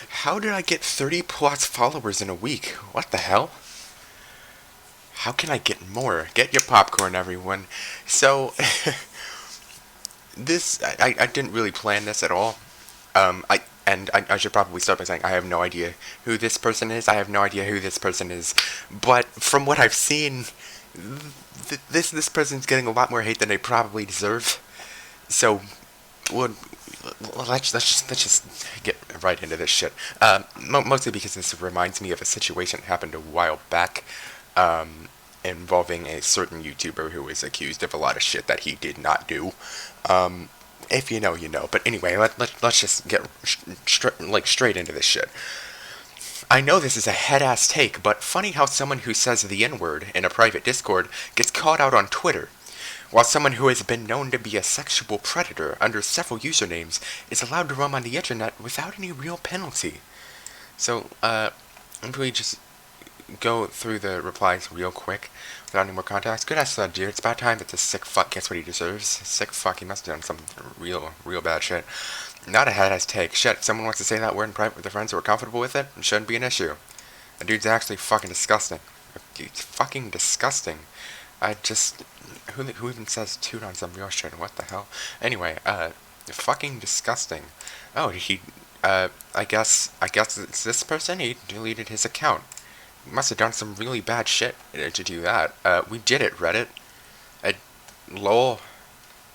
How did I get 30 plus followers in a week? What the hell? How can I get more? Get your popcorn, everyone. So, I didn't really plan this at all. I should probably start by saying I have no idea who this person is. I have no idea who this person is. But from what I've seen, this person's getting a lot more hate than they probably deserve. So, well, let's just get right into this shit. Mostly because this reminds me of a situation that happened a while back, involving a certain YouTuber who was accused of a lot of shit that he did not do. If you know, you know. But anyway, let's just get straight into this shit. I know this is a head-ass take, but funny how someone who says the N-word in a private Discord gets called out on Twitter, while someone who has been known to be a sexual predator under several usernames is allowed to roam on the internet without any real penalty. So, let me just go through the replies real quick without any more context. Good ass dude. It's about time that this sick fuck gets what he deserves. Sick fuck, he must have done some real bad shit. Not a head-ass take. Shit, someone wants to say that word in private with their friends who are comfortable with it, it shouldn't be an issue. The dude's actually fucking disgusting. It's fucking disgusting. I just... Who even says toot on some real shit? What the hell? Anyway, fucking disgusting. Oh, I guess it's this person. He deleted his account. He must have done some really bad shit to do that. We did it, Reddit. Lol.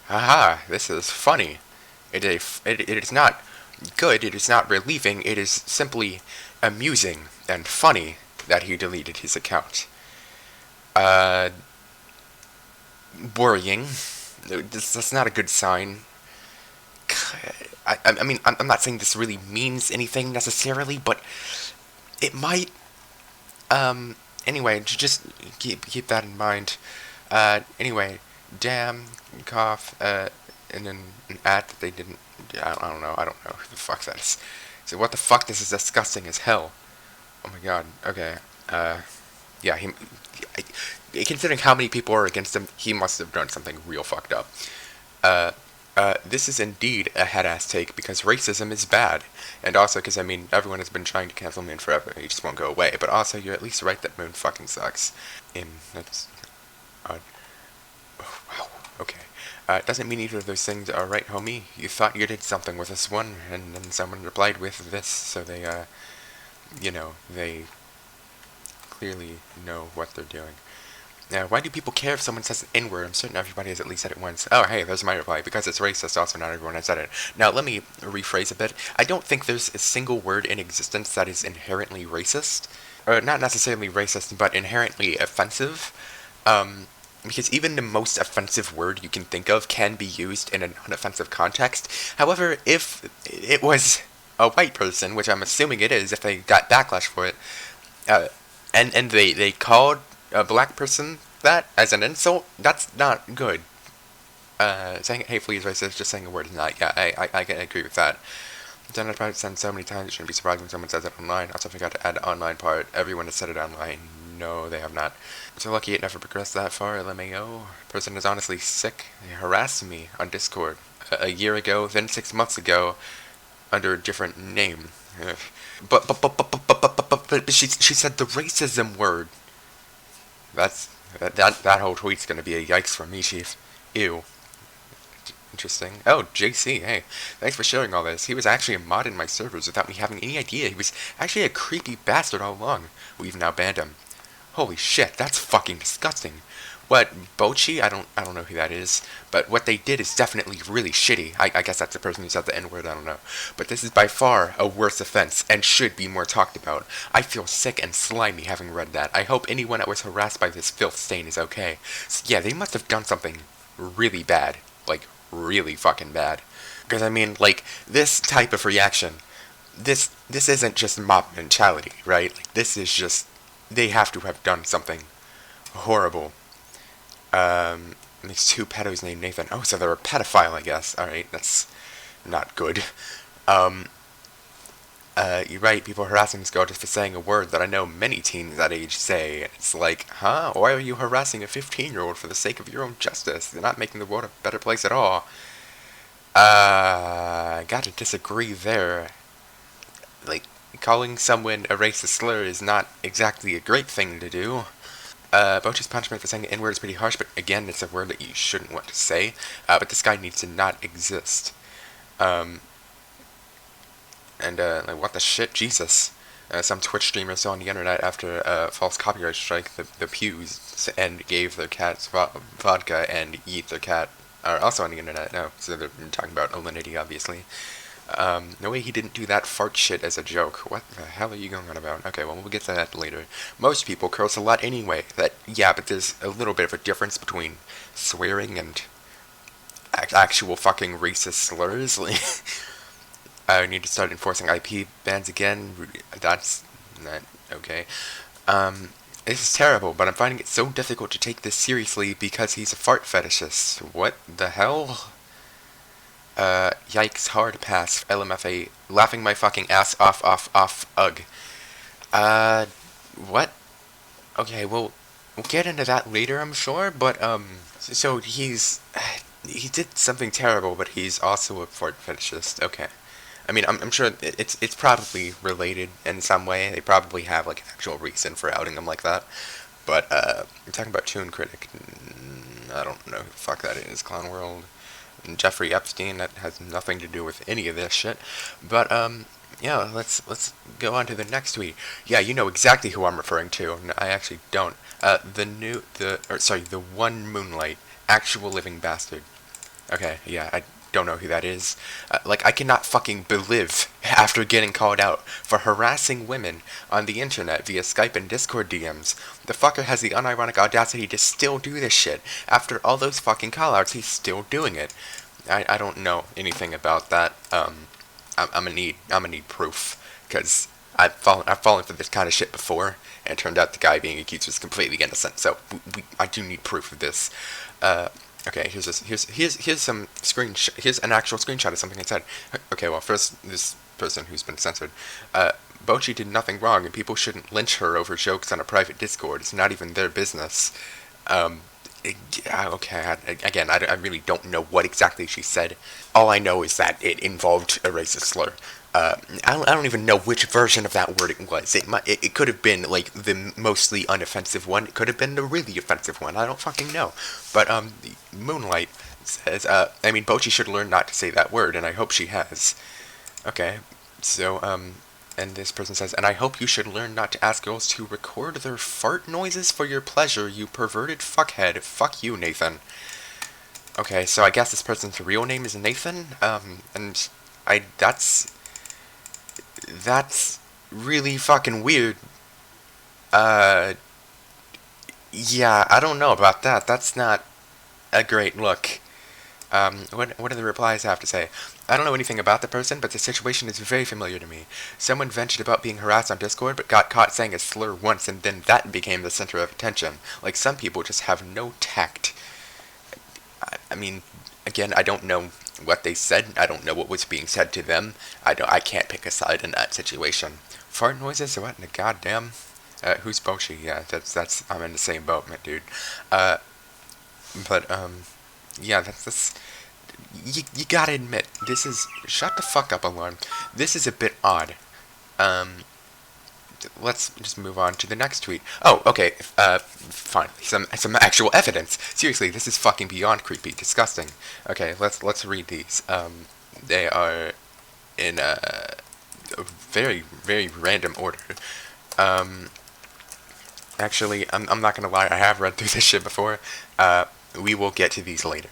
Haha, this is funny. It is not good, it is not relieving, it is simply amusing and funny that he deleted his account. Worrying. That's not a good sign. I mean, I'm not saying this really means anything necessarily, but it might. Anyway, just keep that in mind. Anyway, damn, cough, and then an ad that they didn't. I don't know who the fuck that is. So what the fuck? This is disgusting as hell. Oh my god. Okay. Yeah. Considering how many people are against him, he must have done something real fucked up. This is indeed a head-ass take because racism is bad. And also because, I mean, everyone has been trying to cancel Moon forever. He just won't go away. But also, you're at least right that Moon fucking sucks. That's odd. Oh, wow. Okay. Doesn't mean either of those things are right, homie. You thought you did something with this one, and then someone replied with this, so they, they clearly know what they're doing. Now, why do people care if someone says an N-word? I'm certain everybody has at least said it once. Oh, hey, there's my reply. Because it's racist, also not everyone has said it. Now, let me rephrase a bit. I don't think there's a single word in existence that is inherently racist. Or not necessarily racist, but inherently offensive. Because even the most offensive word you can think of can be used in an unoffensive context. However, if it was a white person, which I'm assuming it is if they got backlash for it, and they called a black person that as an insult, that's not good. Saying it hatefully is racist, just saying a word is not. Yeah, I can agree with that. Done it probably said so many times, it shouldn't be surprising when someone says it online. Also forgot to add the online part. Everyone has said it online. No, they have not. So lucky it never progressed that far, LMAO. Person is honestly sick. They harassed me on Discord a year ago, then 6 months ago, under a different name. But she said the racism word. That whole tweet's gonna be a yikes for me, Chief. Ew. Interesting. Oh, JC, hey. Thanks for sharing all this. He was actually a mod in my servers without me having any idea. He was actually a creepy bastard all along. We've now banned him. Holy shit, that's fucking disgusting. What, Bochi? I don't know who that is. But what they did is definitely really shitty. I guess that's the person who said the N-word, I don't know. But this is by far a worse offense, and should be more talked about. I feel sick and slimy having read that. I hope anyone that was harassed by this filth stain is okay. So yeah, they must have done something really bad. Like, really fucking bad. Because, I mean, like, this type of reaction, this isn't just mob mentality, right? Like, this is just, they have to have done something horrible. These two pedos named Nathan. Oh, so they're a pedophile, I guess. Alright, that's not good. You're right, people harassing this girl just for saying a word that I know many teens that age say. It's like, huh? Why are you harassing a 15-year-old for the sake of your own justice? They're not making the world a better place at all. I gotta disagree there. Like, calling someone a racist slur is not exactly a great thing to do. Bochi's punishment for saying the N-word is pretty harsh, but again, it's a word that you shouldn't want to say. But this guy needs to not exist. Um, like, what the shit? Jesus. Some Twitch streamer saw on the internet after a false copyright strike the pews and gave their cats vodka and eat their cat are also on the internet now, so they're talking about Olinity, obviously. No way he didn't do that fart shit as a joke. What the hell are you going on about? Okay, well, we'll get to that later. Most people curse a lot anyway. Yeah, but there's a little bit of a difference between swearing and actual fucking racist slurs. I need to start enforcing IP bans again. That's not okay. This is terrible, but I'm finding it so difficult to take this seriously because he's a fart fetishist. What the hell? Yikes, hard pass, LMFA, laughing my fucking ass off, ugh. What? Okay, well, we'll get into that later, I'm sure, but, so he did something terrible, but he's also a fart fetishist, okay. I mean, I'm sure it's probably related in some way. They probably have, like, an actual reason for outing him like that. But, I'm talking about Toon Critic. I don't know who the fuck that is, Clown World. And Jeffrey Epstein, that has nothing to do with any of this shit. But, yeah, let's go on to the next tweet. Yeah, you know exactly who I'm referring to. No, I actually don't. The OneMoonlight, actual living bastard. Okay, yeah, I don't know who that is. Like, I cannot fucking believe after getting called out for harassing women on the internet via Skype and Discord DMs. The fucker has the unironic audacity to still do this shit. After all those fucking callouts, he's still doing it. I don't know anything about that. I'm gonna need proof, because I've fallen for this kind of shit before, and it turned out the guy being accused was completely innocent. So I do need proof of this. Okay, here's some here's an actual screenshot of something I said. Okay, well, first, this person who's been censored. Bochi did nothing wrong, and people shouldn't lynch her over jokes on a private Discord. It's not even their business. Okay, again, I really don't know what exactly she said. All I know is that it involved a racist slur. I don't even know which version of that word it was. It could have been, like, the mostly unoffensive one. It could have been the really offensive one. I don't fucking know. But, the Moonlight says, I mean, Bochi should learn not to say that word, and I hope she has. Okay, so, and this person says, and I hope you should learn not to ask girls to record their fart noises for your pleasure, you perverted fuckhead. Fuck you, Nathan. Okay, so I guess this person's real name is Nathan, and that's really fucking weird. Yeah, I don't know about that. That's not a great look. What do the replies have to say? I don't know anything about the person, but the situation is very familiar to me. Someone ventured about being harassed on Discord, but got caught saying a slur once, and then that became the center of attention. Like, some people just have no tact. I mean, again, I don't know what they said. I don't know what was being said to them. I can't pick a side in that situation. Fart noises? What in the goddamn? Who's Bochi? Yeah, I'm in the same boat, my dude. Yeah, that's you gotta admit, this is, shut the fuck up, Alarm. This is a bit odd. Let's just move on to the next tweet. Oh, okay, finally, some actual evidence. Seriously, this is fucking beyond creepy, disgusting. Okay, let's read these. They are in a very, very random order. Actually, I'm not gonna lie, I have read through this shit before. We will get to these later.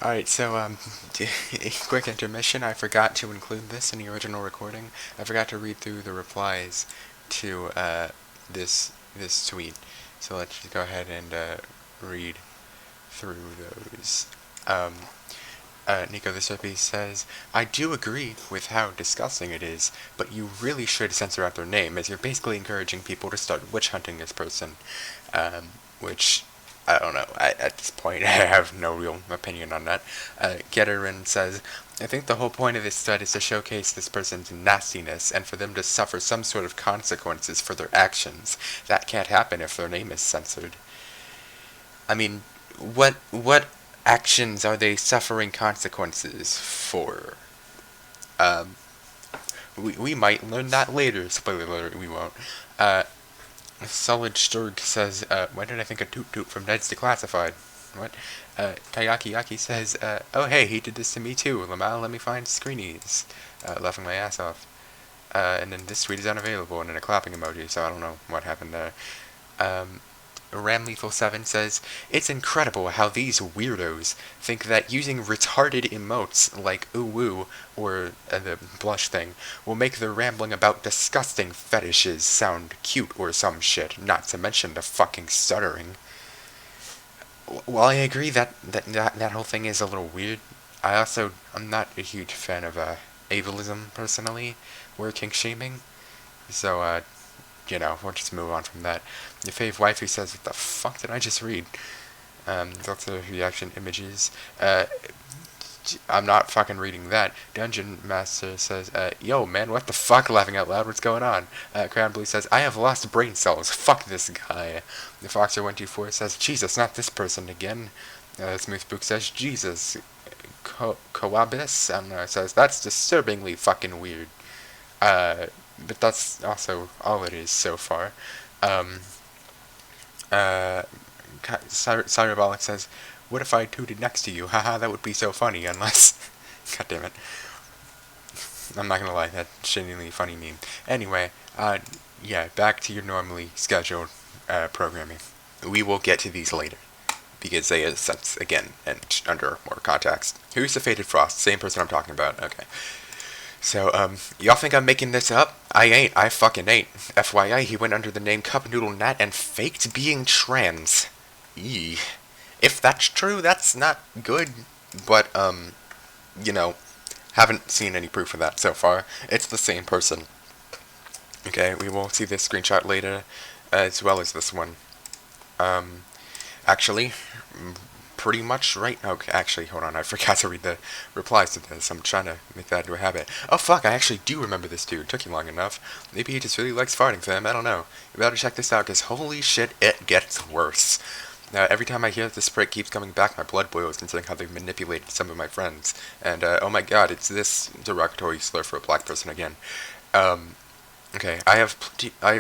Alright, so, quick intermission. I forgot to include this in the original recording. I forgot to read through the replies to, this tweet. So let's just go ahead and, read through those. Nico the Sippy says, I do agree with how disgusting it is, but you really should censor out their name, as you're basically encouraging people to start witch hunting this person. Which, I don't know, at this point, I have no real opinion on that. Getterin says, I think the whole point of this stud is to showcase this person's nastiness, and for them to suffer some sort of consequences for their actions. That can't happen if their name is censored. I mean, what actions are they suffering consequences for? Um, we might learn that later. Spoiler alert, we won't. Solid Sturg says, why did I think of Toot Toot from Ned's Declassified? What? Kayaki Yaki says, oh hey, he did this to me too. Lamal, let me find screenies. Laughing my ass off. And then this tweet is unavailable, and then a clapping emoji, so I don't know what happened there. Ramlethal7 says, it's incredible how these weirdos think that using retarded emotes like ooh woo or the blush thing will make their rambling about disgusting fetishes sound cute or some shit, not to mention the fucking stuttering. While I agree that whole thing is a little weird, I'm not a huge fan of ableism personally, or kinkshaming, so we'll just move on from that. Your fave wifey says, what the fuck did I just read? Lots of reaction images. I'm not fucking reading that. Dungeon Master says, yo man, what the fuck, laughing out loud, what's going on? Crown Blue says, I have lost brain cells, fuck this guy. The Foxer124 says, Jesus, not this person again. Smooth Book says, Jesus. Coabis, I don't know, says, that's disturbingly fucking weird. But that's also all it is so far. Cyrobolic says, what if I tooted next to you? Haha, that would be so funny, unless... God damn it. I'm not gonna lie, that shittingly funny meme. Anyway, yeah, back to your normally scheduled programming. We will get to these later, because they have sense again, and under more context. Who's TheFadedFrost? Same person I'm talking about, okay. So, y'all think I'm making this up? I ain't. I fucking ain't. FYI, he went under the name CupNoodleNat and faked being trans. Eee. If that's true, that's not good. But, haven't seen any proof of that so far. It's the same person. Okay, we will see this screenshot later, as well as this one. Actually... pretty much right. Okay, actually, hold on. I forgot to read the replies to this. I'm trying to make that into a habit. Oh, fuck. I actually do remember this dude. It took you long enough. Maybe he just really likes farting, fam. I don't know. You better check this out, because holy shit, it gets worse. Now, every time I hear this prick keeps coming back, my blood boils, considering how they've manipulated some of my friends. And, oh my god, it's this derogatory slur for a black person again. Okay, I have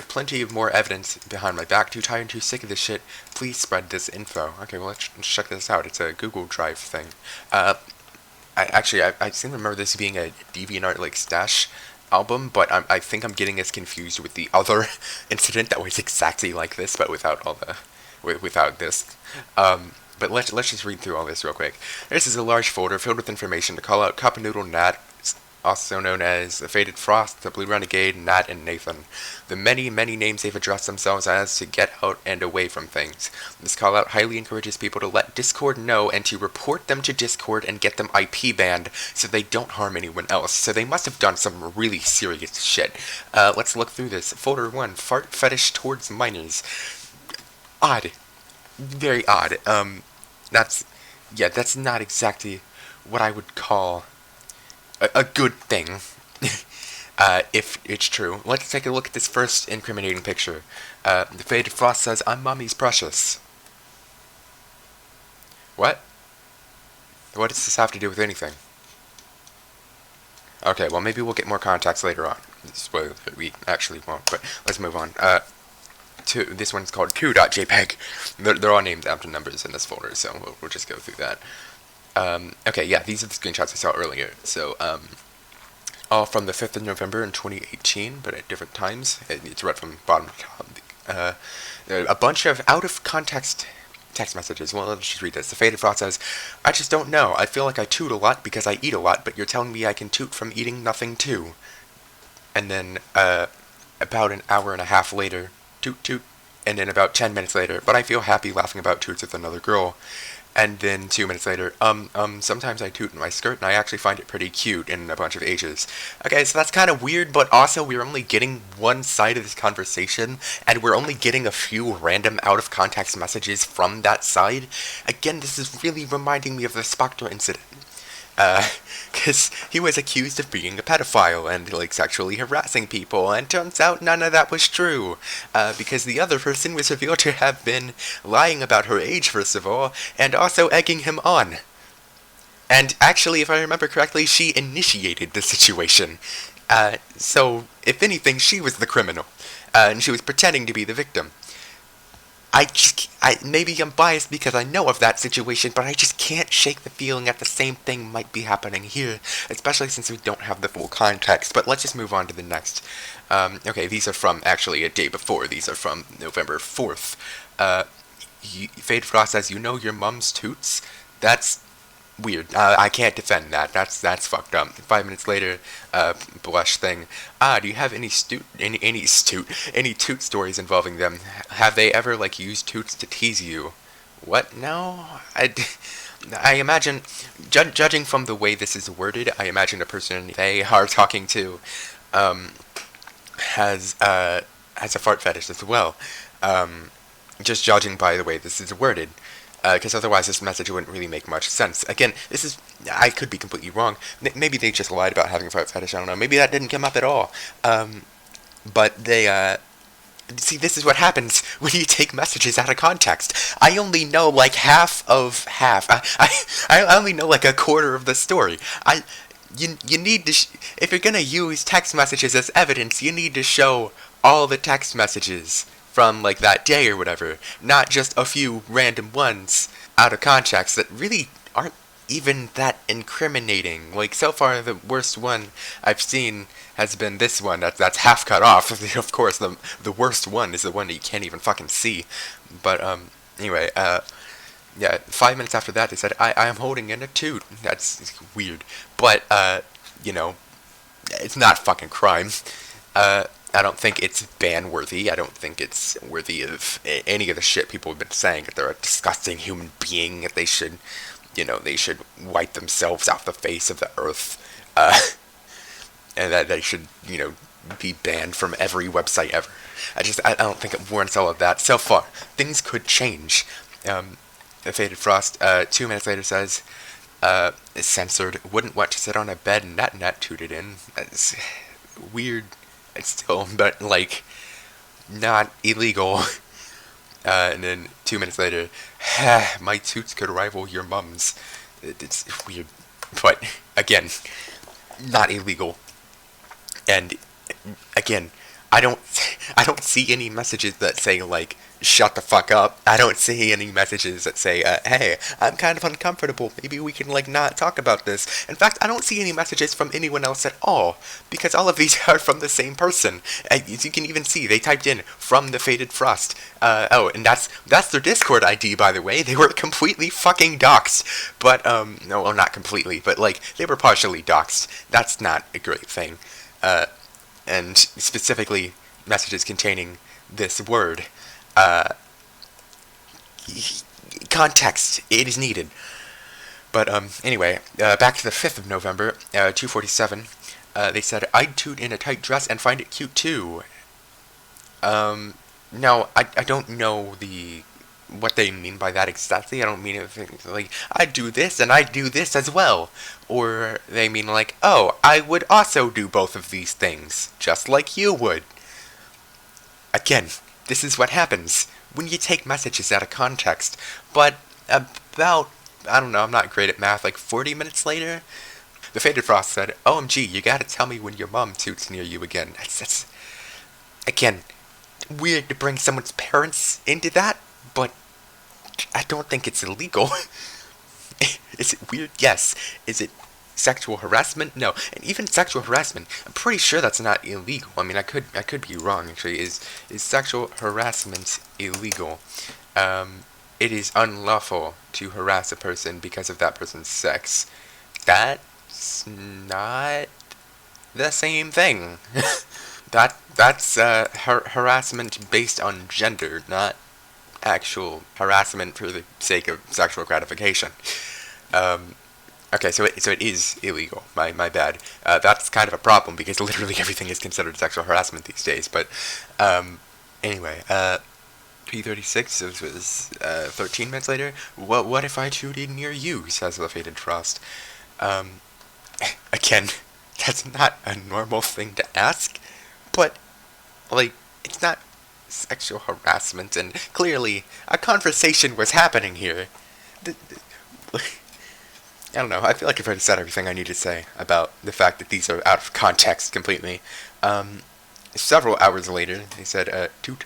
plenty of more evidence behind my back. Too tired and too sick of this shit. Please spread this info. Okay, well, let's check this out. It's a Google Drive thing. I seem to remember this being a DeviantArt, like, stash album, but I think I'm getting this confused with the other incident that was exactly like this, but without all the... without this. But let's just read through all this real quick. This is a large folder filled with information to call out CupNoodleNat, also known as TheFadedFrost, the Blue Renegade, Nat, and Nathan. The many, many names they've addressed themselves as to get out and away from things. This call-out highly encourages people to let Discord know and to report them to Discord and get them IP banned so they don't harm anyone else. So they must have done some really serious shit. Let's look through this. Folder 1, Fart Fetish Towards Minors. Odd. Very odd. That's not exactly what I would call a good thing, if it's true. Let's take a look at this first incriminating picture. TheFadedFrost says, I'm mommy's precious. What? What does this have to do with anything? Okay, well maybe we'll get more context later on. Spoiler, we actually won't, but let's move on. This one's called 2.jpg. They're all named after numbers in this folder, so we'll just go through that. Okay, yeah, these are the screenshots I saw earlier. So, all from the 5th of November in 2018, but at different times. It's read from bottom to top. A bunch of out-of-context text messages. Well, let's just read this. TheFadedFrost says, I just don't know. I feel like I toot a lot because I eat a lot, but you're telling me I can toot from eating nothing too. And then, about an hour and a half later, toot toot. And then about 10 minutes later, but I feel happy laughing about toots with another girl. And then 2 minutes later, sometimes I toot in my skirt, and I actually find it pretty cute in a bunch of ages. Okay, so that's kind of weird, but also we're only getting one side of this conversation, and we're only getting a few random out-of-context messages from that side. Again, this is really reminding me of the Spectre incident. Because he was accused of being a pedophile and, like, sexually harassing people, and turns out none of that was true, because the other person was revealed to have been lying about her age, first of all, and also egging him on. And actually, if I remember correctly, she initiated the situation. So, if anything, she was the criminal, and she was pretending to be the victim. Maybe I'm biased because I know of that situation, but I just can't shake the feeling that the same thing might be happening here, especially since we don't have the full context. But let's just move on to the next. Okay, these are from, actually, a day before. These are from November 4th. TheFadedFrost says, "You know your mom's toots?" That's weird. I can't defend that. That's fucked up. 5 minutes later, blush thing. Do you have any toot stories involving them? Have they ever, like, used toots to tease you? What? No? I imagine, judging from the way this is worded, I imagine a person they are talking to, has a fart fetish as well. Just judging by the way this is worded. Because otherwise this message wouldn't really make much sense. Again, I could be completely wrong. Maybe they just lied about having a fart fetish, I don't know. Maybe that didn't come up at all. But they, see, this is what happens when you take messages out of context. I only know, like, half. I only know, like, a quarter of the story. You need to, if you're gonna use text messages as evidence, you need to show all the text messages from, like, that day or whatever, not just a few random ones out of context that really aren't even that incriminating. Like, so far, the worst one I've seen has been this one that's half cut off. Of course, the worst one is the one that you can't even fucking see. But, anyway, yeah, 5 minutes after that, they said, I am holding in a toot. That's weird. But, you know, it's not fucking crime. I don't think it's ban-worthy. I don't think it's worthy of any of the shit people have been saying, that they're a disgusting human being, that they should, they should wipe themselves off the face of the earth, and that they should, be banned from every website ever. I don't think it warrants all of that. So far, things could change. TheFadedFrost, 2 minutes later says, is censored, wouldn't want to sit on a bed and net tooted in. That's weird. It's still, but, like, not illegal. And then 2 minutes later, my toots could rival your mum's. It's weird, but again, not illegal. And again, I don't see any messages that say, like, shut the fuck up. I don't see any messages that say, hey, I'm kind of uncomfortable. Maybe we can, like, not talk about this. In fact, I don't see any messages from anyone else at all, because all of these are from the same person. As you can even see, they typed in, from TheFadedFrost. Oh, and that's their Discord ID, by the way. They were completely fucking doxxed. But, no, well, not completely, but, like, they were partially doxxed. That's not a great thing. And specifically, messages containing this word. Context, it is needed. But, anyway, back to the 5th of November, 2:47, they said, I'd toot in a tight dress and find it cute too. Now, I don't know what they mean by that exactly. I don't mean anything like, I do this and I do this as well. Or they mean like, oh, I would also do both of these things, just like you would. Again, this is what happens when you take messages out of context. But about, I don't know, I'm not great at math, like 40 minutes later, TheFadedFrost said, OMG, you gotta tell me when your mom toots near you again. That's again, weird to bring someone's parents into that, but I don't think it's illegal. Is it weird? Yes. Is it sexual harassment? No. And even sexual harassment, I'm pretty sure that's not illegal. I mean, I could be wrong, actually. Is sexual harassment illegal? It is unlawful to harass a person because of that person's sex. That's not the same thing. That's harassment based on gender, not actual harassment for the sake of sexual gratification. Okay, so it is illegal. My bad. That's kind of a problem because literally everything is considered sexual harassment these days. But anyway, P36. This was 13 minutes later. What if I tooted near you? Says TheFadedFrost. Again, that's not a normal thing to ask, but, like, it's not sexual harassment, and clearly a conversation was happening here. I don't know, I feel like I've already said everything I need to say about the fact that these are out of context completely. Several hours later, they said, toot.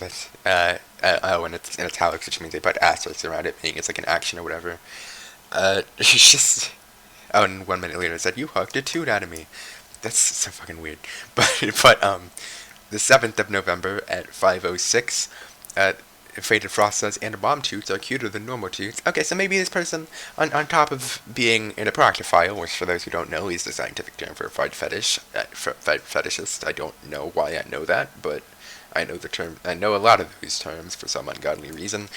That's, oh, and it's in italics, which means they put asterisks around it, meaning it's like an action or whatever. It's just... Oh, and 1 minute later it said, you hugged a toot out of me. That's so fucking weird. But the 7th of November at 5:06, TheFadedFrost says, and bomb toots are cuter than normal toots. Okay, so maybe this person, on top of being an eproctophile, which for those who don't know is the scientific term for fight fetish, fetishist. I don't know why I know that, but I know the term. I know a lot of these terms for some ungodly reason.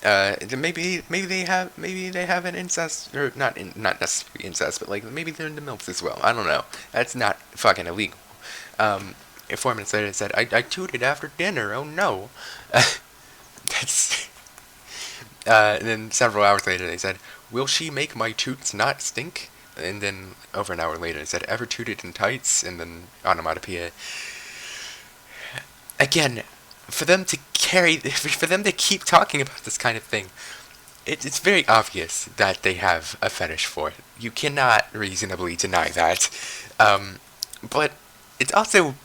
Maybe they have an incest, or not necessarily incest, but like maybe they're into MILFs as well. I don't know. That's not fucking illegal. 4 minutes later, it said, I tooted after dinner. Oh no. That's. And then several hours later, they said, will she make my toots not stink? And then over an hour later, it said, ever tooted in tights? And then onomatopoeia. Again, for them to keep talking about this kind of thing, it's very obvious that they have a fetish for it. You cannot reasonably deny that. But it's also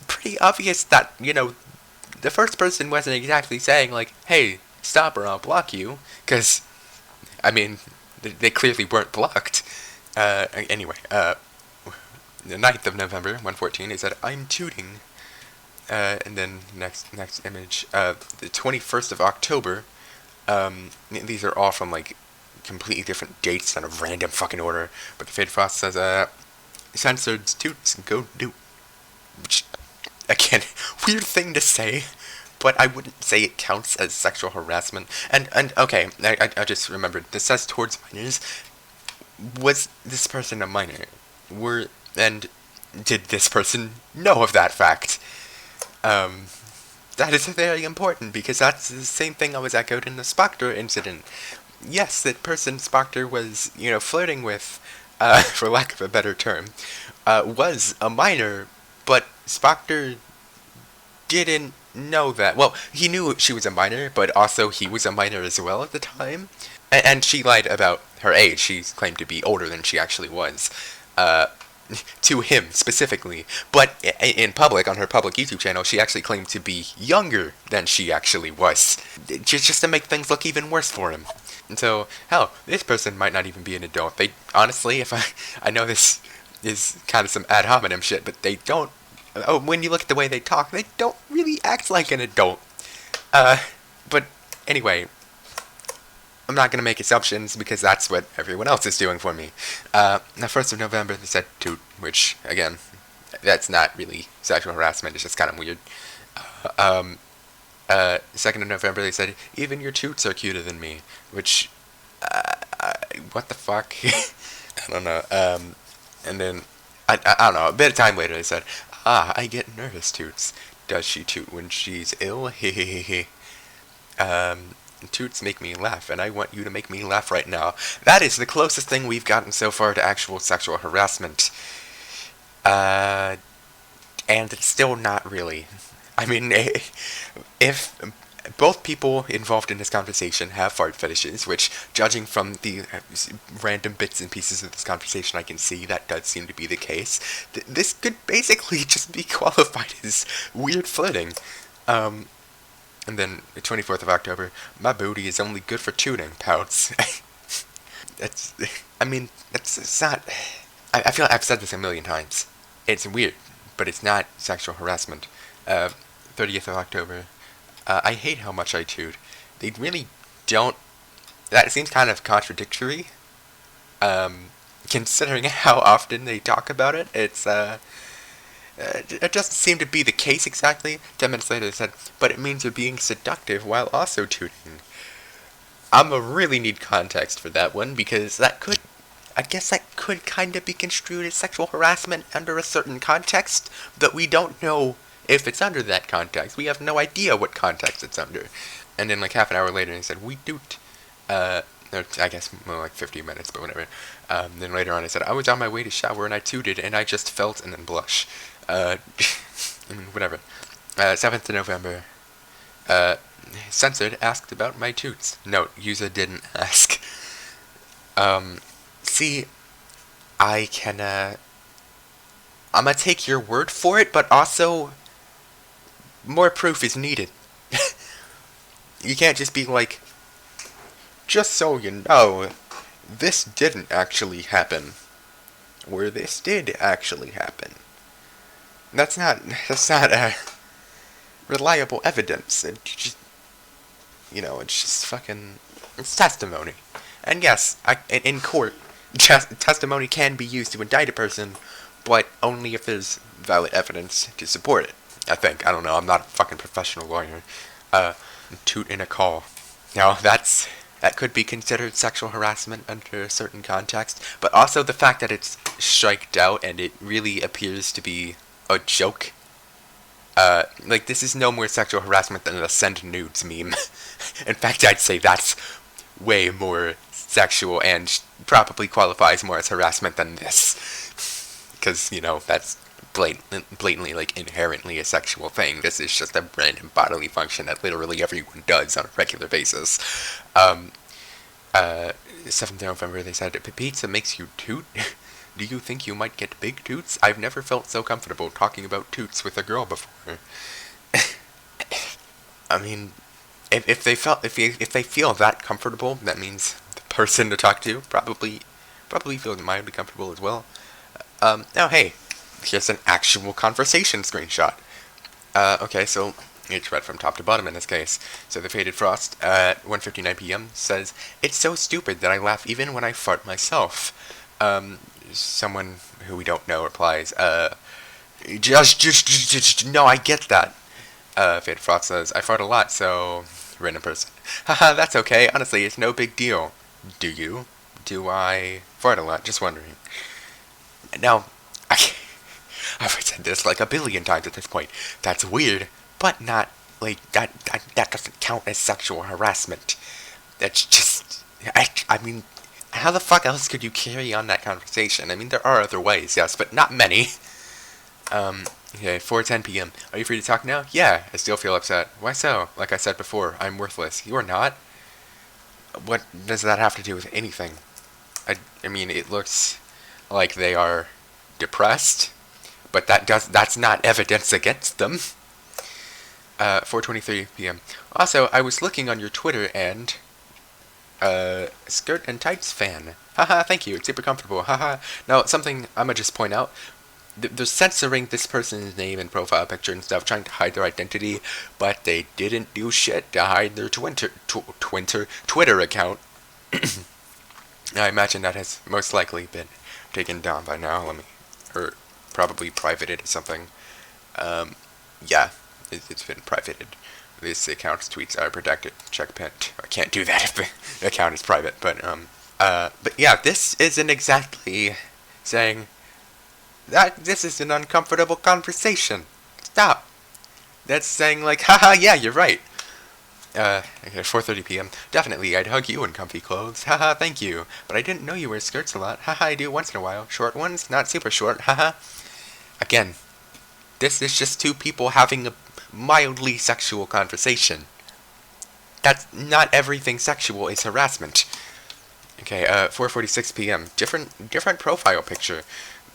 pretty obvious that, the first person wasn't exactly saying, like, hey, stop or I'll block you, because, I mean, they clearly weren't blocked. Anyway, the 9th of November, 1:14, he said, I'm tooting. And then next image, the 21st of October, these are all from, like, completely different dates on a random fucking order, but TheFadedFrost says, censored toots, go do. Which, again, weird thing to say, but I wouldn't say it counts as sexual harassment. And okay, I just remembered, this says towards minors. Was this person a minor? And did this person know of that fact? That is very important, because that's the same thing I was echoed in the Spectre incident. Yes, that person Spectre was, flirting with, for lack of a better term, was a minor, but Spectre didn't know that. Well, he knew she was a minor, but also he was a minor as well at the time. And she lied about her age. She claimed to be older than she actually was. To him, specifically. But in public, on her public YouTube channel, she actually claimed to be younger than she actually was. Just to make things look even worse for him. And so, hell, this person might not even be an adult. They, honestly, if I know this is kind of some ad hominem shit, but they don't, when you look at the way they talk, they don't really act like an adult. But anyway, I'm not going to make assumptions, because that's what everyone else is doing for me. The 1st of November, they said toot, which, again, that's not really sexual harassment, it's just kind of weird. 2nd of November, they said, even your toots are cuter than me, which, what the fuck? I don't know. And then, I don't know, a bit of time later, they said, I get nervous toots. Does she toot when she's ill? Hehehehe. Toots make me laugh, and I want you to make me laugh right now. That is the closest thing we've gotten so far to actual sexual harassment. And it's still not really. I mean, if both people involved in this conversation have fart fetishes, which, judging from the random bits and pieces of this conversation I can see, that does seem to be the case, this could basically just be qualified as weird flirting. And then, the 24th of October, my booty is only good for tooting, pouts. It's not, I feel like I've said this a million times. It's weird, but it's not sexual harassment. 30th of October, I hate how much I toot. They really don't, that seems kind of contradictory, considering how often they talk about it. It doesn't seem to be the case exactly. 10 minutes later they said, but it means you're being seductive while also tooting. I'ma really need context for that one, because that could kind of be construed as sexual harassment under a certain context, but we don't know if it's under that context. We have no idea what context it's under. And then like half an hour later they said, we doot. or I guess more like 50 minutes, but whatever. Then later on I said, I was on my way to shower and I tooted and I just felt and then blush. Whatever. 7th of November. Censored asked about my toots. Note, user didn't ask. See, I can, I'm gonna take your word for it, but also, more proof is needed. You can't just be like, just so you know, this didn't actually happen. Or this did actually happen. That's not reliable evidence. It just, it's just fucking, it's testimony. And yes, in court, testimony can be used to indict a person, but only if there's valid evidence to support it. I think. I don't know. I'm not a fucking professional lawyer. Toot in a call. Now, that could be considered sexual harassment under a certain context, but also the fact that it's striked out and it really appears to be a joke. Like, this is no more sexual harassment than the send nudes meme. In fact, I'd say that's way more sexual and probably qualifies more as harassment than this. Because, that's blatantly, like, inherently a sexual thing. This is just a random bodily function that literally everyone does on a regular basis. 7th of November, they said, pizza makes you toot? Do you think you might get big toots? I've never felt so comfortable talking about toots with a girl before. I mean, if they feel that comfortable, that means the person to talk to probably feels mildly comfortable as well. Now, hey, here's an actual conversation screenshot. Okay, so it's read from top to bottom in this case. So TheFadedFrost at 1:59 p.m. says, "It's so stupid that I laugh even when I fart myself." Someone who we don't know replies, just no, I get that. FadedFrost says, "I fart a lot, so..." Random person. Haha, that's okay. Honestly, it's no big deal. Do you? Do I fart a lot? Just wondering. Now, I've said this like a billion times at this point. That's weird, but not, like, that doesn't count as sexual harassment. That's just, I mean, how the fuck else could you carry on that conversation? I mean, there are other ways, yes, but not many. Okay, 4:10 p.m. Are you free to talk now? Yeah, I still feel upset. Why so? Like I said before, I'm worthless. You're not. What does that have to do with anything? I mean, it looks like they are depressed, but that's not evidence against them. 4:23 p.m. Also, I was looking on your Twitter and skirt and tights fan. Haha, thank you. It's super comfortable. Haha. Now, something I'ma just point out. They're censoring this person's name and profile picture and stuff, trying to hide their identity, but they didn't do shit to hide their Twitter account. I imagine that has most likely been taken down by now. Or probably privated or something. Yeah, it's been privated. This account's tweets are protected. Check pinned. I can't do that if the account is private, but yeah, this isn't exactly saying that this is an uncomfortable conversation. Stop. That's saying like, haha, yeah, you're right. Okay, 4:30 p.m. Definitely, I'd hug you in comfy clothes. Haha, thank you. But I didn't know you wear skirts a lot. Haha, I do once in a while. Short ones, not super short. Haha. Again, this is just two people having a mildly sexual conversation. That's not everything sexual is harassment. Okay, 4:46 p.m. Different profile picture.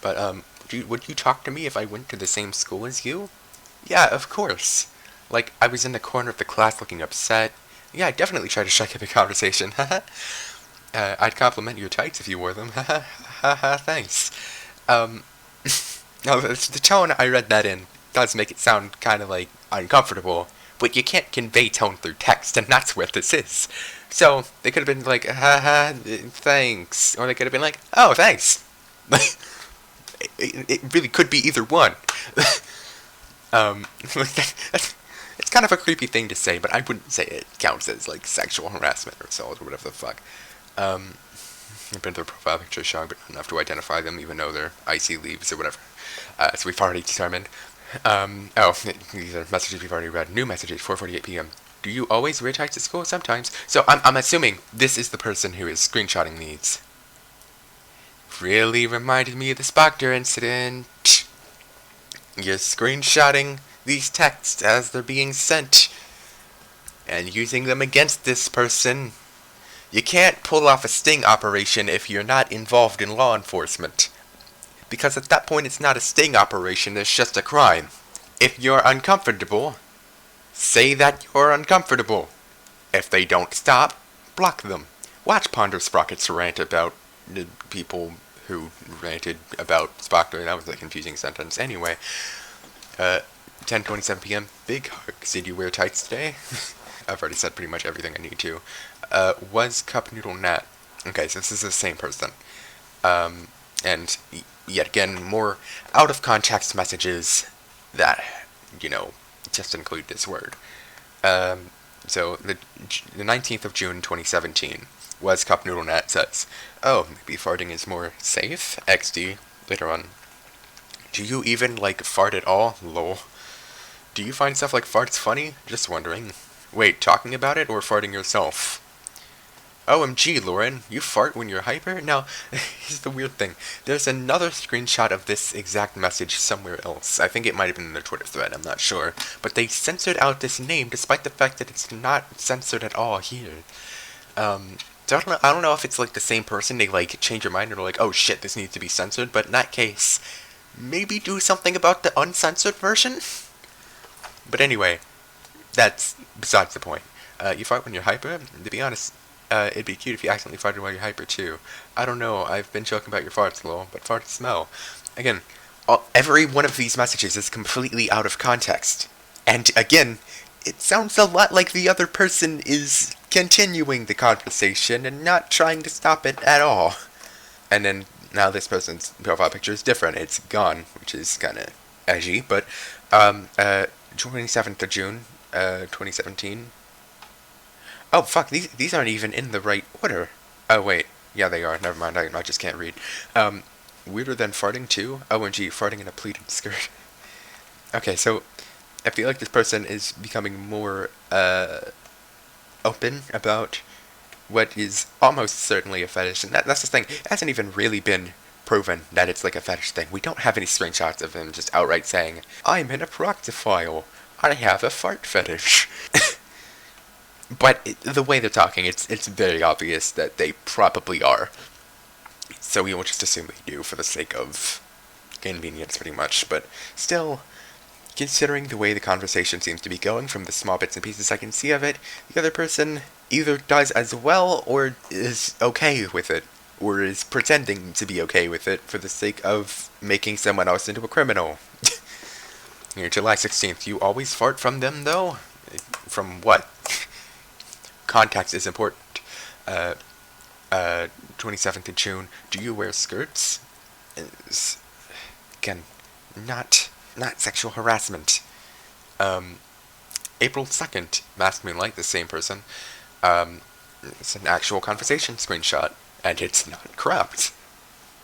But would you talk to me if I went to the same school as you? Yeah, of course. Like, I was in the corner of the class looking upset. Yeah, I'd definitely try to strike up a conversation. I'd compliment your tights if you wore them. Thanks. Now, the tone I read that in does make it sound kind of, like, uncomfortable. But you can't convey tone through text, and that's where this is. So, they could have been like, haha, thanks. Or they could have been like, oh, thanks. It really could be either one. It's kind of a creepy thing to say, but I wouldn't say it counts as, like, sexual harassment or assault or whatever the fuck. I've been their profile picture showing, but not enough to identify them, even though they're icy leaves or whatever. So we've already determined. Oh, these are messages we've already read. New messages, 4:48 p.m. Do you always wear tights at school? Sometimes. So I'm assuming this is the person who is screenshotting these. Really reminded me of the Spectre incident. You're screenshotting these texts as they're being sent and using them against this person. You can't pull off a sting operation if you're not involved in law enforcement. Because at that point it's not a sting operation, it's just a crime. If you're uncomfortable, say that you're uncomfortable. If they don't stop, block them. Watch Ponder Sprockets rant about the people who ranted about Spockter. That was a confusing sentence. Anyway, 10:27 p.m. Big hugs. Did you wear tights today? I've already said pretty much everything I need to. Was CupNoodleNat. Okay, so this is the same person. And yet again, more out of context messages that, just include this word. So the 19th of June 2017 was CupNoodleNat says, "Oh, maybe farting is more safe? XD." Later on, "Do you even, fart at all? Lol. Do you find stuff like farts funny? Just wondering. Wait, talking about it or farting yourself? OMG, Lauren, you fart when you're hyper?" Now, here's the weird thing. There's another screenshot of this exact message somewhere else. I think it might have been in their Twitter thread, I'm not sure. But they censored out this name despite the fact that it's not censored at all here. So I don't know if it's the same person, they change your mind and they're oh shit, this needs to be censored, but in that case, maybe do something about the uncensored version? But anyway, that's besides the point. You fart when you're hyper? To be honest, it'd be cute if you accidentally farted while you're hyper too. I don't know, I've been joking about your farts, lol, but farts smell. Again, every one of these messages is completely out of context. And again, it sounds a lot like the other person is continuing the conversation and not trying to stop it at all. And then now this person's profile picture is different. It's gone, which is kind of edgy, but 27th of June, 2017. Oh, fuck, these aren't even in the right order. Oh, wait. Yeah, they are. Never mind, I just can't read. Weirder than farting, too? OMG, farting in a pleated skirt. Okay, so I feel like this person is becoming more, open about what is almost certainly a fetish. And that's the thing. It hasn't even really been proven that it's a fetish thing. We don't have any screenshots of him just outright saying, "I'm an erectophile. I have a fart fetish." But the way they're talking, it's very obvious that they probably are. So we will just assume they do for the sake of convenience, pretty much. But still, considering the way the conversation seems to be going from the small bits and pieces I can see of it, the other person either does as well or is okay with it, or is pretending to be okay with it for the sake of making someone else into a criminal. Here, July 16th, you always fart from them, though? From what? Context is important. 27th of June, do you wear skirts? Again, not sexual harassment. April 2nd, Masked Moonlight, the same person. It's an actual conversation screenshot, and it's not cropped.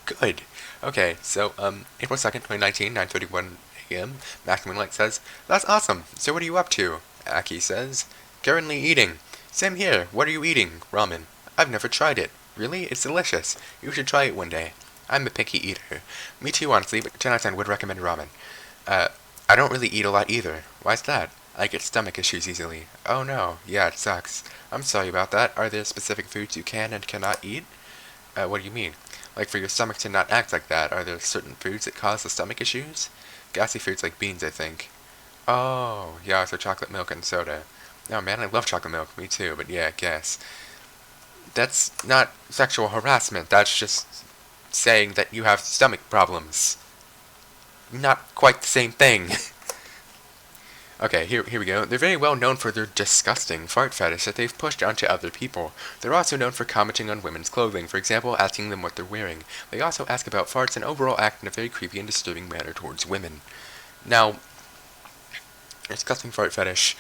Good. Okay, so, April 2nd, 2019, 9:31 a.m., Masked Moonlight says, "That's awesome. So what are you up to?" Aki says, "Currently eating." "Same here. What are you eating?" "Ramen." "I've never tried it." "Really? It's delicious. You should try it one day." "I'm a picky eater." "Me too, honestly, but 10 out of 10 would recommend ramen." I don't really eat a lot either." "Why's that?" "I get stomach issues easily." "Oh no. Yeah, it sucks." "I'm sorry about that. Are there specific foods you can and cannot eat?" What do you mean?" For your stomach to not act like that, are there certain foods that cause the stomach issues?" "Gassy foods like beans, I think." "Oh, yeah, so chocolate milk and soda." "Oh man, I love chocolate milk." "Me too, but yeah, I guess." That's not sexual harassment, that's just saying that you have stomach problems. Not quite the same thing. Okay, here we go. They're very well known for their disgusting fart fetish that they've pushed onto other people. They're also known for commenting on women's clothing, for example, asking them what they're wearing. They also ask about farts and overall act in a very creepy and disturbing manner towards women. Now, disgusting fart fetish.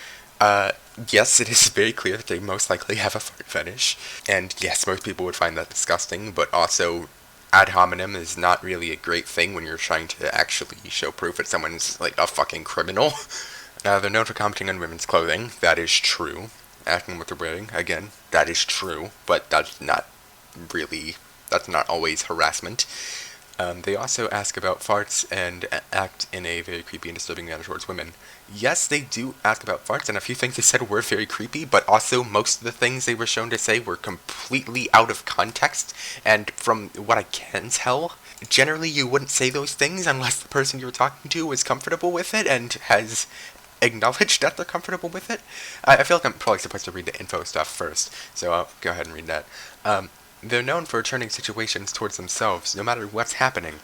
Yes, it is very clear that they most likely have a fart fetish. And yes, most people would find that disgusting, but also ad hominem is not really a great thing when you're trying to actually show proof that someone's a fucking criminal. They're known for commenting on women's clothing. That is true. Asking what they're wearing. Again, that is true. But that's not always harassment. They also ask about farts and act in a very creepy and disturbing manner towards women. Yes, they do ask about farts, and a few things they said were very creepy, but also most of the things they were shown to say were completely out of context, and from what I can tell, generally you wouldn't say those things unless the person you were talking to was comfortable with it and has acknowledged that they're comfortable with it. I feel like I'm probably supposed to read the info stuff first, so I'll go ahead and read that. They're known for turning situations towards themselves, no matter what's happening.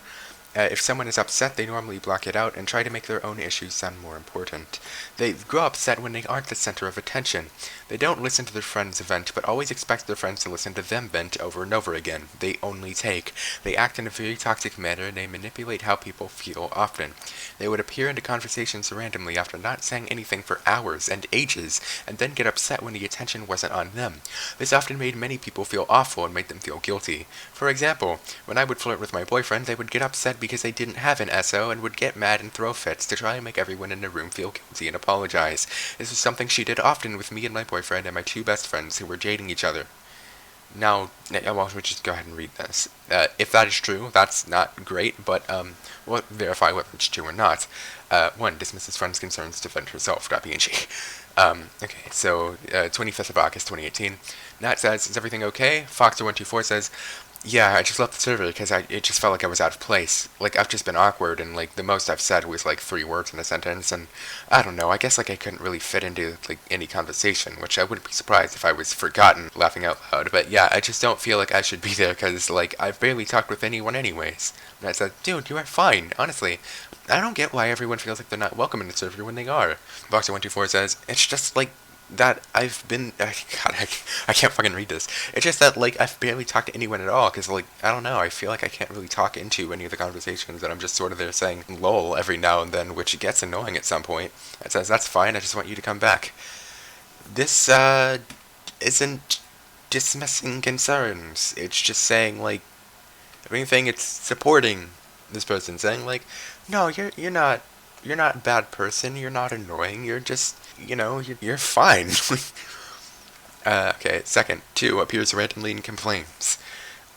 If someone is upset, they normally block it out and try to make their own issues sound more important. They grow upset when they aren't the center of attention. They don't listen to their friends vent, but always expect their friends to listen to them vent over and over again. They only take. They act in a very toxic manner, and they manipulate how people feel often. They would appear into conversations randomly after not saying anything for hours and ages, and then get upset when the attention wasn't on them. This often made many people feel awful and made them feel guilty. For example, when I would flirt with my boyfriend, they would get upset because they didn't have an SO and would get mad and throw fits to try and make everyone in the room feel guilty and apologize. This was something she did often with me and my boyfriend and my two best friends who were dating each other. Now, we'll just go ahead and read this. If that is true, that's not great, but we'll verify whether it's true or not. 1. Dismisses friend's concerns to defend herself. .png. Okay, so 25th of August 2018. Nat says, is everything okay? Foxer124 says, yeah, I just left the server because it just felt like I was out of place. Like, I've just been awkward, and, like, the most I've said was, like, 3 words in a sentence, and I don't know, I guess, like, I couldn't really fit into, like, any conversation, which I wouldn't be surprised if I was forgotten laughing out loud, but yeah, I just don't feel like I should be there because, like, I've barely talked with anyone anyways. And I said, dude, you are fine, honestly. I don't get why everyone feels like they're not welcome in the server when they are. Boxer124 says, it's just, like, that I've been, God, I can't fucking read this. It's just that, like, I've barely talked to anyone at all, because, like, I don't know, I feel like I can't really talk into any of the conversations, and I'm just sort of there saying lol every now and then, which gets annoying at some point. It says, that's fine, I just want you to come back. This, isn't dismissing concerns. It's just saying, like, if anything, it's supporting this person, saying, like, no, you're not a bad person, you're not annoying, you're just, you know, you're fine. Okay, second, 2, appears randomly and complains.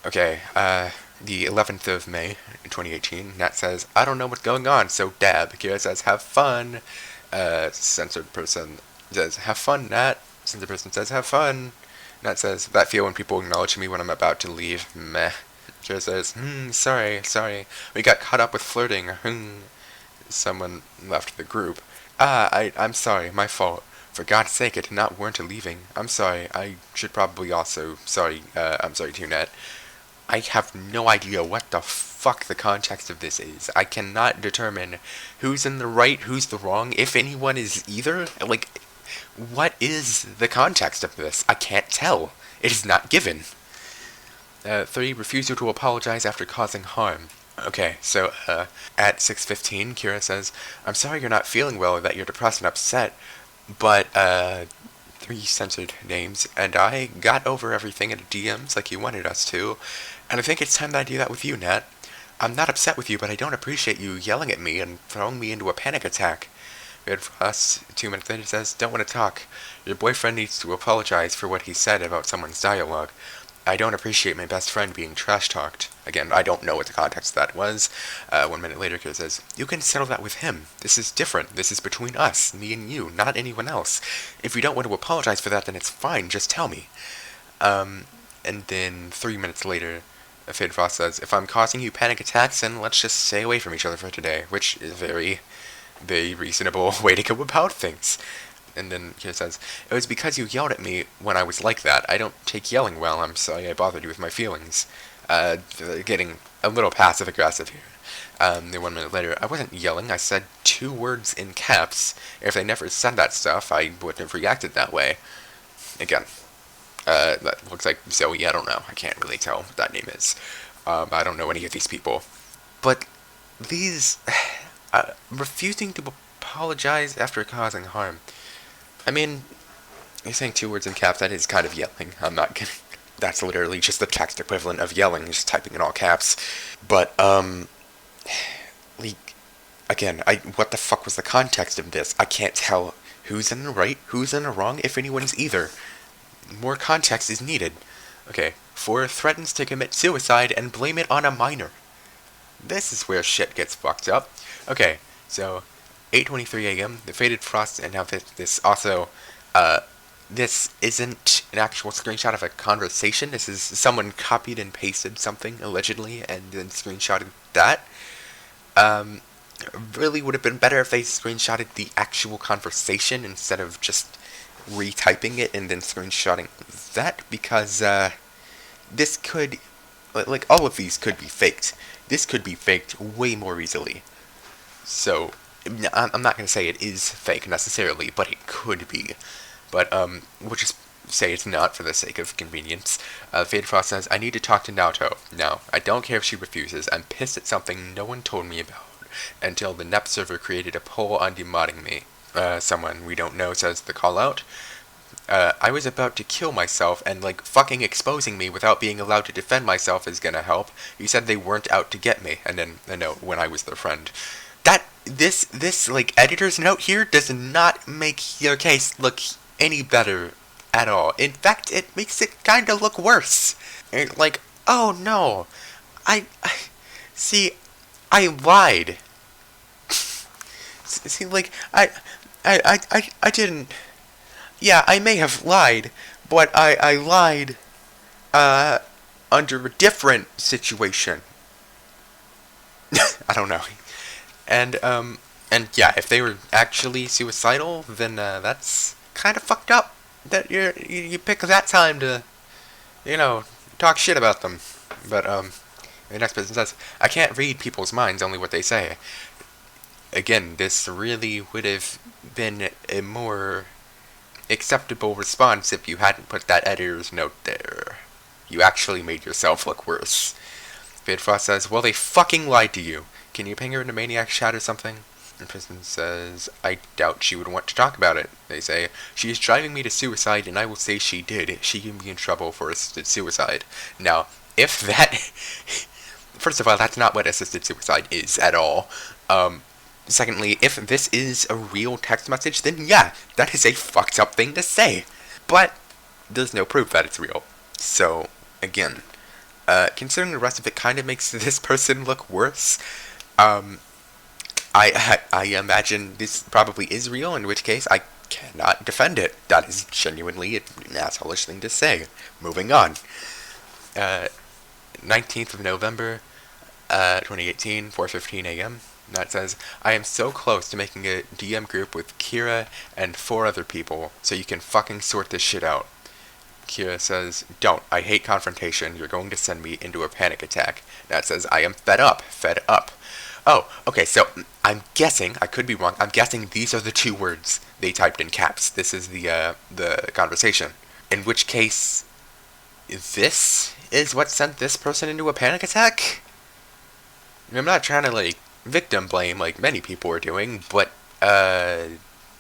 Okay, the 11th of May, 2018, Nat says, I don't know what's going on, so dab. Kira says, have fun. Censored person says, have fun, Nat. Censored person says, have fun. Nat says, that feel when people acknowledge me when I'm about to leave, meh. Kira says, sorry, we got caught up with flirting, Someone left the group. I'm sorry, my fault. For God's sake, I did not warrant a leaving. I'm sorry, I should probably also, I'm sorry too, Nat. I have no idea what the fuck the context of this is. I cannot determine who's in the right, who's the wrong, if anyone is either. Like, what is the context of this? I can't tell. It is not given. 3, refusal to apologize after causing harm. Okay, so, at 6:15, Kira says, I'm sorry you're not feeling well or that you're depressed and upset, but, 3 censored names, and I got over everything in the DMs like you wanted us to, and I think it's time that I do that with you, Nat. I'm not upset with you, but I don't appreciate you yelling at me and throwing me into a panic attack. TBR 2 minutes later says, don't want to talk. Your boyfriend needs to apologize for what he said about someone's dialogue. I don't appreciate my best friend being trash-talked. Again, I don't know what the context of that was. 1 minute later, Kira says, you can settle that with him. This is different. This is between us, me and you, not anyone else. If you don't want to apologize for that, then it's fine. Just tell me. And then 3 minutes later, TheFadedFrost says, if I'm causing you panic attacks, then let's just stay away from each other for today, which is a very, very reasonable way to go about things. And then Kira says, it was because you yelled at me when I was like that. I don't take yelling well. I'm sorry I bothered you with my feelings. Getting a little passive-aggressive here. Then 1 minute later, I wasn't yelling. I said 2 words in caps. If they never said that stuff, I wouldn't have reacted that way. Again, that looks like Zoe. I don't know. I can't really tell what that name is. I don't know any of these people. But these... refusing to apologize after causing harm. I mean, you're saying 2 words in caps, that is kind of yelling. I'm not kidding. That's literally just the text equivalent of yelling, just typing in all caps. But, like, again, what the fuck was the context of this? I can't tell who's in the right, who's in the wrong, if anyone's either. More context is needed. Okay, 4 threatens to commit suicide and blame it on a minor. This is where shit gets fucked up. Okay, so 8:23 a.m. TheFadedFrost, and now this also, this isn't an actual screenshot of a conversation. This is someone copied and pasted something allegedly, and then screenshotted that. Really would have been better if they screenshotted the actual conversation instead of just retyping it and then screenshotting that, because this could, like, all of these could be faked. This could be faked way more easily. So, I'm not going to say it is fake necessarily, but it could be. But, we'll just say it's not for the sake of convenience. FadedFrost says, I need to talk to Naoto. Now, I don't care if she refuses. I'm pissed at something no one told me about until the NEP server created a poll on demodding me. Someone we don't know says the callout. I was about to kill myself, and, like, fucking exposing me without being allowed to defend myself is gonna help. You said they weren't out to get me, and then a note when I was their friend. This, like, editor's note here does not make your case look any better at all. In fact, it makes it kinda look worse. Like, oh no, see, I lied. See, like, I didn't. Yeah, I may have lied, but I lied, under a different situation. I don't know. And yeah, if they were actually suicidal, then, that's kind of fucked up. That you pick that time to, talk shit about them. But, the next person says, I can't read people's minds, only what they say. Again, this really would have been a more acceptable response if you hadn't put that editor's note there. You actually made yourself look worse. FadedFrost says, well, they fucking lied to you. Can you ping her in a Maniac chat or something? The person says, I doubt she would want to talk about it. They say, she is driving me to suicide, and I will say she did. She can be in trouble for assisted suicide. Now, if that... First of all, that's not what assisted suicide is at all. Secondly, if this is a real text message, then yeah, that is a fucked up thing to say. But there's no proof that it's real. So, again, considering the rest of it kind of makes this person look worse, I imagine this probably is real, in which case I cannot defend it. That is genuinely an asshole-ish thing to say. Moving on. 19th of November, 2018, 4:15 a.m. That says, I am so close to making a DM group with Kira and 4 other people, so you can fucking sort this shit out. Kira says, don't, I hate confrontation, you're going to send me into a panic attack. That says, I am fed up. Oh, okay, so, I'm guessing, I could be wrong, I'm guessing these are the 2 words they typed in caps. This is the conversation. In which case, this is what sent this person into a panic attack? I'm not trying to, like, victim blame like many people are doing, but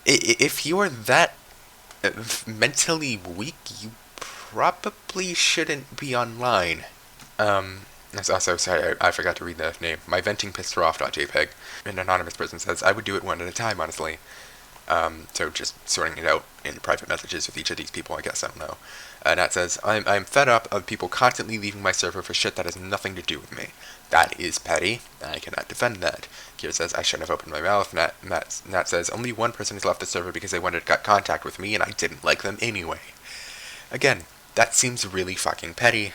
if you're that mentally weak, you probably shouldn't be online. That's also, sorry, I forgot to read the name. My venting pissed her off.jpg. An anonymous person says, I would do it one at a time, honestly. So just sorting it out in private messages with each of these people, I guess, I don't know. Nat says, I'm fed up of people constantly leaving my server for shit that has nothing to do with me. That is petty. I cannot defend that. Kira says, I shouldn't have opened my mouth. Nat says, only one person has left the server because they wanted to get contact with me and I didn't like them anyway. Again, that seems really fucking petty,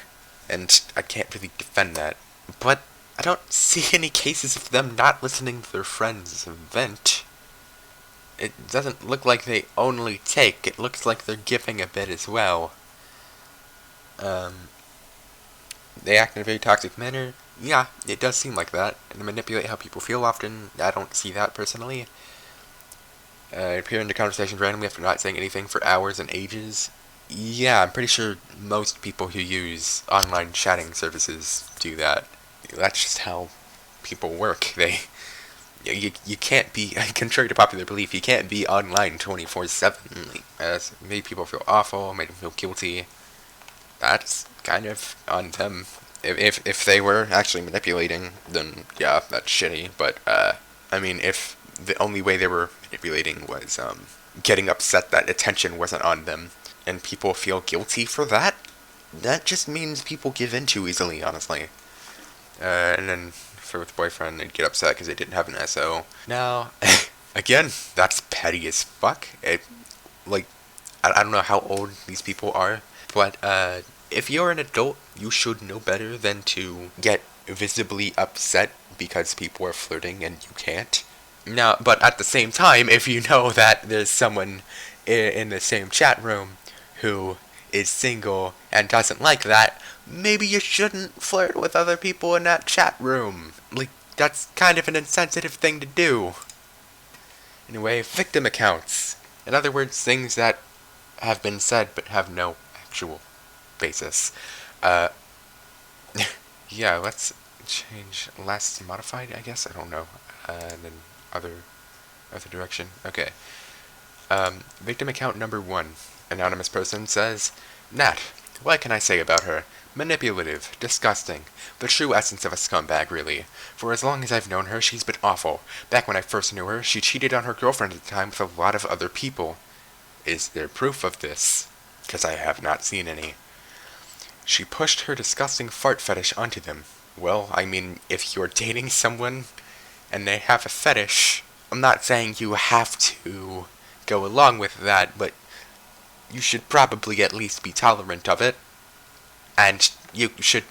and I can't really defend that. But I don't see any cases of them not listening to their friends vent. It doesn't look like they only take, it looks like they're giving a bit as well. They act in a very toxic manner. Yeah, it does seem like that. And they manipulate how people feel often. I don't see that personally. Appear into conversations randomly after not saying anything for hours and ages. Yeah, I'm pretty sure most people who use online chatting services do that. That's just how people work. You can't be, contrary to popular belief, you can't be online 24/7. As made people feel awful, made them feel guilty. That's kind of on them. If they were actually manipulating, then yeah, that's shitty. But I I mean, if the only way they were manipulating was getting upset that attention wasn't on them, and people feel guilty for that, that just means people give in too easily, honestly. And then for with boyfriend, they'd get upset because they didn't have an SO. Now, again, that's petty as fuck. I don't know how old these people are, but if you're an adult, you should know better than to get visibly upset because people are flirting and you can't. Now, but at the same time, if you know that there's someone in the same chat room who is single and doesn't like that, maybe you shouldn't flirt with other people in that chat room. Like, that's kind of an insensitive thing to do. Anyway, victim accounts. In other words, things that have been said but have no actual basis. Yeah, let's change last modified, I guess. I don't know. And then other direction. Okay. Victim account number 1. Anonymous person says, Nat, what can I say about her? Manipulative, disgusting, the true essence of a scumbag, really. For as long as I've known her, she's been awful. Back when I first knew her, she cheated on her girlfriend at the time with a lot of other people. Is there proof of this? Because I have not seen any. She pushed her disgusting fart fetish onto them. Well, I mean, if you're dating someone and they have a fetish, I'm not saying you have to go along with that, but you should probably at least be tolerant of it. And you should,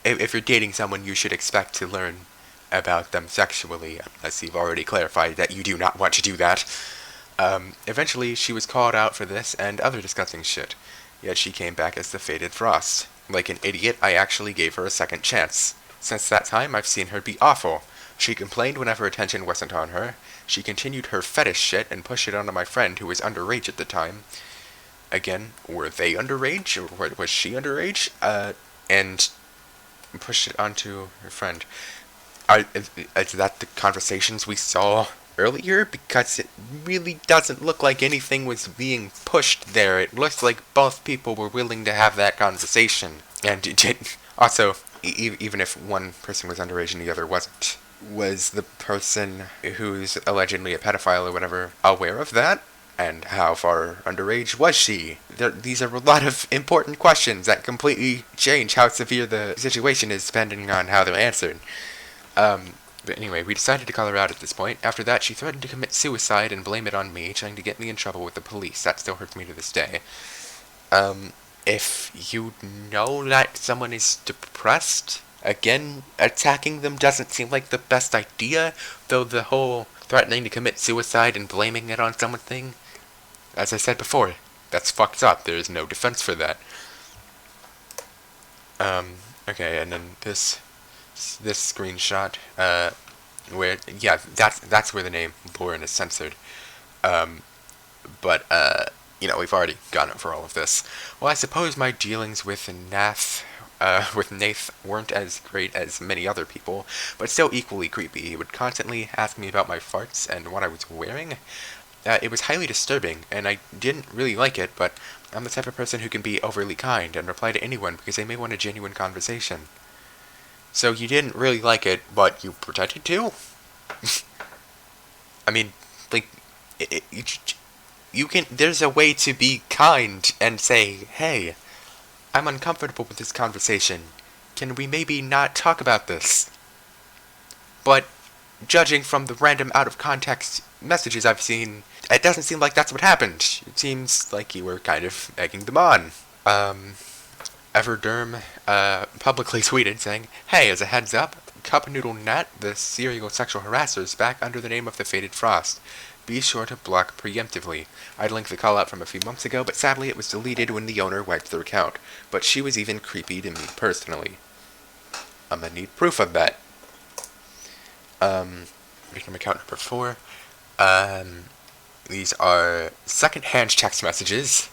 if you're dating someone, you should expect to learn about them sexually, unless you've already clarified that you do not want to do that. Eventually, she was called out for this and other disgusting shit. Yet she came back as TheFadedFrost. Like an idiot, I actually gave her a second chance. Since that time, I've seen her be awful. She complained whenever attention wasn't on her. She continued her fetish shit and pushed it onto my friend who was underage at the time. Again, were they underage, or was she underage? And pushed it onto her friend. Is that the conversations we saw earlier? Because it really doesn't look like anything was being pushed there. It looks like both people were willing to have that conversation. And it did. Also, even if one person was underage and the other wasn't, was the person who's allegedly a pedophile or whatever aware of that? And how far underage was she? These are a lot of important questions that completely change how severe the situation is depending on how they're answered. But anyway, we decided to call her out at this point. After that, she threatened to commit suicide and blame it on me, trying to get me in trouble with the police. That still hurts me to this day. If you know that someone is depressed, again, attacking them doesn't seem like the best idea, though the whole threatening to commit suicide and blaming it on someone thing, as I said before, that's fucked up. There is no defense for that. Okay, and then this screenshot, where, yeah, that's where the name Lauren is censored. But, you know, we've already gone over all of this. Well, I suppose my dealings with Nath weren't as great as many other people, but still equally creepy. He would constantly ask me about my farts and what I was wearing. It was highly disturbing, and I didn't really like it, but I'm the type of person who can be overly kind and reply to anyone because they may want a genuine conversation. So you didn't really like it, but you pretended to? I mean, like, you can, there's a way to be kind and say, hey, I'm uncomfortable with this conversation. Can we maybe not talk about this? But, judging from the random out-of-context messages I've seen, it doesn't seem like that's what happened. It seems like you were kind of egging them on. Everderm publicly tweeted saying, hey, as a heads up, CupNoodleNat, the serial sexual harasser, is back under the name of TheFadedFrost. Be sure to block preemptively. I'd linked the callout from a few months ago, but sadly it was deleted when the owner wiped their account. But she was even creepy to me personally. I'm gonna need proof of that. Victim account number 4. These are second-hand text messages.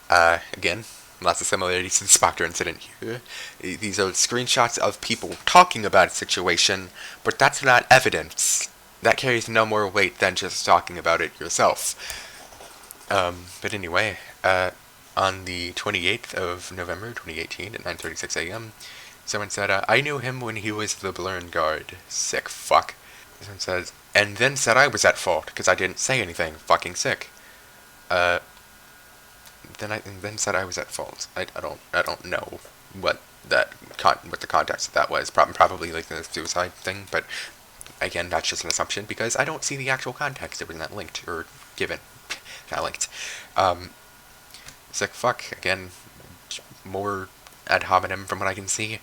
Again, lots of similarities to the Spectre incident here. These are screenshots of people talking about a situation, but that's not evidence. That carries no more weight than just talking about it yourself. But anyway, on the 28th of November, 2018, at 9:36 a.m., someone said, I knew him when he was the Blurn guard. Sick fuck. Someone says, and then said I was at fault because I didn't say anything. Fucking sick. Uh, then said I was at fault. I don't know what what the context of that was. Probably like the suicide thing, but again, that's just an assumption because I don't see the actual context. It was not linked or given. Not linked. It's like, fuck, again, more ad hominem from what I can see.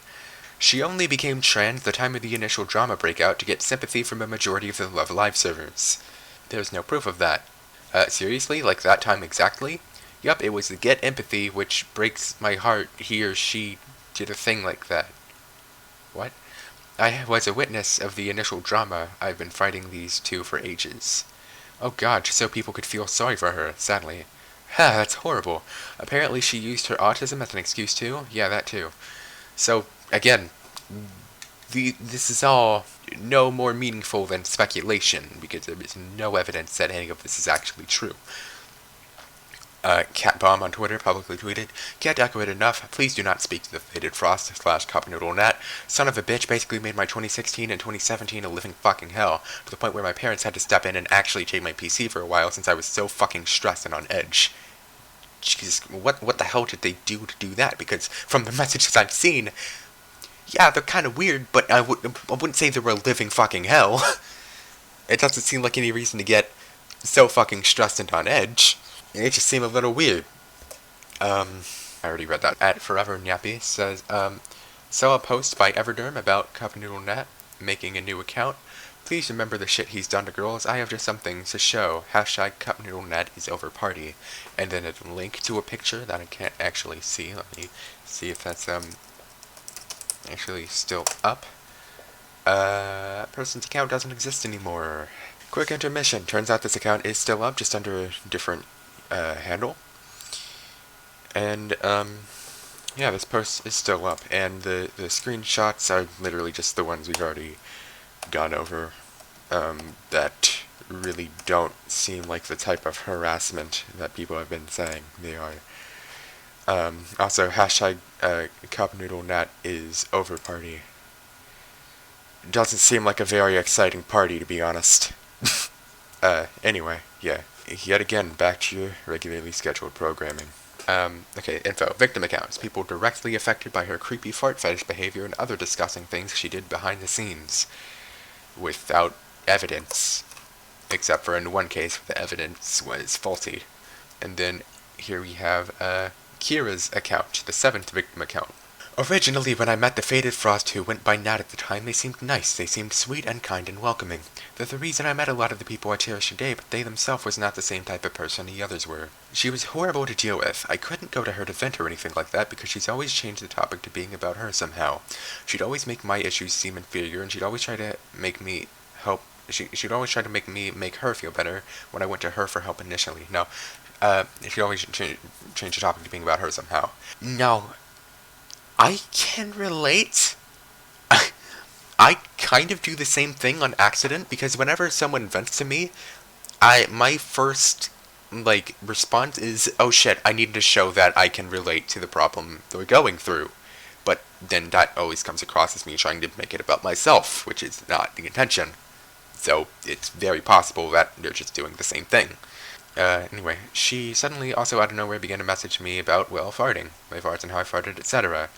She only became trans the time of the initial drama breakout to get sympathy from a majority of the Love Live servers. There's no proof of that. Seriously? Like that time exactly? Yup, it was the get empathy which breaks my heart he or she did a thing like that. What? I was a witness of the initial drama. I've been fighting these two for ages. Oh god, so people could feel sorry for her, sadly. Ha, that's horrible. Apparently she used her autism as an excuse too? Yeah, that too. So, again, this is all no more meaningful than speculation, because there is no evidence that any of this is actually true. Cat Bomb on Twitter publicly tweeted, "Can't echo it enough. Please do not speak to TheFadedFrost / CupNoodleNat. Son of a bitch basically made my 2016 and 2017 a living fucking hell, to the point where my parents had to step in and actually take my PC for a while since I was so fucking stressed and on edge." Jesus, what the hell did they do to do that? Because from the messages I've seen, yeah, they're kind of weird, but I wouldn't say they were a living fucking hell. It doesn't seem like any reason to get so fucking stressed and on edge. It just seemed a little weird. I already read that. At Forever Nappy says, saw a post by Everderm about CupNoodleNat making a new account. Please remember the shit he's done to girls. I have just some things to show. Hashtag CupNoodleNat is over party. And then a link to a picture that I can't actually see. Let me see if that's, actually still up. Person's account doesn't exist anymore. Quick intermission. Turns out this account is still up, just under a different handle. And yeah, this post is still up, and the screenshots are literally just the ones we've already gone over, that really don't seem like the type of harassment that people have been saying they are. Also, hashtag CupNoodleNat is over party. Doesn't seem like a very exciting party, to be honest. Anyway, yeah. Yet again, back to your regularly scheduled programming. Okay, info. Victim accounts. People directly affected by her creepy fart fetish behavior and other disgusting things she did behind the scenes. Without evidence. Except for in one case, the evidence was faulty. And then here we have Kira's account, the 7th victim account. Originally, when I met TheFadedFrost, who went by Nat at the time, they seemed nice. They seemed sweet and kind and welcoming. They're the reason I met a lot of the people I cherish today, but they themselves was not the same type of person the others were. She was horrible to deal with. I couldn't go to her to vent or anything like that, because she's always changed the topic to being about her somehow. She'd always make my issues seem inferior, and she'd always try to make me help. She'd always try to make me make her feel better when I went to her for help initially. No, she'd always change the topic to being about her somehow. No. I can relate. I kind of do the same thing on accident, because whenever someone vents to me, my first, response is, oh shit, I need to show that I can relate to the problem they're going through. But then that always comes across as me trying to make it about myself, which is not the intention. So it's very possible that they're just doing the same thing. Anyway, she suddenly also out of nowhere began to message me about, well, farting. My farts and how I farted, etc.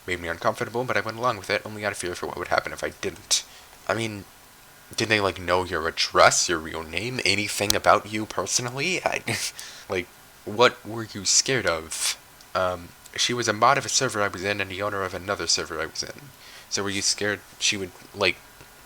Made me uncomfortable, but I went along with it, only out of fear for what would happen if I didn't. I mean, did they, know your address, your real name, anything about you personally? What were you scared of? She was a mod of a server I was in and the owner of another server I was in. So were you scared she would,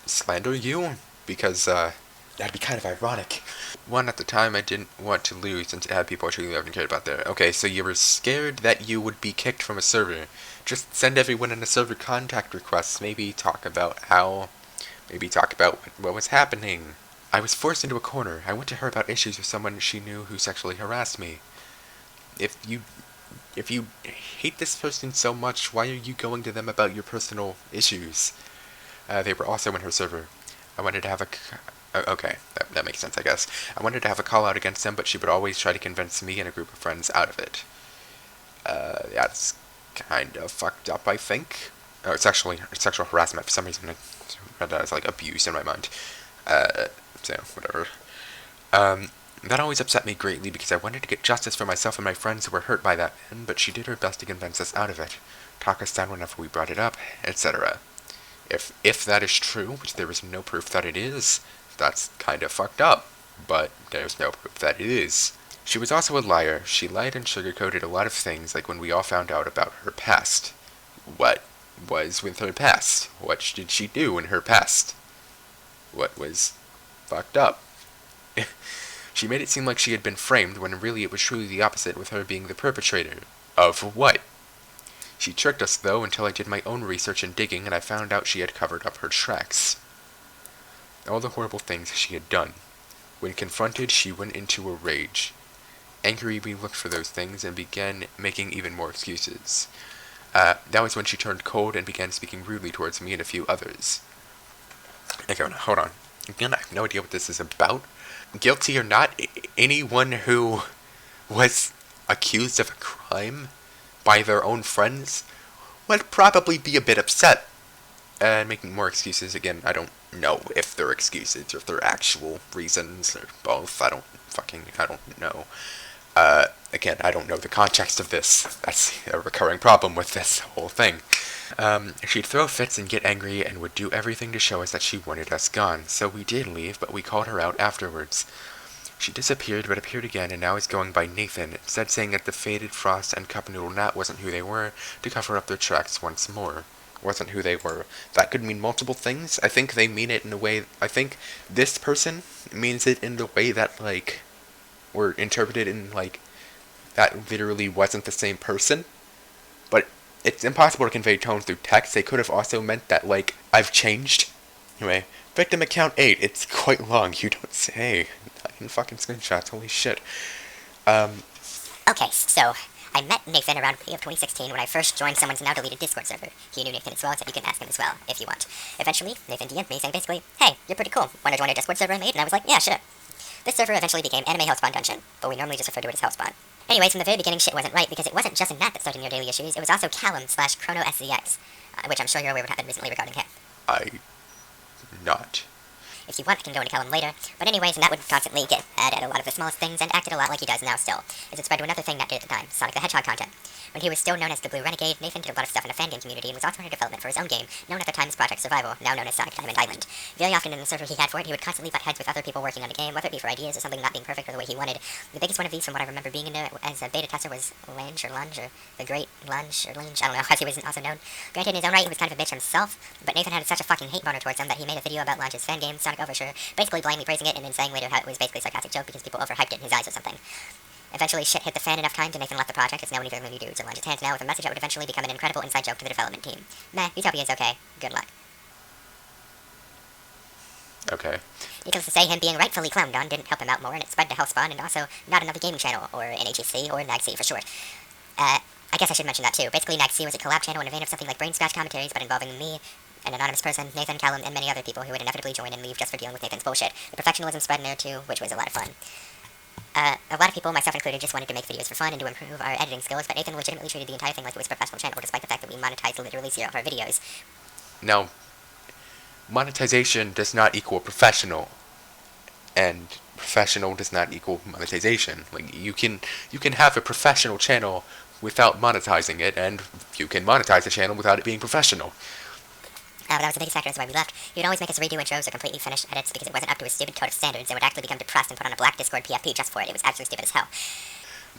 slander you? Because, that'd be kind of ironic. One, at the time, I didn't want to lose since it had people I truly loved and cared about there. Okay, so you were scared that you would be kicked from a server. Just send everyone in a server contact requests. Maybe talk about what was happening. I was forced into a corner. I went to her about issues with someone she knew who sexually harassed me. If you hate this person so much, why are you going to them about your personal issues? They were also in her server. I wanted to have okay, that makes sense, I guess. I wanted to have a call out against them, but she would always try to convince me and a group of friends out of it. That's kind of fucked up, I think. Oh, it's actually sexual harassment. For some reason, I read that as, abuse in my mind. so whatever. That always upset me greatly because I wanted to get justice for myself and my friends who were hurt by that man, but she did her best to convince us out of it, talk us down whenever we brought it up, etc. If that is true, which there is no proof that it is, that's kind of fucked up, but there's no proof that it is. She was also a liar. She lied and sugarcoated a lot of things, like when we all found out about her past. What was with her past? What did she do in her past? What was fucked up? She made it seem like she had been framed, when really it was truly the opposite, with her being the perpetrator. Of what? She tricked us, though, until I did my own research and digging, and I found out she had covered up her tracks. All the horrible things she had done. When confronted, she went into a rage. Angry, we looked for those things and began making even more excuses. That was when she turned cold and began speaking rudely towards me and a few others. Okay, hold on. Again, I have no idea what this is about. Guilty or not, anyone who was accused of a crime by their own friends would probably be a bit upset. And making more excuses, again, I don't know if they're excuses or if they're actual reasons or both. I don't know. Again, I don't know the context of this. That's a recurring problem with this whole thing. She'd throw fits and get angry and would do everything to show us that she wanted us gone. So we did leave, but we called her out afterwards. She disappeared, but appeared again, and now is going by Nathan, instead saying that TheFadedFrost and CupNoodleNat wasn't who they were, to cover up their tracks once more. Wasn't who they were. That could mean multiple things. I think they mean it in a way, I think this person means it in the way that, like, were interpreted in, like, that literally wasn't the same person. But it's impossible to convey tone through text. They could have also meant that, like, I've changed. Anyway, victim account 8. It's quite long. You don't say. In fucking screenshots. Holy shit. Okay, so I met Nathan around May of 2016 when I first joined someone's now deleted Discord server. He knew Nathan as well, so you can ask him as well if you want. Eventually, Nathan DM'd me saying basically, hey, you're pretty cool. Want to join a Discord server I made? And I was like, yeah, sure. This server eventually became Anime Hellspawn Dungeon, but we normally just refer to it as Hellspawn. Anyways, from the very beginning, shit wasn't right, because it wasn't just Nat that started your daily issues, it was also Callum/ChronoSZX, which I'm sure you're aware of what happened recently regarding him. Not. If you want, I can go into Callum later. But anyways, Nat would constantly get mad at a lot of the smallest things and acted a lot like he does now still. As it spread to another thing Nat did at the time, Sonic the Hedgehog content. When he was still known as the Blue Renegade, Nathan did a lot of stuff in the fan game community and was also in development for his own game, known at the time as Project Survival, now known as Sonic Diamond Island. Very often in the server he had for it, he would constantly butt heads with other people working on the game, whether it be for ideas or something not being perfect or the way he wanted. The biggest one of these, from what I remember being in there as a beta tester, was Lunge, or the Great Lunge, or Lunge, I don't know, as he was also known. Granted, in his own right, he was kind of a bitch himself, but Nathan had such a fucking hate boner towards him that he made a video about Lunge's fan game, Sonic Overture, basically blindly praising it and then saying later how it was basically a sarcastic joke because people overhyped it in his eyes or something. Eventually, shit hit the fan enough times and Nathan left the project. It's now in either Moody Dudes or Lunge's hands now, with a message that would eventually become an incredible inside joke to the development team. Meh, Utopia is okay. Good luck. Okay. Needless to say, him being rightfully clowned on didn't help him out more, and it spread to Hellspawn and also Not Another Gaming Channel, or NAGC, or NAGC for short. I guess I should mention that too. Basically, NAGC was a collab channel in a vein of something like Brain Scratch commentaries, but involving me, an anonymous person, Nathan, Callum, and many other people who would inevitably join and leave just for dealing with Nathan's bullshit. The professionalism spread in there too, which was a lot of fun. A lot of people, myself included, just wanted to make videos for fun and to improve our editing skills, but Nathan legitimately treated the entire thing like it was a professional channel, despite the fact that we monetized literally zero of our videos. Now, monetization does not equal professional, and professional does not equal monetization. Like, you can have a professional channel without monetizing it, and you can monetize a channel without it being professional. That was the biggest factor, that's why we left. He would always make us redo intros or completely finished edits because it wasn't up to his stupid code of standards and would actually become depressed and put on a black Discord PFP just for it. It was absolutely stupid as hell.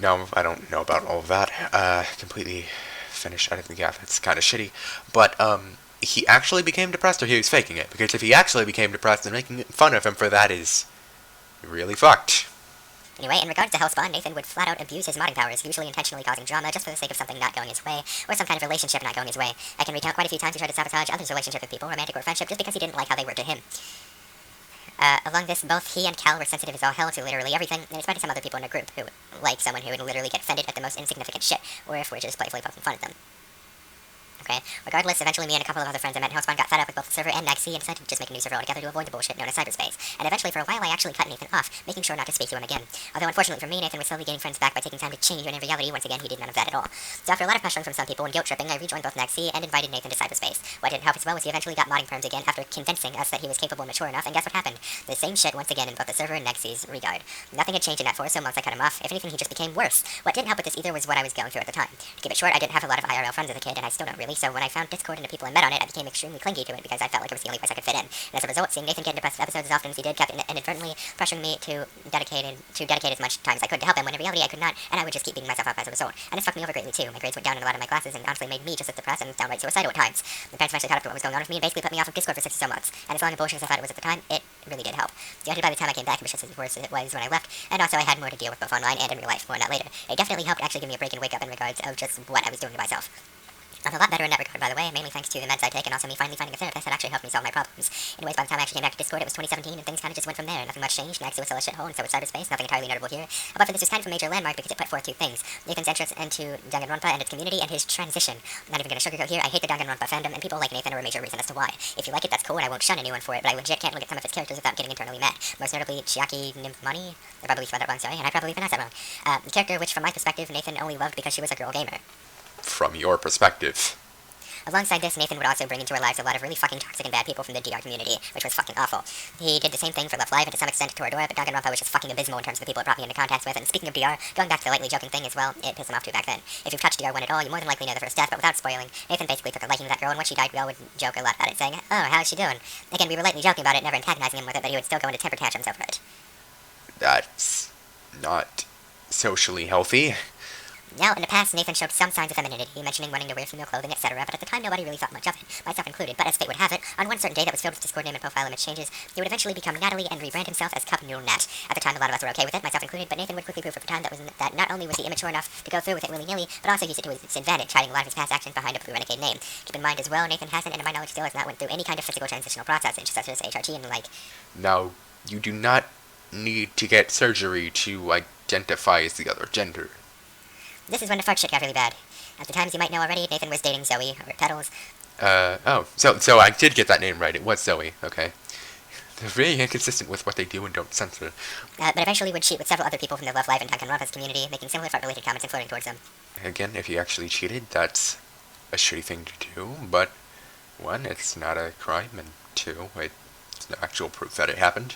No, I don't know about all of that. Completely finished editing, yeah, that's kind of shitty. But, he actually became depressed or he was faking it? Because if he actually became depressed, then making fun of him for that is really fucked. Anyway, in regards to Hellspawn, Nathan would flat out abuse his modding powers, usually intentionally causing drama just for the sake of something not going his way, or some kind of relationship not going his way. I can recount quite a few times he tried to sabotage others' relationship with people, romantic or friendship, just because he didn't like how they were to him. Along this, both he and Cal were sensitive as all hell to literally everything, and it's to some other people in the group who like someone who would literally get offended at the most insignificant shit, or if we're just playfully poking fun at them. okay? Regardless, eventually me and a couple of other friends I met in Hellspawn got fed up with both the server and NextC and decided to just make a new server altogether to avoid the bullshit known as cyberspace. And eventually, for a while, I actually cut Nathan off, making sure not to speak to him again. Although, unfortunately for me, Nathan was slowly gaining friends back by taking time to change, when in reality, once again, he did none of that at all. So after a lot of pressuring from some people and guilt tripping, I rejoined both NextC and invited Nathan to cyberspace. What didn't help as well was he eventually got modding firms again after convincing us that he was capable and mature enough, and guess what happened? The same shit once again in both the server and NextC's regard. Nothing had changed in that 4 or so months I cut him off. If anything, he just became worse. What didn't help with this either was what I was going through at the time. To keep it short, I didn't have a lot of IRL friends as a kid, and I still don't really, so when I found Discord and the people I met on it, I became extremely clingy to it because I felt like it was the only place I could fit in. And as a result, seeing Nathan get into depressive episodes as often as he did kept inadvertently pressuring me to dedicate as much time as I could to help him, when in reality I could not, and I would just keep beating myself up as a result. And this fucked me over greatly too. My grades went down in a lot of my classes and honestly made me just as depressed and downright suicidal at times. My parents eventually caught up to what was going on with me and basically put me off of Discord for 6 or so months. And as long and bullshit as I thought it was at the time, it really did help. Granted, by the time I came back, it was just as worse as it was when I left, and also I had more to deal with both online and in real life, more on that later. It definitely helped actually give me a break and wake up in regards of just what I was doing to myself. I'm a lot better in that regard, by the way, mainly thanks to the meds I take and also me finally finding a therapist that actually helped me solve my problems. Anyways, by the time I actually came back to Discord, it was 2017, and things kind of just went from there. Nothing much changed. Next, it was still a shithole, and so was cyberspace. Nothing entirely notable here. However, this was kind of a major landmark because it put forth 2 things: Nathan's entrance into Danganronpa and its community, and his transition. I'm not even going to sugarcoat here. I hate the Danganronpa fandom, and people like Nathan are a major reason as to why. If you like it, that's cool, and I won't shun anyone for it, but I legit can't look at some of its characters without getting internally mad. Most notably, Chiaki Nymphmani. I probably spelled that wrong, sorry, and I probably pronounced that wrong. The character which, from my perspective, Nathan only loved because she was a girl gamer. From your perspective. Alongside this, Nathan would also bring into our lives a lot of really fucking toxic and bad people from the DR community, which was fucking awful. He did the same thing for Love Live and to some extent Toradora, but Danganronpa was just fucking abysmal in terms of the people it brought me into contact with. And speaking of DR, going back to the lightly joking thing as well, it pissed him off too back then. If you've touched DR1 at all, you more than likely know the first death, but without spoiling, Nathan basically took a liking to that girl, and when she died, we all would joke a lot about it, saying, "Oh, how's she doing?" Again, we were lightly joking about it, never antagonizing him with it, but he would still go into temper tantrums over it. That's not socially healthy. Now, in the past, Nathan showed some signs of femininity, mentioning wanting to wear female clothing, etc., but at the time nobody really thought much of it, myself included. But as fate would have it, on one certain day that was filled with Discord name and profile image changes, he would eventually become Natalie and rebrand himself as CupNoodleNat. At the time, a lot of us were okay with it, myself included, but Nathan would quickly prove over time that not only was he immature enough to go through with it willy-nilly, but also used it to his advantage, hiding a lot of his past actions behind a blue renegade name. Keep in mind as well, Nathan hasn't, and to my knowledge still has not, went through any kind of physical transitional processes, such as HRT and the like. Now, you do not need to get surgery to identify as the other gender. This is when the fart shit got really bad. At the times you might know already, Nathan was dating Zoe, or Petals. So I did get that name right. It was Zoe, okay. They're very inconsistent with what they do and don't censor. But eventually would cheat with several other people from the Love Live and Danganronpa's community, making similar fart-related comments and flirting towards them. Again, if you actually cheated, that's a shitty thing to do, but 1, it's not a crime, and 2, it's no actual proof that it happened.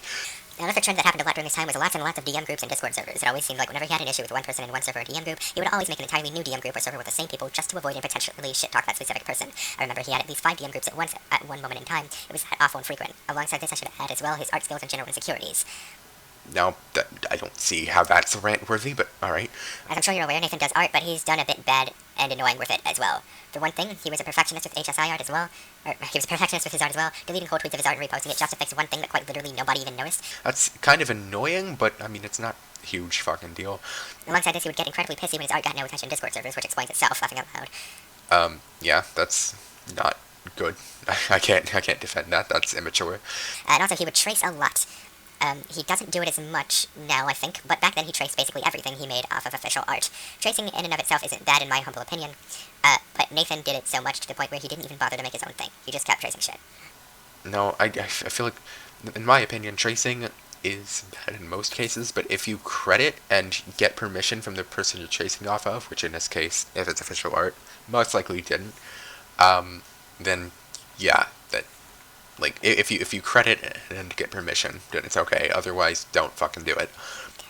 Another trend that happened a lot during this time was lots and lots of DM groups and Discord servers. It always seemed like whenever he had an issue with one person in one server or DM group, he would always make an entirely new DM group or server with the same people just to avoid and potentially shit-talk that specific person. I remember he had at least 5 DM groups at once at one moment in time. It was awful and frequent. Alongside this, I should add as well his art skills and general insecurities. Now, I don't see how that's rant-worthy, but alright. As I'm sure you're aware, Nathan does art, but he's done a bit bad and annoying with it as well. For one thing, he was a perfectionist with HSI art as well. He was a perfectionist with his art as well, deleting whole tweets of his art and reposting it just to fix one thing that quite literally nobody even noticed. That's kind of annoying, but, I mean, it's not a huge fucking deal. Alongside this, he would get incredibly pissy when his art got no attention in Discord servers, which explains itself, laughing out loud. Yeah, that's not good. I can't defend that. That's immature. And also, he would trace a lot. He doesn't do it as much now, I think, but back then he traced basically everything he made off of official art. Tracing in and of itself isn't bad in my humble opinion, but Nathan did it so much to the point where he didn't even bother to make his own thing. He just kept tracing shit. No, I feel like, in my opinion, tracing is bad in most cases, but if you credit and get permission from the person you're tracing off of, which in this case, if it's official art, most likely didn't, then yeah, that, like, if you credit and get permission, then it's okay. Otherwise, don't fucking do it.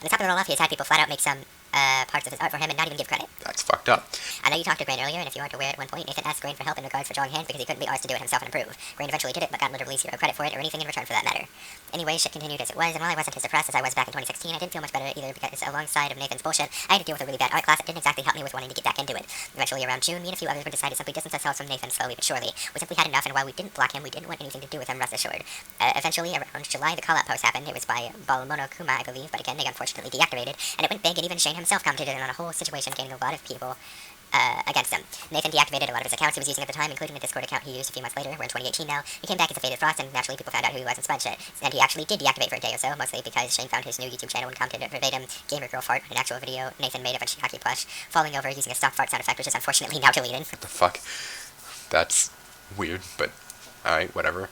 And to top it all off, he has had people flat out make some parts of his art for him and not even give credit. That's fucked up. I know you talked to Grain earlier, and if you aren't aware, at one point Nathan asked Grain for help in regards for drawing hands because he couldn't be arsed to do it himself and improve. Grain eventually did it, but got literally 0 credit for it or anything in return for that matter. Anyway, shit continued as it was, and while I wasn't as depressed as I was back in 2016, I didn't feel much better either because alongside of Nathan's bullshit, I had to deal with a really bad art class that didn't exactly help me with wanting to get back into it. Eventually, around June, me and a few others would decide to simply distance ourselves from Nathan slowly but surely. We simply had enough, and while we didn't block him, we didn't want anything to do with him, rest assured. Eventually, around July, the callout post happened. It was by Balmono Kuma, I believe, but again, they unfortunately deactivated, and it went big, and even Shane himself commented on a whole situation, gaining a lot of people against him. Nathan deactivated a lot of his accounts he was using at the time, including the Discord account he used a few months later. We're in 2018 now. He came back as TheFadedFrost, and naturally people found out who he was and spread shit. And he actually did deactivate for a day or so, mostly because Shane found his new YouTube channel and commented verbatim gamer girl fart, an actual video Nathan made of a Chiaki plush, falling over using a stop fart sound effect, which is unfortunately now deleted. What the fuck? That's weird, but alright, whatever.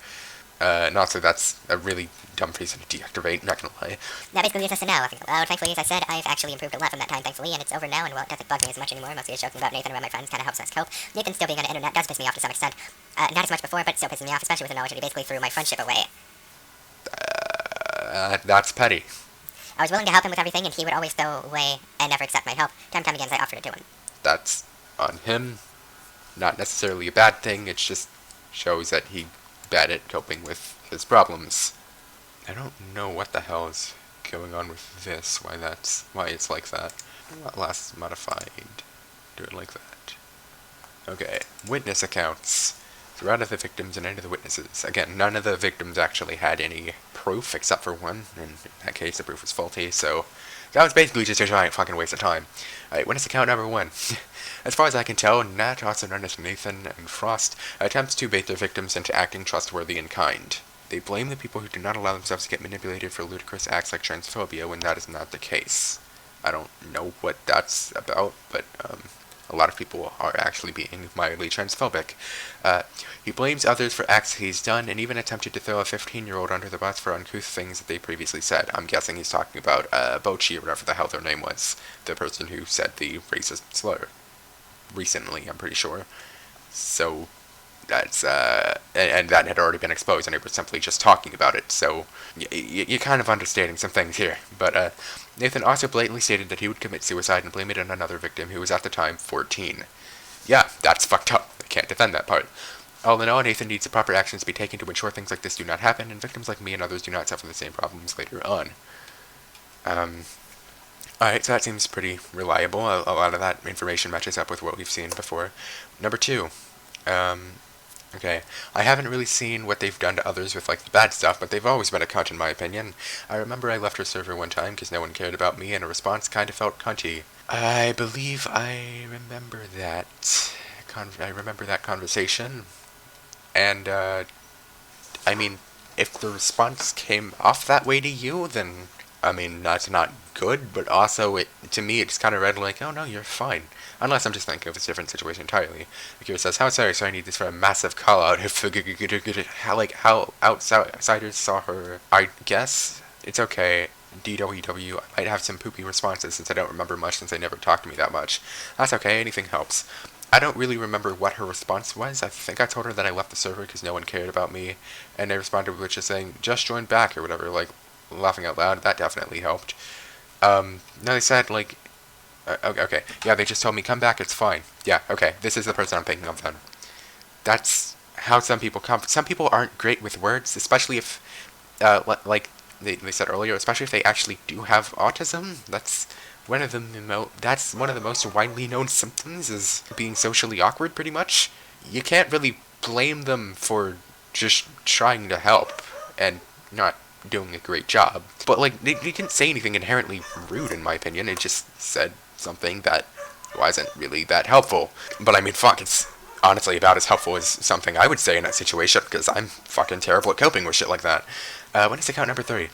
And also, that's a really dumb reason to deactivate, not gonna lie. That basically leads us to now, laughing out loud. Thankfully, as I said, I've actually improved a lot from that time, thankfully, and it's over now, and well, it doesn't bug me as much anymore. Mostly just joking about Nathan around my friends kind of helps us cope. Nathan still being on the internet does piss me off to some extent. Not as much before, but it still pisses me off, especially with the knowledge that he basically threw my friendship away. That's petty. I was willing to help him with everything, and he would always throw away and never accept my help. Time and time again, as I offered it to him. That's on him. Not necessarily a bad thing, it just shows that he's bad at coping with his problems. I don't know what the hell is going on with this, why it's like that. Last modified, do it like that. Okay, witness accounts. Throughout of the victims and any of the witnesses. Again, none of the victims actually had any proof except for one. In that case, the proof was faulty, so that was basically just a giant fucking waste of time. Alright, witness account number 1. As far as I can tell, Nat, also known as Nathan and Frost, attempts to bait their victims into acting trustworthy and kind. They blame the people who do not allow themselves to get manipulated for ludicrous acts like transphobia when that is not the case. I don't know what that's about, but a lot of people are actually being mildly transphobic. He blames others for acts he's done, and even attempted to throw a 15-year-old under the bus for uncouth things that they previously said. I'm guessing he's talking about Bochi, or whatever the hell their name was, the person who said the racist slur. Recently, I'm pretty sure. So, that's, and that had already been exposed, and they were simply just talking about it, so you're kind of understanding some things here. But, Nathan also blatantly stated that he would commit suicide and blame it on another victim who was at the time 14. Yeah, that's fucked up. I can't defend that part. All in all, Nathan needs the proper actions to be taken to ensure things like this do not happen, and victims like me and others do not suffer the same problems later on. Alright, so that seems pretty reliable. A lot of that information matches up with what we've seen before. Number 2. Okay, I haven't really seen what they've done to others with, like, the bad stuff, but they've always been a cunt in my opinion. I remember I left her server one time because no one cared about me, and a response kind of felt cunty. I believe I remember that. I remember that conversation. And, I mean, if the response came off that way to you, then, I mean, that's not good, but also, to me, it just kind of read like, oh no, you're fine. Unless I'm just thinking of a different situation entirely. Akira says, how sorry, so I need this for a massive call-out. How outsiders saw her. I guess it's okay. DWW, I might have some poopy responses since I don't remember much since they never talked to me that much. That's okay, anything helps. I don't really remember what her response was. I think I told her that I left the server because no one cared about me, and they responded with just saying, just join back or whatever, like, laughing out loud. That definitely helped. No, they said, like, okay, yeah, they just told me, come back, it's fine. Yeah, okay, this is the person I'm thinking of then. That's how some people come. Some people aren't great with words, especially if, like they said earlier, especially if they actually do have autism. That's one of the most widely known symptoms, is being socially awkward, pretty much. You can't really blame them for just trying to help and not doing a great job. But, like, they didn't say anything inherently rude, in my opinion. It just said something that wasn't really that helpful. But, I mean, fuck, it's honestly about as helpful as something I would say in that situation, because I'm fucking terrible at coping with shit like that. When is account number 3?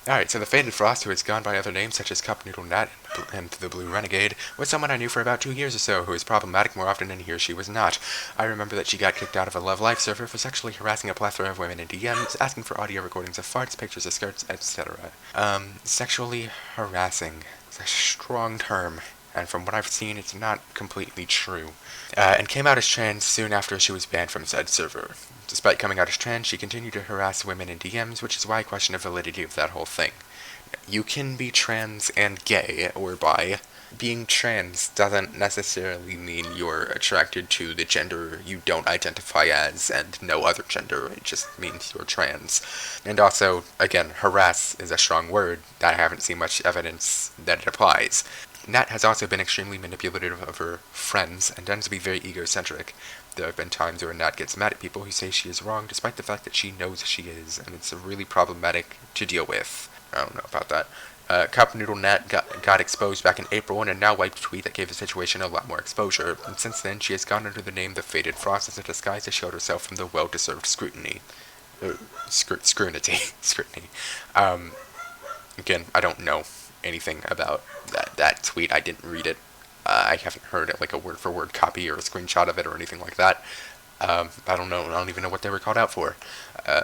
Alright, so TheFadedFrost, who has gone by other names such as CupNoodleNat and the Blue Renegade, was someone I knew for about 2 years or so, who was problematic more often than he or she was not. I remember that she got kicked out of a Love Life server for sexually harassing a plethora of women in DMs, asking for audio recordings of farts, pictures of skirts, etc. Sexually harassing. It's a strong term, and from what I've seen, it's not completely true. And came out as trans soon after she was banned from said server. Despite coming out as trans, she continued to harass women in DMs, which is why I question the validity of that whole thing. You can be trans and gay, or bi. Being trans doesn't necessarily mean you're attracted to the gender you don't identify as and no other gender. It just means you're trans. And also, again, harass is a strong word that I haven't seen much evidence that it applies. Nat has also been extremely manipulative of her friends and tends to be very egocentric. There have been times where Nat gets mad at people who say she is wrong despite the fact that she knows she is, and it's really problematic to deal with. I don't know about that. CupNoodleNat got exposed back in April in a now wiped tweet that gave the situation a lot more exposure, and since then she has gone under the name TheFadedFrost as a disguise to shield herself from the well-deserved scrutiny. Scrutiny. Again, I don't know anything about that tweet. I didn't read it. I haven't heard it, like a word-for-word copy or a screenshot of it or anything like that. I don't know. I don't even know what they were called out for. Uh,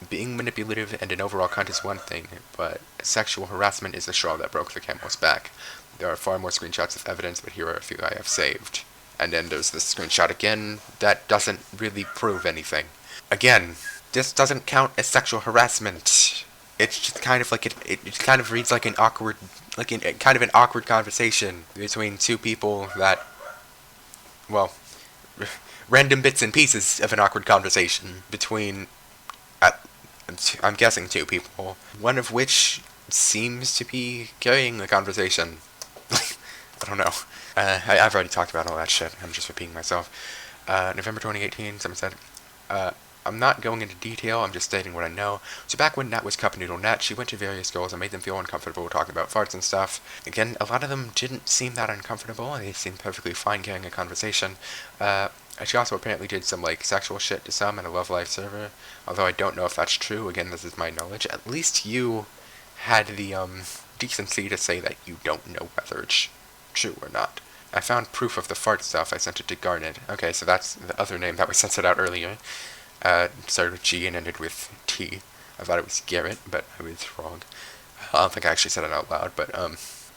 Being manipulative and an overall cunt is one thing, but sexual harassment is the straw that broke the camel's back. There are far more screenshots of evidence, but here are a few I have saved. And then there's this screenshot again that doesn't really prove anything. Again, this doesn't count as sexual harassment. It's just kind of like it kind of reads like an awkward, kind of an awkward conversation between two people that, well, random bits and pieces of an awkward conversation between, uh, I'm guessing two people, one of which seems to be carrying the conversation. I don't know. I've already talked about all that shit. I'm just repeating myself. November 2018, someone said, I'm not going into detail, I'm just stating what I know. So back when Nat was CupNoodleNat, she went to various girls and made them feel uncomfortable talking about farts and stuff. Again, a lot of them didn't seem that uncomfortable, they seemed perfectly fine carrying a conversation. She also apparently did some, sexual shit to some in a Love Live server. Although I don't know if that's true, again, this is my knowledge. At least you had the, decency to say that you don't know whether it's true or not. I found proof of the fart stuff, I sent it to Garnet. Okay, so that's the other name that was censored out earlier. Started with G and ended with T. I thought it was Garrett, but I was wrong. I don't think I actually said it out loud, but,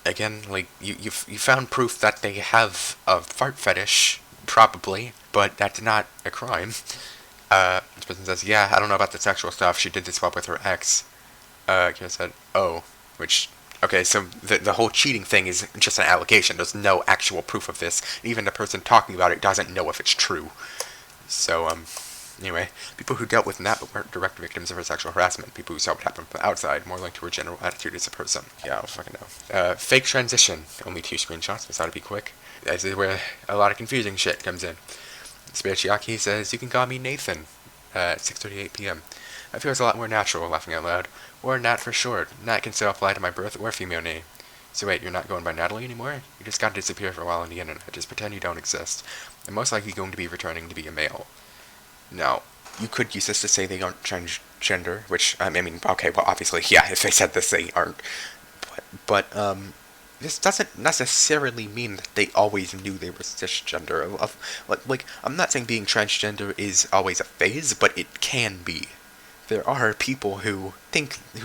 again, you found proof that they have a fart fetish, probably, but that's not a crime. This person says, yeah, I don't know about the sexual stuff, she did this while with her ex. Kira said, oh, which, okay, so the whole cheating thing is just an allegation, there's no actual proof of this, even the person talking about it doesn't know if it's true. So, anyway, people who dealt with Nat but weren't direct victims of her sexual harassment, people who saw what happened from the outside, more linked to her general attitude as a person. Yeah, I don't fucking know. Fake transition, only 2 screenshots, I thought it'd be quick. This is where a lot of confusing shit comes in. Spirchiaki says, you can call me Nathan, at 6:38 p.m. That feels a lot more natural, laughing out loud. Or Nat for short. Nat can still apply to my birth or female name. So wait, you're not going by Natalie anymore? You just gotta disappear for a while on the internet, just pretend you don't exist. I'm most likely going to be returning to be a male. Now, you could use this to say they aren't transgender, which, I mean, okay, well, obviously, yeah, if they said this, they aren't. But this doesn't necessarily mean that they always knew they were cisgender. I'm not saying being transgender is always a phase, but it can be. There are people who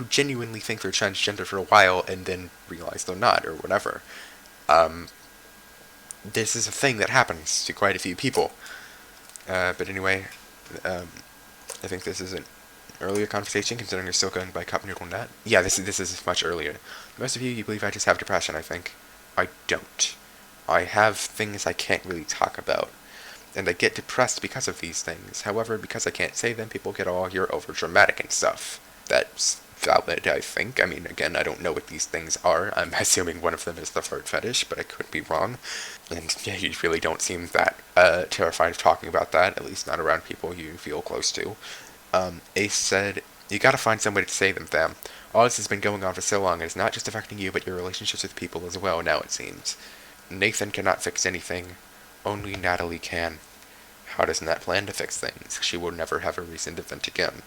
genuinely think they're transgender for a while and then realize they're not, or whatever. This is a thing that happens to quite a few people. But anyway, I think this is an earlier conversation, considering you're still going by CupNoodleNat. Yeah, this is much earlier. Most of you believe I just have depression, I think. I don't. I have things I can't really talk about. And I get depressed because of these things. However, because I can't say them, people get all, you're over-dramatic and stuff. That's valid, I think. I mean, again, I don't know what these things are. I'm assuming one of them is the fart fetish, but I could be wrong. And yeah, you really don't seem that terrified of talking about that, at least not around people you feel close to. Ace said, you gotta find somebody to say them, fam. All this has been going on for so long, and it's not just affecting you, but your relationships with people as well, now it seems. Nathan cannot fix anything. Only Natalie can. How does Nat plan to fix things? She will never have a reason to vent again.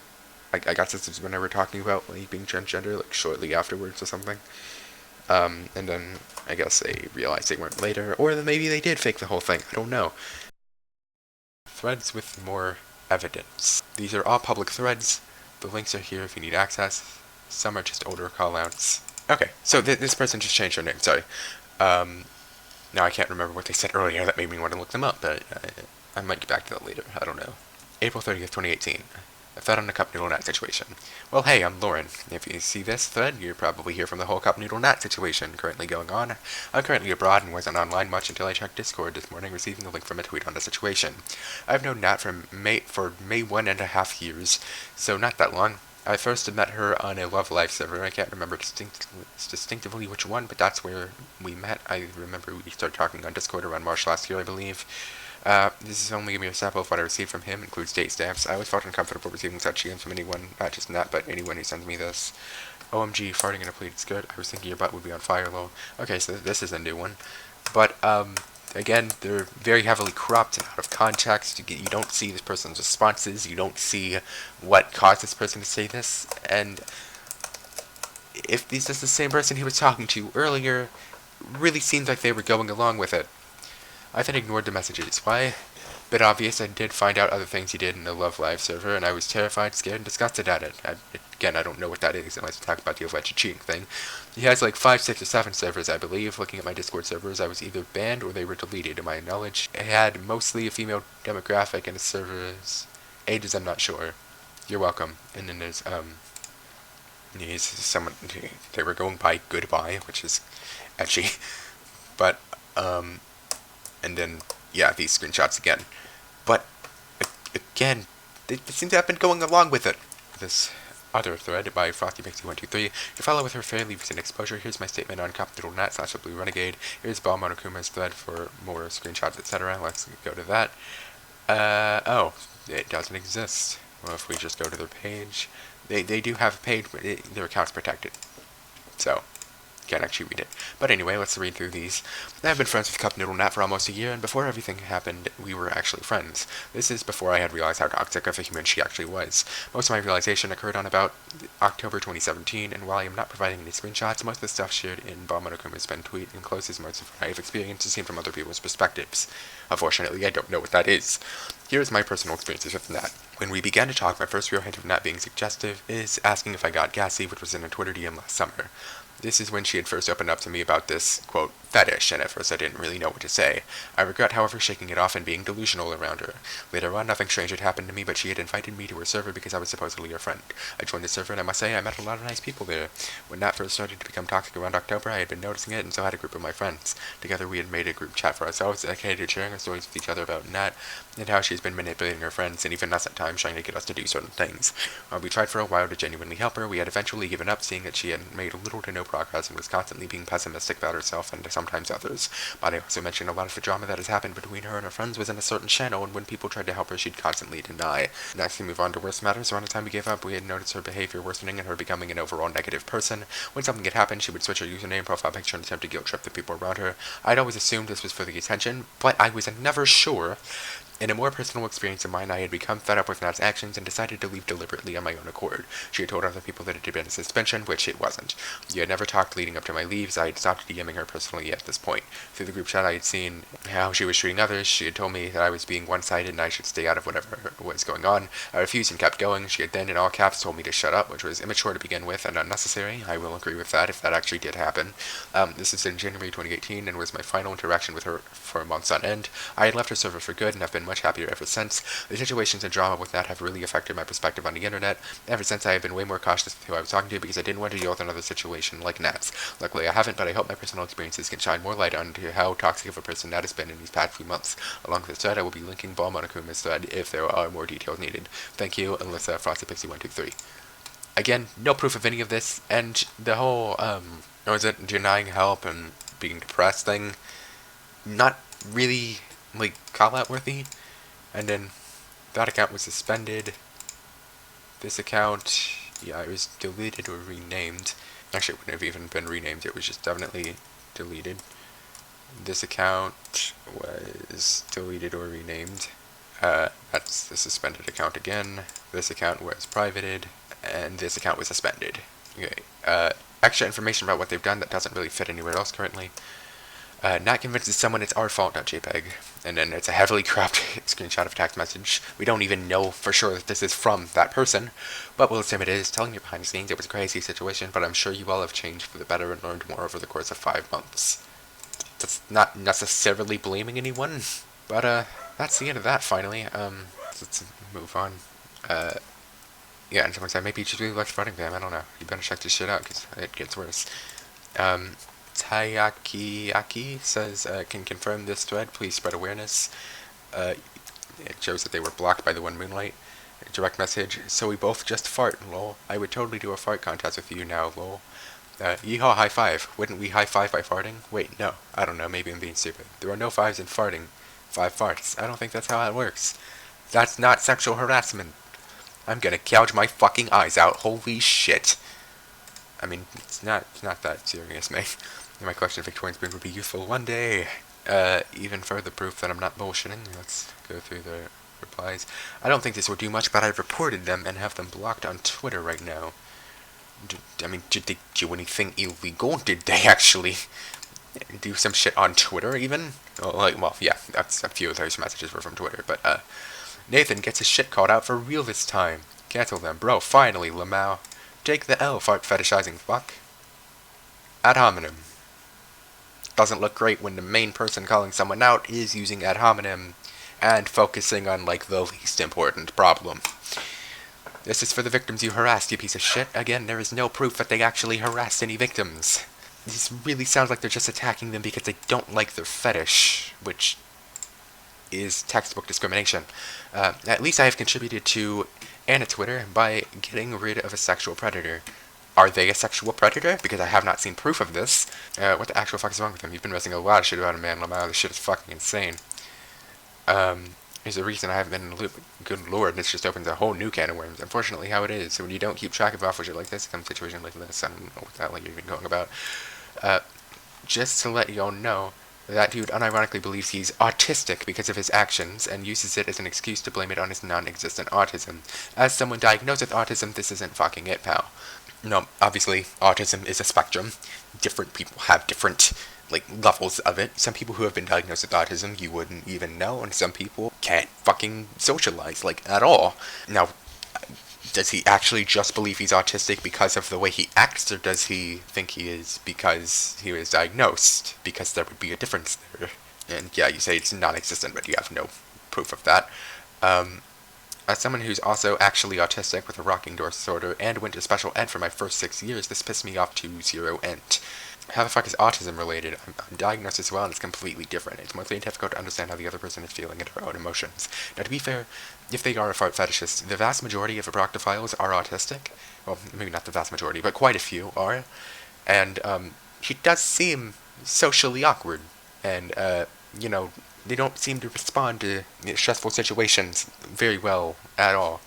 I guess this is when they were talking about being transgender, shortly afterwards or something. And then I guess they realized they weren't later, or then maybe they did fake the whole thing. I don't know. Threads with more evidence. These are all public threads. The links are here if you need access. Some are just older callouts. Okay, so this person just changed their name, sorry. Now I can't remember what they said earlier, that made me want to look them up, but I might get back to that later, I don't know. April 30th, 2018. A thread on the CupNoodleNat situation. Well, hey, I'm Lauren. If you see this thread, you're probably here from the whole CupNoodleNat situation currently going on. I'm currently abroad and wasn't online much until I checked Discord this morning, receiving a link from a tweet on the situation. I've known Nat for May 1.5 years, so not that long. I first met her on a Love Live server. I can't remember distinctively which one, but that's where we met. I remember we started talking on Discord around March last year, I believe. This is only a mere sample of what I received from him, includes date stamps. I always felt uncomfortable receiving such DMs from anyone, not just Nat, but anyone who sends me this. OMG, farting in a plate, it's good. I was thinking your butt would be on fire, lol. Okay, so this is a new one. But, again, they're very heavily cropped and out of context. You don't see this person's responses, you don't see what caused this person to say this, and if this is the same person he was talking to earlier, it really seems like they were going along with it. I then ignored the messages. Why? bit obvious. I did find out other things he did in the Love Live server, and I was terrified, scared, and disgusted at it. Again, I don't know what that is unless we talk about the alleged cheating thing. He has like 5, 6, or 7 servers, I believe. Looking at my Discord servers, I was either banned or they were deleted, to my knowledge. It had mostly a female demographic, and his servers ages, I'm not sure. You're welcome. And then there's he's someone, they were going by Goodbye, which is edgy. But and then yeah, these screenshots again. But again, they seem to have been going along with it. This other thread by FrostyPixie123. To follow with her fairly recent exposure, here's my statement on CupNoodleNat / the Blue Renegade. Here's Ball Monokuma's thread for more screenshots, etc. Let's go to that. Oh, it doesn't exist. Well, if we just go to their page, they do have a page, but their account's protected. So, can't actually read it. But anyway, let's read through these. I've been friends with CupNoodleNat for almost a year, and before everything happened, we were actually friends. This is before I had realized how toxic of a human she actually was. Most of my realization occurred on about October 2017, and while I am not providing any screenshots, most of the stuff shared in Monokuma's spin tweet encloses most of what I have experienced seen from other people's perspectives. Unfortunately, I don't know what that is. Here is my personal experiences with Nat. When we began to talk, my first real hint of Nat being suggestive is asking if I got gassy, which was in a Twitter DM last summer. This is when she had first opened up to me about this, quote, fetish, and at first I didn't really know what to say. I regret, however, shaking it off and being delusional around her. Later on, nothing strange had happened to me, but she had invited me to her server because I was supposedly her friend. I joined the server, and I must say, I met a lot of nice people there. When Nat first started to become toxic around October, I had been noticing it, and so had a group of my friends. Together, we had made a group chat for ourselves, dedicated to sharing our stories with each other about Nat, and how she's been manipulating her friends, and even us at times, trying to get us to do certain things. While we tried for a while to genuinely help her, we had eventually given up, seeing that she had made little to no progress and was constantly being pessimistic about herself and sometimes others. But I also mentioned a lot of the drama that has happened between her and her friends was in a certain channel, and when people tried to help her, she'd constantly deny. Next, we move on to worse matters. Around the time we gave up, we had noticed her behavior worsening and her becoming an overall negative person. When something had happened, she would switch her username, profile picture, and attempt to guilt trip the people around her. I'd always assumed this was for the attention, but I was never sure. In a more personal experience of mine, I had become fed up with Nat's actions and decided to leave deliberately on my own accord. She had told other people that it had been a suspension, which it wasn't. We had never talked leading up to my leaves. I had stopped DMing her personally at this point. Through the group chat, I had seen how she was treating others. She had told me that I was being one-sided and I should stay out of whatever was going on. I refused and kept going. She had then, in all caps, told me to shut up, which was immature to begin with and unnecessary. I will agree with that if that actually did happen. This was in January 2018 and was my final interaction with her for months on end. I had left her server for good and have been much happier ever since. The situations and drama with Nat have really affected my perspective on the internet. Ever since, I have been way more cautious with who I was talking to because I didn't want to deal with another situation like Nat's. Luckily, I haven't, but I hope my personal experiences can shine more light on how toxic of a person Nat has been in these past few months. Along with this thread, I will be linking Ball Monokuma's thread if there are more details needed. Thank you, Alyssa FrostyPixie123. Again, no proof of any of this, and the whole, was it denying help and being depressed thing, not really, call-out worthy. And then that account was suspended. This account, yeah, it was deleted or renamed. Actually, it wouldn't have even been renamed, it was just definitely deleted. This account was deleted or renamed. That's the suspended account again. This account was privated, and this account was suspended. Okay, extra information about what they've done that doesn't really fit anywhere else currently. Nat convinces someone it's our fault.jpg, and then it's a heavily cropped screenshot of a text message. We don't even know for sure that this is from that person, but we'll assume it is. Telling you behind the scenes, it was a crazy situation, but I'm sure you all have changed for the better and learned more over the course of 5 months. That's not necessarily blaming anyone, but that's the end of that finally. Let's move on. Yeah, and someone said maybe you just really like Running Bam, I don't know. You better check this shit out, because it gets worse. Tayakiaki says, can confirm this thread, please spread awareness. It shows that they were blocked by TheOneMoonlight. Direct message, so we both just fart, lol. I would totally do a fart contest with you now, lol. Yeehaw, high five. Wouldn't we high five by farting? Wait, no. I don't know, maybe I'm being stupid. There are no fives in farting. 5 farts. I don't think that's how that works. That's not sexual harassment. I'm gonna gouge my fucking eyes out, holy shit. I mean, it's not that serious, mate. My collection of Victorian spoons would be useful one day. Even further proof that I'm not bullshitting. Let's go through the replies. I don't think this will do much, but I've reported them and have them blocked on Twitter right now. Did they do anything illegal? Did they actually do some shit on Twitter even. Well, yeah, that's a few of those messages were from Twitter, but Nathan gets his shit called out for real this time. Cancel them, bro. Finally, Lamau. Take the L, fart fetishizing fuck. Ad hominem. Doesn't look great when the main person calling someone out is using ad hominem and focusing on, like, the least important problem. This is for the victims you harassed, you piece of shit. Again, there is no proof that they actually harassed any victims. This really sounds like they're just attacking them because they don't like their fetish, which is textbook discrimination. At least I have contributed to Anna Twitter by getting rid of a sexual predator. Are they a sexual predator? Because I have not seen proof of this. What the actual fuck is wrong with them? You've been messing a lot of shit about a man, Lamau. This shit is fucking insane. There's a reason I haven't been in the loop. Good lord, this just opens a whole new can of worms. Unfortunately, how it is. So when you don't keep track of awful shit like this, it comes a situation like this. I don't know what the hell you're even going about. Just to let y'all know, that dude unironically believes he's autistic because of his actions and uses it as an excuse to blame it on his non-existent autism. As someone diagnosed with autism, this isn't fucking it, pal. No, obviously, autism is a spectrum. Different people have different, like, levels of it. Some people who have been diagnosed with autism you wouldn't even know, and some people can't fucking socialize, like, at all. Now, does he actually just believe he's autistic because of the way he acts, or does he think he is because he was diagnosed? Because there would be a difference there. And yeah, you say it's non-existent, but you have no proof of that. As someone who's also actually autistic with a rocking door disorder and went to special ed for my first 6 years, this pissed me off to zero end. How the fuck is autism related? I'm diagnosed as well, and it's completely different. It's mostly difficult to understand how the other person is feeling and their own emotions. Now, to be fair, if they are a fart fetishist, the vast majority of proctophiles are autistic. Well, maybe not the vast majority, but quite a few are. And, he does seem socially awkward. And, they don't seem to respond to stressful situations very well at all.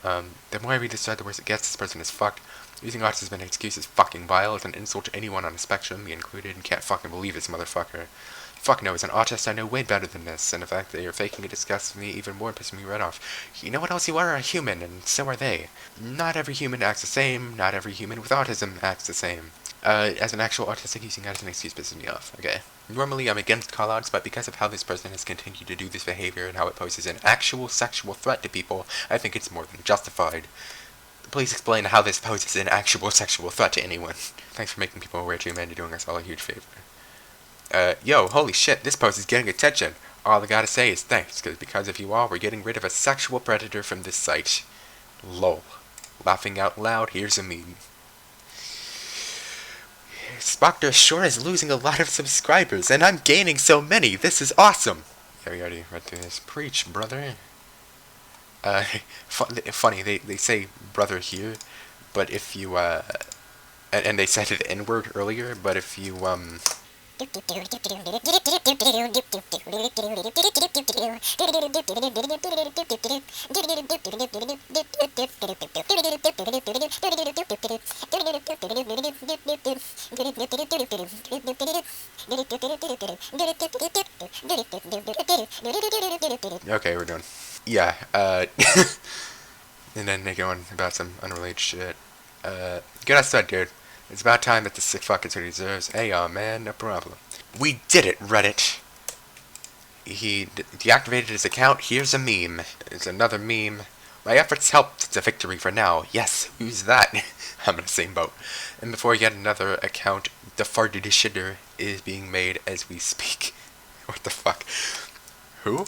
The more I read this thread, the worse it gets. This person is fucked. Using autism as an excuse is fucking vile. It's an insult to anyone on the spectrum, me included, and can't fucking believe this motherfucker. Fuck no, as an autist I know way better than this, and the fact that you're faking it disgusts me even more, pissing me right off. You know what else? You are a human, and so are they. Not every human acts the same, not every human with autism acts the same. As an actual autistic, using that as an excuse pisses me off, okay? Normally I'm against callouts, but because of how this person has continued to do this behavior and how it poses an actual sexual threat to people, I think it's more than justified. Please explain how this poses an actual sexual threat to anyone. Thanks for making people aware too, man. You're doing us all a huge favor. Yo, holy shit, this post is getting attention. All I gotta say is thanks, because of you all, we're getting rid of a sexual predator from this site. Lol. Laughing out loud, here's a meme. Spoctor sure is losing a lot of subscribers, and I'm gaining so many. This is awesome. Yeah, we already read through this. Preach, brother. Funny, they say brother here, but if you, and they said the N-word earlier, but if you, okay, we're done. Yeah, and then they go on about some unrelated shit. Good outside, dude. It's about time that the sick fuck gets what he deserves. Hey, man, no problem. We did it, Reddit. He deactivated his account. Here's a meme. It's another meme. My efforts helped. It's a victory for now. Yes, who's that? I'm in the same boat. And before yet another account, the farted shitter is being made as we speak. What the fuck? Who?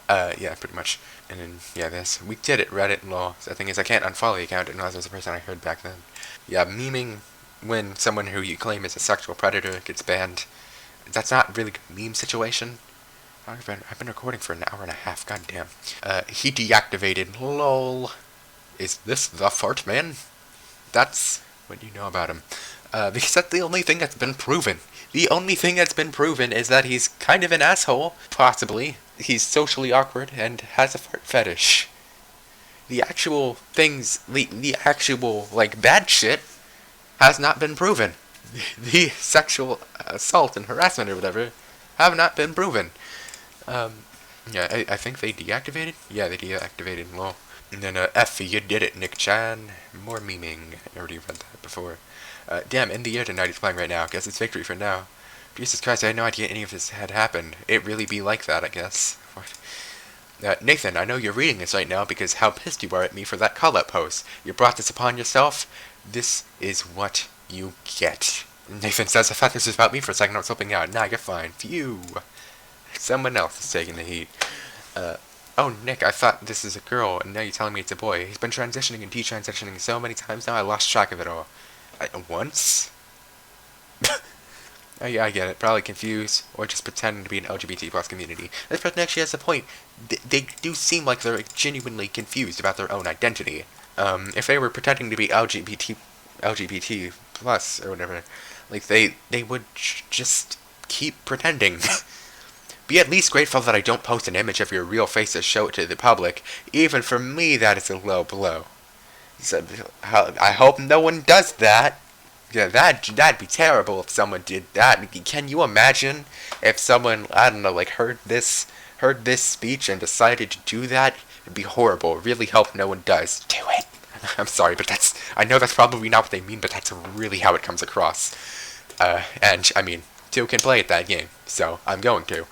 Yeah, pretty much. And then, yeah, this. We did it, Reddit, lol. So the thing is, I can't unfollow the account, unless there's a person I heard back then. Yeah, memeing when someone who you claim is a sexual predator gets banned. That's not really a meme situation. I've been recording for an hour and a half, goddamn. He deactivated, lol. Is this the fart man? That's what you know about him. Because that's the only thing that's been proven. The only thing that's been proven is that he's kind of an asshole, possibly. He's socially awkward and has a fart fetish. The actual things, the actual, like, bad shit has not been proven. The sexual assault and harassment or whatever have not been proven. Yeah, I think they deactivated? Yeah, they deactivated, lol. And then, F, you did it, Nick Chan. More memeing. I already read that before. Damn, In the Air Tonight is playing right now. Guess it's victory for now. Jesus Christ, I had no idea any of this had happened. It really be like that, I guess. Nathan, I know you're reading this right now because how pissed you are at me for that call-out post. You brought this upon yourself. This is what you get. Nathan says, I thought this was about me for a second. I was hoping out. Nah, you're fine. Phew. Someone else is taking the heat. Oh, Nick, I thought this is a girl, and now you're telling me it's a boy. He's been transitioning and detransitioning so many times now, I lost track of it all. Once? Oh, yeah, I get it. Probably confused, or just pretending to be an LGBT plus community. This person actually has a point. They do seem like they're genuinely confused about their own identity. If they were pretending to be LGBT plus, or whatever, like, they would just keep pretending. Be at least grateful that I don't post an image of your real face to show it to the public. Even for me, that is a low blow. So, I hope no one does that. Yeah, that'd be terrible if someone did that. Can you imagine if someone, I don't know, like heard this speech and decided to do that? It'd be horrible. Really hope no one does. Do it. I'm sorry, but I know that's probably not what they mean, but that's really how it comes across. And I mean, two can play at that game, so I'm going to.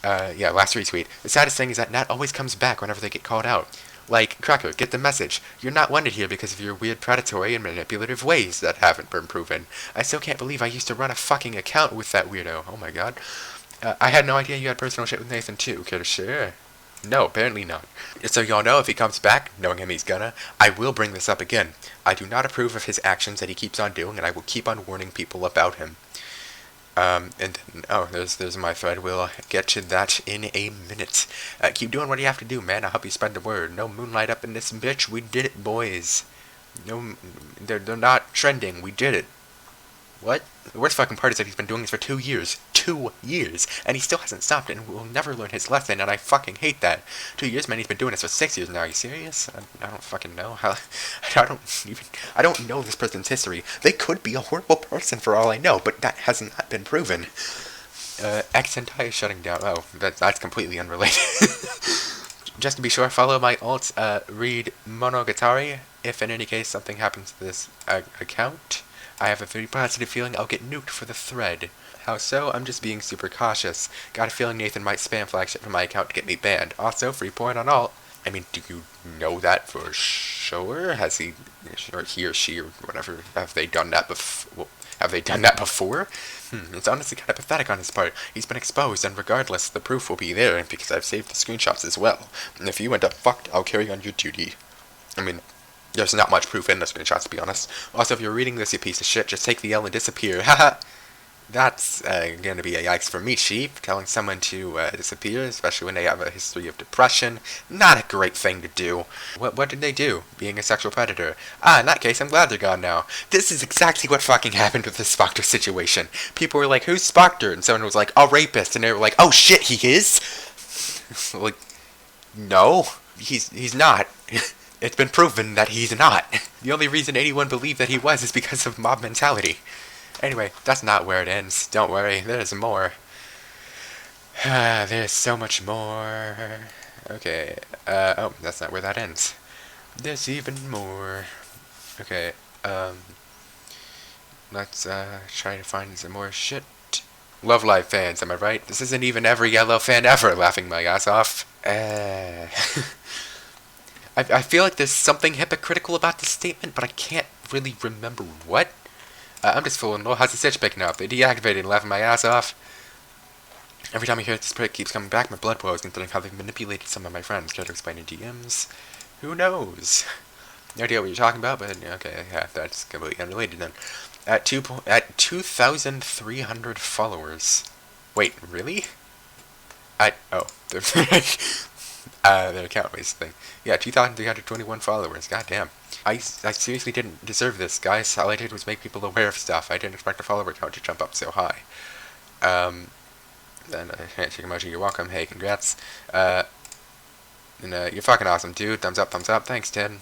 Yeah, last retweet. The saddest thing is that Nat always comes back whenever they get called out. Like, Cracker, get the message. You're not wanted here because of your weird predatory and manipulative ways that haven't been proven. I still can't believe I used to run a fucking account with that weirdo. Oh my god. I had no idea you had personal shit with Nathan too. Care to share? No, apparently not. So y'all know if he comes back, knowing him he's gonna, I will bring this up again. I do not approve of his actions that he keeps on doing, and I will keep on warning people about him. And then, oh, there's my thread. We'll get to that in a minute. Keep doing what you have to do, man. I'll help you spread the word. No moonlight up in this bitch. We did it, boys. No, they're not trending. We did it. What? The worst fucking part is that he's been doing this for 2 years. 2 years! And he still hasn't stopped it, and will never learn his lesson, and I fucking hate that. 2 years, man, he's been doing this for 6 years now. Are you serious? I don't fucking know. I don't know this person's history. They could be a horrible person for all I know, but that has not been proven. X-Hentai is shutting down. Oh, that's completely unrelated. Just to be sure, follow my alt, read Monogatari, if in any case something happens to this account. I have a very positive feeling I'll get nuked for the thread. How so? I'm just being super cautious. Got a feeling Nathan might spam flag shit from my account to get me banned. Also, free point on alt. I mean, do you know that for sure? Has he, or he or she, or whatever, have they done that before? It's honestly kind of pathetic on his part. He's been exposed, and regardless, the proof will be there, because I've saved the screenshots as well. And if you end up fucked, I'll carry on your duty. I mean, there's not much proof in the screenshots, to be honest. Also, if you're reading this, you piece of shit, just take the L and disappear. Haha! That's gonna be a yikes for me, Chief. Telling someone to disappear, especially when they have a history of depression. Not a great thing to do. What did they do? Being a sexual predator. Ah, in that case, I'm glad they're gone now. This is exactly what fucking happened with the Spectre situation. People were like, who's Spectre? And someone was like, a rapist. And they were like, oh shit, he is? Like, no, he's not. It's been proven that he's not. The only reason anyone believed that he was is because of mob mentality. Anyway, that's not where it ends. Don't worry, there's more. There's so much more. Okay, oh, that's not where that ends. There's even more. Okay, let's, try to find some more shit. Love Live fans, am I right? This isn't even every yellow fan ever laughing my ass off. I feel like there's something hypocritical about this statement, but I can't really remember what. I'm just fooling. Well, how's the stitch picking up? They deactivated and laughing my ass off. Every time I hear this prick keeps coming back, my blood boils, considering how they've manipulated some of my friends. Care to explain in DMs? Who knows? No idea what you're talking about, but okay, yeah, that's completely unrelated then. At 2,300 followers. Wait, really? Their account basically. Yeah, 2,321 followers. Goddamn. I seriously didn't deserve this, guys. All I did was make people aware of stuff. I didn't expect the follower count to jump up so high. Then, chicken emoji, you're welcome. Hey, congrats. And, you're fucking awesome, dude. Thumbs up, thumbs up. Thanks, Ted.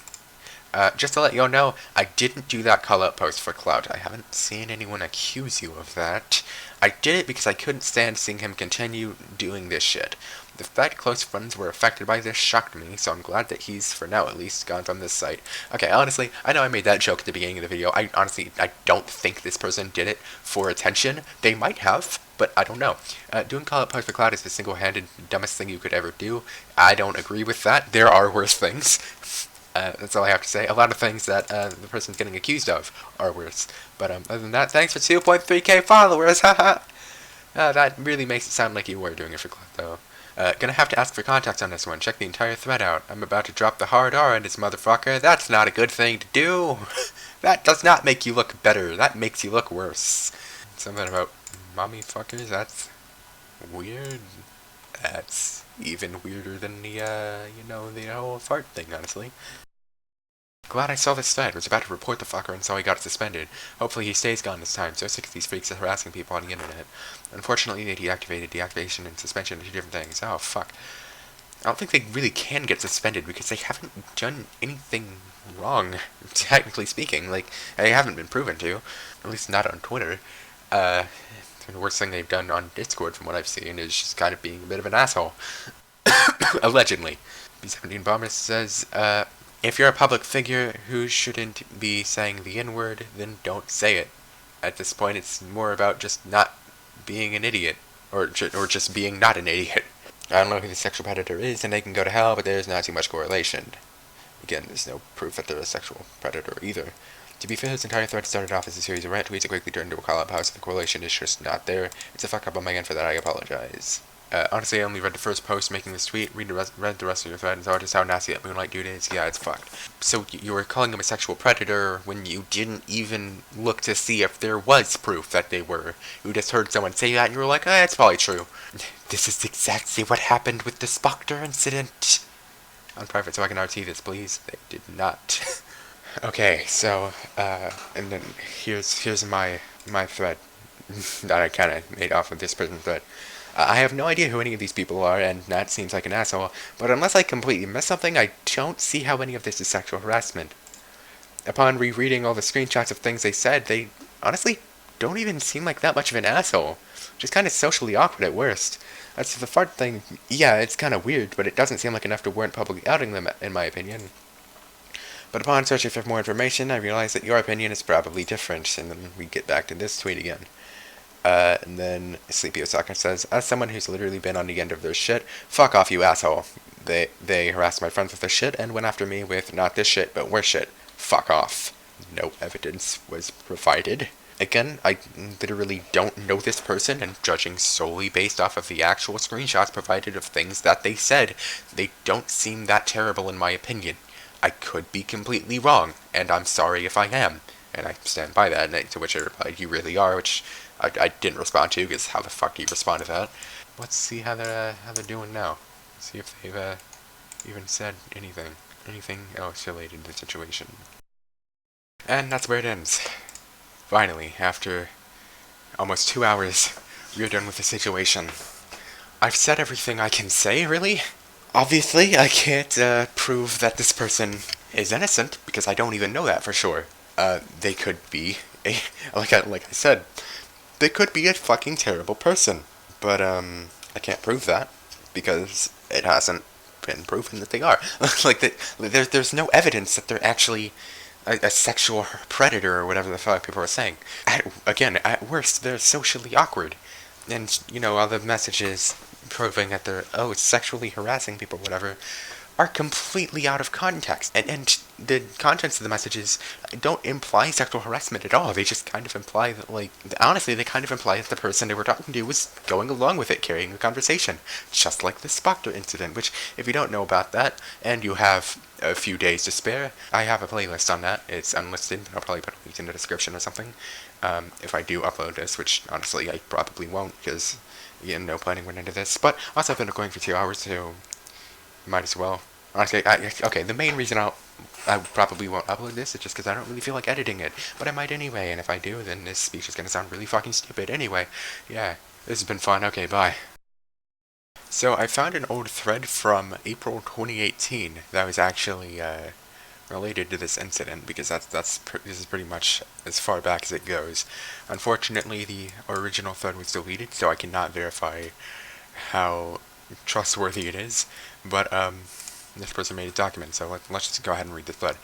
Just to let y'all know, I didn't do that call-out post for Clout. I haven't seen anyone accuse you of that. I did it because I couldn't stand seeing him continue doing this shit. The fact close friends were affected by this shocked me, so I'm glad that he's, for now at least, gone from this site. Okay, honestly, I know I made that joke at the beginning of the video. I don't think this person did it for attention. They might have, but I don't know. Doing call-out post for Cloud is the single-handed dumbest thing you could ever do. I don't agree with that. There are worse things. That's all I have to say. A lot of things that the person's getting accused of are worse. But other than that, thanks for 2.3k followers, haha! That really makes it sound like you were doing it for Clout, though. Gonna have to ask for context on this one. Check the entire thread out. I'm about to drop the hard R on this motherfucker. That's not a good thing to do. That does not make you look better. That makes you look worse. Something about mommy fuckers? That's weird. That's even weirder than the, the whole fart thing, honestly. Glad I saw this thread. Was about to report the fucker and saw he got suspended. Hopefully he stays gone this time. So sick of these freaks harassing people on the internet. Unfortunately, they deactivated. Deactivation and suspension are two different things. Oh, fuck. I don't think they really can get suspended because they haven't done anything wrong, technically speaking. Like, they haven't been proven to. At least not on Twitter. The worst thing they've done on Discord, from what I've seen, is just kind of being a bit of an asshole. Allegedly. B17 Bomber says, if you're a public figure who shouldn't be saying the N-word, then don't say it. At this point, it's more about just not being an idiot. Or just being not an idiot. I don't know who the sexual predator is, and they can go to hell, but there's not too much correlation. Again, there's no proof that they're a sexual predator either. To be fair, this entire thread started off as a series of rant tweets that quickly turned into a call-out post. The correlation is just not there. It's a fuck-up on my end. For that, I apologize. Honestly, I only read the first post making this tweet, read the rest of your thread, and saw just how nasty that Moonlight dude is. Yeah, it's fucked. So you were calling him a sexual predator when you didn't even look to see if there was proof that they were. You just heard someone say that, and you were like, it's probably true. This is exactly what happened with the Spoctor incident. On private, so I can RT this, please. They did not. Okay, so, and then here's my thread that I kind of made off of this person's thread. I have no idea who any of these people are, and Nat seems like an asshole, but unless I completely missed something, I don't see how any of this is sexual harassment. Upon rereading all the screenshots of things they said, they honestly don't even seem like that much of an asshole. Just kind of socially awkward at worst. As for the fart thing, yeah, it's kind of weird, but it doesn't seem like enough to warrant publicly outing them, in my opinion. But upon searching for more information, I realized that your opinion is probably different, and then we get back to this tweet again. And then Sleepy Osaka says, as someone who's literally been on the end of their shit, fuck off, you asshole. They harassed my friends with their shit and went after me with not this shit, but worse shit. Fuck off. No evidence was provided. Again, I literally don't know this person, and judging solely based off of the actual screenshots provided of things that they said, they don't seem that terrible in my opinion. I could be completely wrong, and I'm sorry if I am. And I stand by that, and to which I replied, you really are, which I didn't respond to, because how the fuck do you respond to that? Let's see how they're doing now. See if they've even said anything else related to the situation. And that's where it ends. Finally, after almost 2 hours, we're done with the situation. I've said everything I can say, really. Obviously, I can't prove that this person is innocent, because I don't even know that for sure. They could be like I said, they could be a fucking terrible person. But, I can't prove that, because it hasn't been proven that they are. There's no evidence that they're actually a sexual predator or whatever the fuck people are saying. At worst, they're socially awkward. And, all the messages proving that they're, sexually harassing people or whatever, are completely out of context. And the contents of the messages don't imply sexual harassment at all. They just kind of imply that, honestly, they kind of imply that the person they were talking to was going along with it, carrying the conversation. Just like the Spoctor incident, which, if you don't know about that, and you have a few days to spare, I have a playlist on that. It's unlisted, but I'll probably put a link in the description or something. If I do upload this, which, honestly, I probably won't, because, again, no planning went into this. But, also, I've been going for 2 hours, so might as well. Honestly, okay, the main reason I probably won't upload this is just because I don't really feel like editing it. But I might anyway, and if I do, then this speech is going to sound really fucking stupid anyway. Yeah, this has been fun. Okay, bye. So, I found an old thread from April 2018 that was actually, related to this incident because this is pretty much as far back as it goes. Unfortunately, the original thread was deleted, so I cannot verify how trustworthy it is. But this person made a document, so let's just go ahead and read the thread.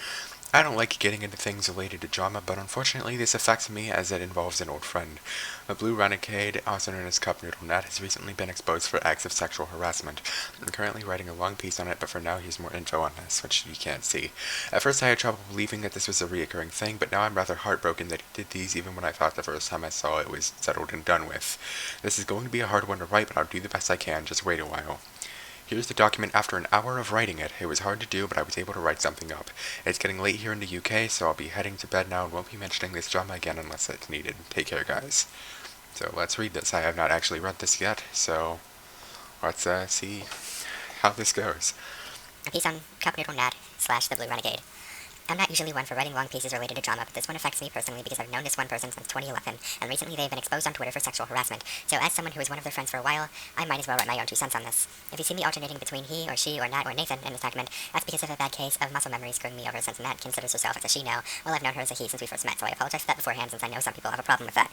I don't like getting into things related to drama, but unfortunately this affects me as it involves an old friend. The Blue Renegade, also known as CupNoodleNat, has recently been exposed for acts of sexual harassment. I'm currently writing a long piece on it, but for now here's more info on this, which you can't see. At first I had trouble believing that this was a reoccurring thing, but now I'm rather heartbroken that he did these even when I thought the first time I saw it was settled and done with. This is going to be a hard one to write, but I'll do the best I can, just wait a while. Here's the document after an hour of writing it. It was hard to do, but I was able to write something up. It's getting late here in the UK, so I'll be heading to bed now and won't be mentioning this drama again unless it's needed. Take care, guys. So let's read this. I have not actually read this yet, so let's see how this goes. A piece on CupNoodleNat / the Blue Renegade. I'm not usually one for writing long pieces related to drama, but this one affects me personally because I've known this one person since 2011, and recently they've been exposed on Twitter for sexual harassment. So as someone who was one of their friends for a while, I might as well write my own 2 cents on this. If you see me alternating between he or she or Nat or Nathan in this document, that's because of a bad case of muscle memory screwing me over since Nat considers herself as a she now, while I've known her as a he since we first met, so I apologize for that beforehand since I know some people have a problem with that.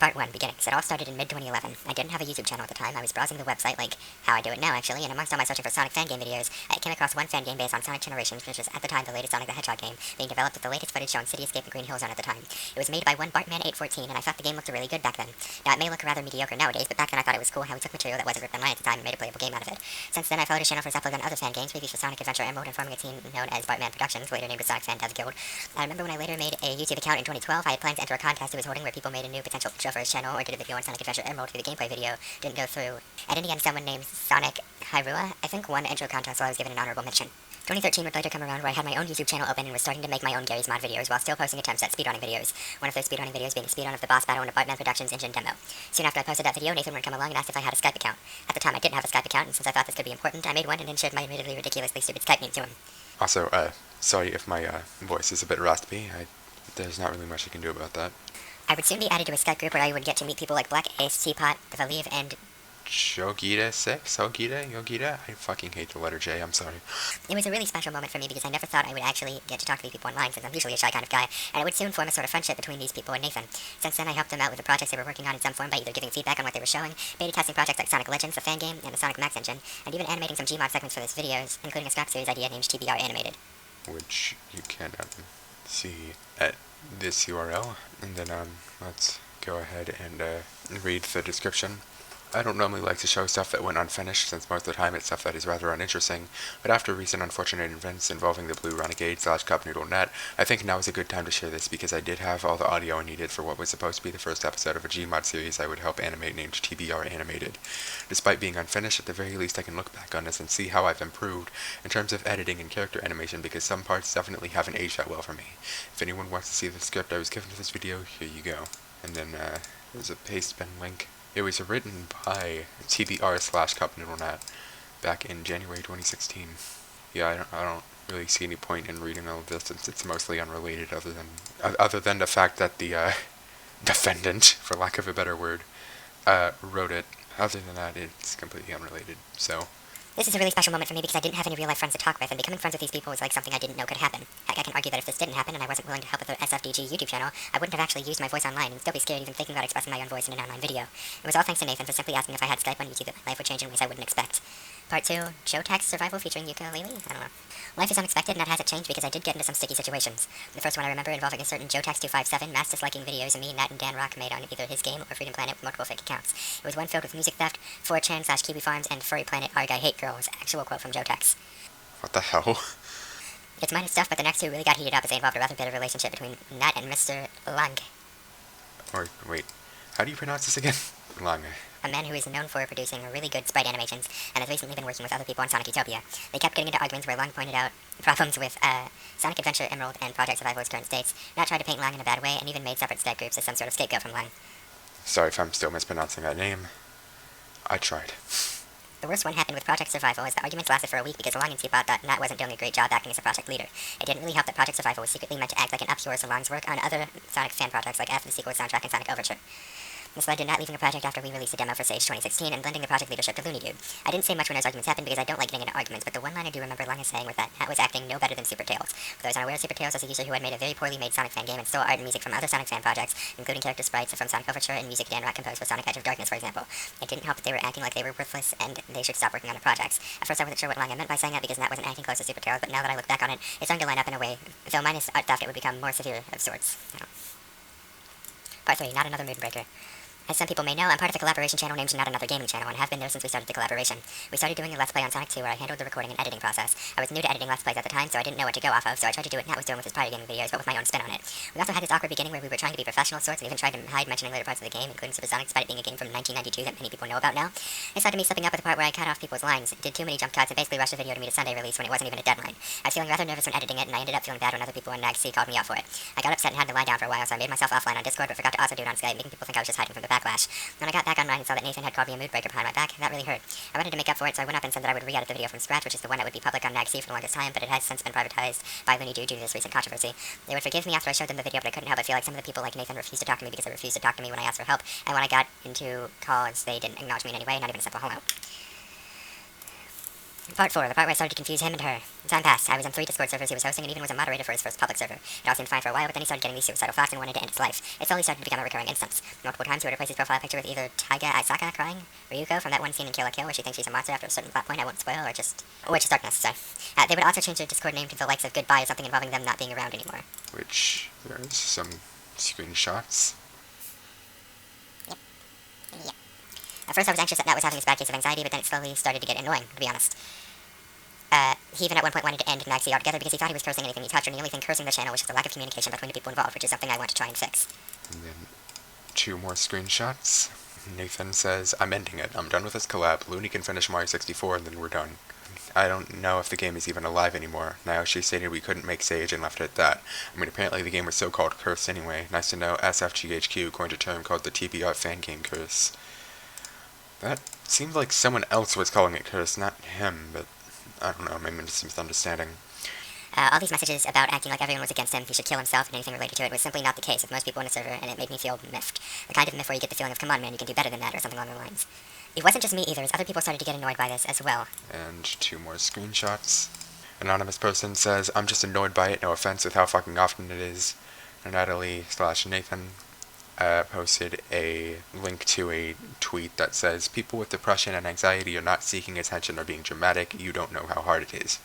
Part 1, Beginnings. It all started in mid-2011. I didn't have a YouTube channel at the time. I was browsing the website like how I do it now, actually, and amongst all my searching for Sonic fan game videos, I came across one fan game based on Sonic Generations, which was at the time the latest Sonic the Hedgehog game, being developed with the latest footage showing City Escape and Green Hill Zone at the time. It was made by one Bartman814, and I thought the game looked really good back then. Now, it may look rather mediocre nowadays, but back then I thought it was cool how he took material that wasn't written online at the time and made a playable game out of it. Since then, I followed his channel for his upload on other fan games, previously Sonic Adventure Emerald, and forming a team known as Bartman Productions, later named as Sonic Fan Dev Guild. I remember when I later made a YouTube account in 2012, I had planned to enter a contest he was holding where people made a new potential intro for his channel or did a video on Sonic Adventure Emerald for the gameplay video. Didn't go through. And in the end, someone named Sonic Hyrule, I think, won intro contest, so I was given an honorable mention. 2013 would later come around where I had my own YouTube channel open and was starting to make my own Gary's Mod videos while still posting attempts at speedrunning videos. One of those speedrunning videos being a speedrun of the boss battle in a Bartman Productions engine demo. Soon after I posted that video, Nathan would come along and asked if I had a Skype account. At the time, I didn't have a Skype account, and since I thought this could be important, I made one and then shared my admittedly ridiculously stupid Skype name to him. Also, sorry if my voice is a bit raspy. There's not really much I can do about that. I would soon be added to a Skype group where I would get to meet people like Black Ace, Teapot, Valiv, and Yogita? I fucking hate the letter J, I'm sorry. It was a really special moment for me because I never thought I would actually get to talk to these people online since I'm usually a shy kind of guy, and it would soon form a sort of friendship between these people and Nathan. Since then, I helped them out with the projects they were working on in some form by either giving feedback on what they were showing, beta testing projects like Sonic Legends, the fan game, and the Sonic Max engine, and even animating some Gmod segments for these videos, including a scrap series idea named TBR Animated. Which you can see at this URL, and then let's go ahead and read the description. I don't normally like to show stuff that went unfinished, since most of the time it's stuff that is rather uninteresting, but after recent unfortunate events involving the Blue Renegade / CupNoodleNat, I think now is a good time to share this because I did have all the audio I needed for what was supposed to be the first episode of a Gmod series I would help animate named TBR Animated. Despite being unfinished, at the very least I can look back on this and see how I've improved in terms of editing and character animation because some parts definitely haven't aged that well for me. If anyone wants to see the script I was given for this video, here you go. And then there's a paste bin link. It was written by TBR / CupNoodleNat back in January 2016. Yeah, I don't really see any point in reading all of this since it's mostly unrelated other than the fact that the defendant, for lack of a better word, wrote it. Other than that, it's completely unrelated. So This is a really special moment for me because I didn't have any real life friends to talk with, and becoming friends with these people was like something I didn't know could happen. Heck, I can argue that if this didn't happen and I wasn't willing to help with the SFDG YouTube channel, I wouldn't have actually used my voice online and still be scared even thinking about expressing my own voice in an online video. It was all thanks to Nathan for simply asking if I had Skype on YouTube that life would change in ways I wouldn't expect. Part 2, Joe Tex Survival featuring Ukulele? I don't know. Life is unexpected and that hasn't changed because I did get into some sticky situations. The first one I remember involving a certain JoeTex257 mass disliking videos of me, Nat, and Dan Rock made on either his game or Freedom Planet with multiple fake accounts. It was one filled with music theft, 4chan / Kiwi Farms, and Furry Planet Our Guy Hate Girls. Actual quote from JoeTex. what the hell? It's minor stuff, but the next two really got heated up as they involved a rather bitter relationship between Nat and Mr. Lang, Or wait, how do you pronounce this again? Lange. a man who is known for producing really good sprite animations, and has recently been working with other people on Sonic Utopia. They kept getting into arguments where Lang pointed out problems with Sonic Adventure Emerald and Project Survival's current states, Nat tried to paint Lang in a bad way, and even made separate Skype groups as some sort of scapegoat from Lang. Sorry if I'm still mispronouncing that name. I tried. The worst one happened with Project Survival, as the arguments lasted for a week because Long and Teapot thought Nat wasn't doing a great job acting as a project leader. It didn't really help that Project Survival was secretly meant to act like an up yours of Long's work on other Sonic fan projects like After the Sequel soundtrack and Sonic Overture. This led to not leaving the project after we released a demo for Sage 2016 and lending the project leadership to Looney Dude. I didn't say much when those arguments happened because I don't like getting into arguments, but the one line I do remember Lana saying was that Nat was acting no better than Super Tails. For those unaware, Super Tails was a user who had made a very poorly made Sonic fan game and stole art and music from other Sonic fan projects, including character sprites from Sonic Overture and music Dan Rat composed for Sonic Edge of Darkness, for example. It didn't help that they were acting like they were worthless and they should stop working on the projects. At first I wasn't sure what Lana meant by saying that because Nat wasn't acting close to Super Tails, but now that I look back on it, it's starting to line up in a way. Though minus art theft, it would become more severe of sorts. Part 3, not another mood breaker. As some people may know, I'm part of a collaboration channel named Not Another Gaming Channel and have been there since we started the collaboration. We started doing a Let's Play on Sonic 2 where I handled the recording and editing process. I was new to editing Let's Plays at the time, so I didn't know what to go off of, so I tried to do what Nat was doing with his prior gaming videos, but with my own spin on it. We also had this awkward beginning where we were trying to be professional sorts and even tried to hide mentioning later parts of the game, including Supersonic, despite it being a game from 1992 that many people know about now. It led to me slipping up with the part where I cut off people's lines, did too many jump cuts, and basically rushed the video to meet a Sunday release when it wasn't even a deadline. I was feeling rather nervous when editing it, and I ended up feeling bad when other people in NAGC called me out for it. I got upset and had to lie down for a while, so I made myself offline on Discord, but forgot to also do it on Skype, making people think I was just hiding from the backlash. When I got back online and saw that Nathan had called me a mood breaker behind my back, that really hurt. I wanted to make up for it, so I went up and said that I would re-edit the video from scratch, which is the one that would be public on NAGC for the longest time, but it has since been privatized by Looney Dude due to this recent controversy. They would forgive me after I showed them the video, but I couldn't help but feel like some of the people like Nathan refused to talk to me because they refused to talk to me when I asked for help, and when I got into calls, they didn't acknowledge me in any way, not even a simple hello. Part 4, the part where I started to confuse him and her. Time passed. I was on 3 Discord servers he was hosting and even was a moderator for his first public server. It all seemed fine for a while, but then he started getting these suicidal thoughts and wanted to end his life. It slowly started to become a recurring instance. Multiple times he would replace his profile picture with either Taiga Aisaka crying, Ryuko from that one scene in Kill la Kill where she thinks she's a monster after a certain plot point I won't spoil, or just darkness, sorry. They would also change their Discord name to the likes of Goodbye or something involving them not being around anymore. Which, there's some screenshots. Yep. At first I was anxious that Nat was having this bad case of anxiety, but then it slowly started to get annoying, to be honest. He even at one point wanted to end NAGC altogether because he thought he was cursing anything he touched, and the only thing cursing the channel was just a lack of communication between the people involved, which is something I want to try and fix. And then 2 more screenshots. Nathan says, I'm ending it. I'm done with this collab. Looney can finish Mario 64 and then we're done. I don't know if the game is even alive anymore. Now she stated we couldn't make Sage and left it at that. I mean, apparently the game was so-called cursed anyway. Nice to know SFGHQ coined a term called the TBR fan game curse. That seemed like someone else was calling it cursed, not him, but I don't know, maybe it's a misunderstanding. All these messages about acting like everyone was against him, he should kill himself, and anything related to it was simply not the case with most people on the server, and it made me feel miffed. The kind of miff where you get the feeling of, come on man, you can do better than that, or something along those lines. It wasn't just me either, as other people started to get annoyed by this as well. And 2 more screenshots. Anonymous person says, I'm just annoyed by it, no offense with how fucking often it is. Natalie/Nathan posted a link to a tweet that says, people with depression and anxiety are not seeking attention or being dramatic, you don't know how hard it is.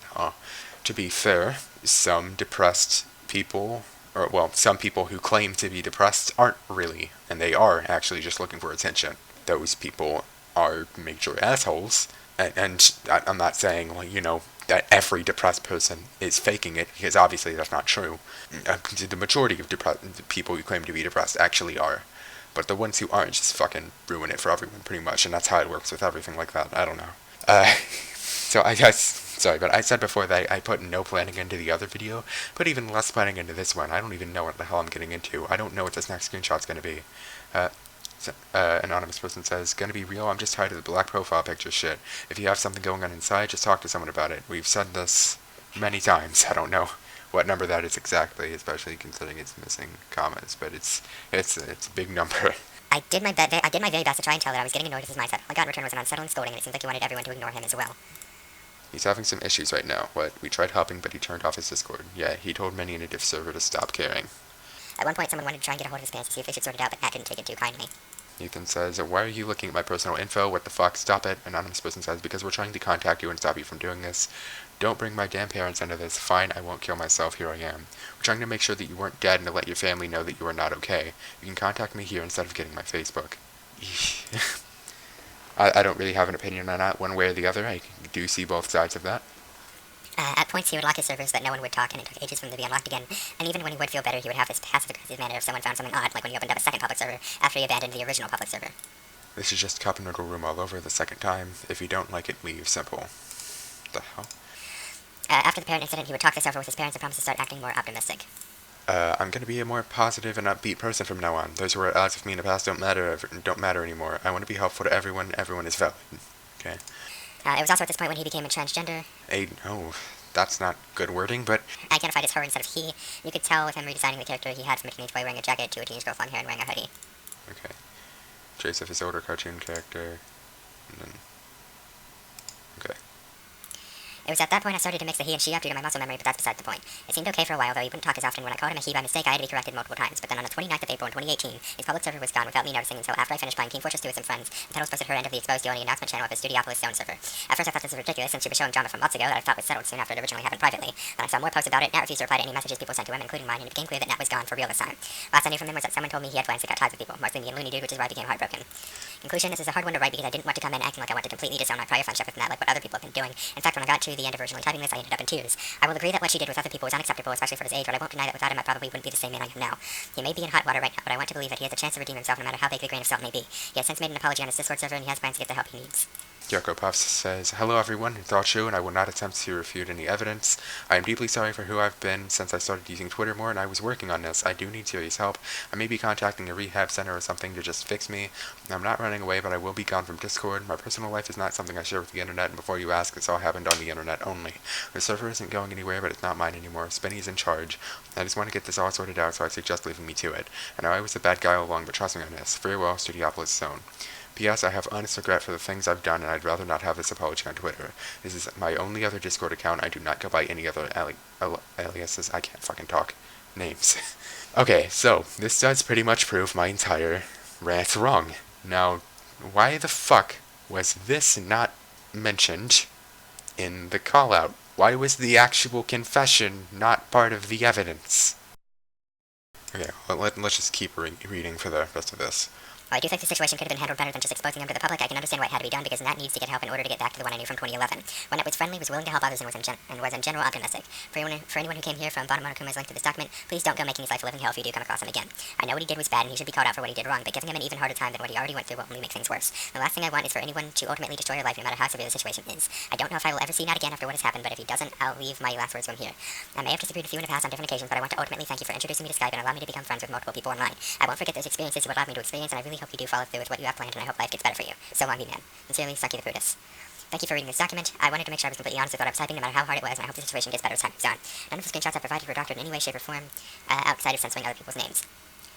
To be fair, some depressed people, or well, some people who claim to be depressed aren't really, and they are actually just looking for attention. Those people are major assholes, and I'm not saying, well, you know, that every depressed person is faking it, because obviously that's not true. The majority of people who claim to be depressed actually are. But the ones who aren't just fucking ruin it for everyone, pretty much, and that's how it works with everything like that. I don't know. So I guess, sorry, but I said before that I put no planning into the other video, put even less planning into this one. I don't even know what the hell I'm getting into. I don't know what this next screenshot's gonna be. Anonymous person says, gonna be real, I'm just tired of the black profile picture shit. If you have something going on inside, just talk to someone about it. We've said this many times. I don't know what number that is exactly, especially considering it's missing commas, but it's a big number. I did my very best to try and tell that I was getting annoyed with his mindset. All I got in return was an unsettling scolding, and it seemed like he wanted everyone to ignore him as well. He's having some issues right now. What? We tried helping, but he turned off his Discord. Yeah, he told many in a diff server to stop caring. At one point, someone wanted to try and get a hold of his parents to see if they should sort it out, but Nat didn't take it too kindly. Nathan says, why are you looking at my personal info? What the fuck? Stop it. Anonymous person says, because we're trying to contact you and stop you from doing this. Don't bring my damn parents into this. Fine, I won't kill myself. Here I am. We're trying to make sure that you weren't dead and to let your family know that you are not okay. You can contact me here instead of getting my Facebook. I don't really have an opinion on that one way or the other. I do see both sides of that. At points, he would lock his servers so that no one would talk, and it took ages for them to be unlocked again. And even when he would feel better, he would have this passive-aggressive manner if someone found something odd, like when he opened up a second public server after he abandoned the original public server. This is just CupNoodle room all over the second time. If you don't like it, leave. Simple. The hell? After the parent incident, he would talk this over with his parents and promise to start acting more optimistic. I'm gonna be a more positive and upbeat person from now on. Those who were at odds with me in the past don't matter anymore. I want to be helpful to everyone. Everyone is valid. Okay? It was also at this point when he became a transgender. No, that's not good wording, but... I identified as her instead of he. You could tell with him redesigning the character he had from a teenage boy wearing a jacket to a teenage girl with long hair and wearing a hoodie. Okay. trace of his older cartoon character, and then, okay. It was at that point I started to mix the he and she up due to my muscle memory, but that's beside the point. It seemed okay for a while, though he wouldn't talk as often. When I called him a he by mistake, I had to be corrected multiple times. But then on the 29th of April in 2018, his public server was gone without me noticing until after I finished playing King Fortress 2 with some friends, and Petals posted her end of the exposed deal on the announcement channel of his Studiopolis Zone server. At first I thought this was ridiculous, since she was showing drama from months ago that I thought was settled soon after it originally happened privately. Then I saw more posts about it, Nat refused to reply to any messages people sent to him, including mine, and it became clear that Nat was gone for real this time. Last I knew from him was that someone told me he had plans to cut ties with people, mostly me and Looney Dude, which is why I became heartbroken. Conclusion, this is a hard one to write because I didn't want to come in acting like I want to completely disown my prior friendship with Nat like what other people have been doing. In fact, when I got to the end of originally typing this, I ended up in tears. I will agree that what she did with other people was unacceptable, especially for his age, but I won't deny that without him I probably wouldn't be the same man I am now. He may be in hot water right now, but I want to believe that he has a chance to redeem himself no matter how big the grain of salt may be. He has since made an apology on his Discord server, and he has plans to get the help he needs. Yoko Puffs says, "Hello everyone, it's all true and I will not attempt to refute any evidence. I am deeply sorry for who I've been since I started using Twitter more and I was working on this. I do need serious help. I may be contacting a rehab center or something to just fix me. I'm not running away, but I will be gone from Discord. My personal life is not something I share with the internet, and before you ask, this all happened on the internet only. The server isn't going anywhere, but it's not mine anymore. Spinny's in charge. I just want to get this all sorted out, so I suggest leaving me to it. I know I was the bad guy all along, but trust me on this. Farewell, Studiopolis Zone. P.S. I have honest regret for the things I've done, and I'd rather not have this apology on Twitter. This is my only other Discord account. I do not go by any other aliases. I can't fucking talk. Names." Okay, so this does pretty much prove my entire rant wrong. Now, why the fuck was this not mentioned in the callout? Why was the actual confession not part of the evidence? Okay, let's just keep reading for the rest of this. While I do think the situation could have been handled better than just exposing them to the public, I can understand why it had to be done because Nat needs to get help in order to get back to the one I knew from 2011. When Nat was friendly, was willing to help others, and was in general optimistic. For anyone who came here from bottom Monokuma's link to this document, please don't go making his life a living hell if you do come across him again. I know what he did was bad and he should be called out for what he did wrong, but giving him an even harder time than what he already went through will only make things worse. The last thing I want is for anyone to ultimately destroy your life no matter how severe the situation is. I don't know if I will ever see Nat again after what has happened, but if he doesn't, I'll leave my last words from here. I may have disagreed with you in the past on different occasions, but I want to ultimately thank you for introducing me to Skype and allowing me to become friends with multiple people online. I won't forget those experiences you allowed me to experience, and I really hope you do follow through with what you have planned, and I hope life gets better for you. So long, man. Sincerely, Saki the Pootis. Thank you for reading this document. I wanted to make sure I was completely honest with what I was typing, no matter how hard it was, and I hope the situation gets better as time moves on. None of the screenshots I provided were doctored in any way, shape, or form, outside of censoring other people's names.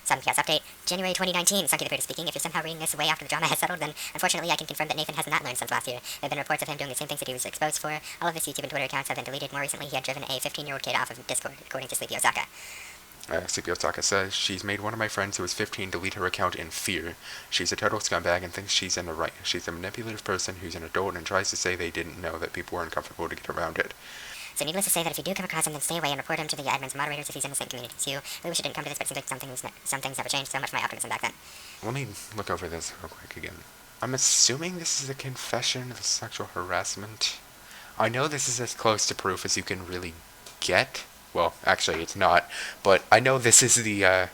7PS update, January 2019, Saki the Pootis speaking. If you're somehow reading this way after the drama has settled, then unfortunately I can confirm that Nathan has not learned since last year. There have been reports of him doing the same things that he was exposed for. All of his YouTube and Twitter accounts have been deleted. More recently, he had driven a 15-year-old kid off of Discord, according to Sleepy Osaka. Sleepy Osaka says, "She's made one of my friends who was 15 delete her account in fear. She's a total scumbag and thinks she's in the right. She's a manipulative person who's an adult and tries to say they didn't know that people were uncomfortable to get around it." So needless to say that if you do come across him, then stay away and report him to the admins and moderators if he's in the same community as you. I really wish it didn't come to this, but it seems like some things never changed. So much for my optimism back then. Let me look over this real quick again. I'm assuming this is a confession of sexual harassment. I know this is as close to proof as you can really get. Well, actually, it's not. But I know this is the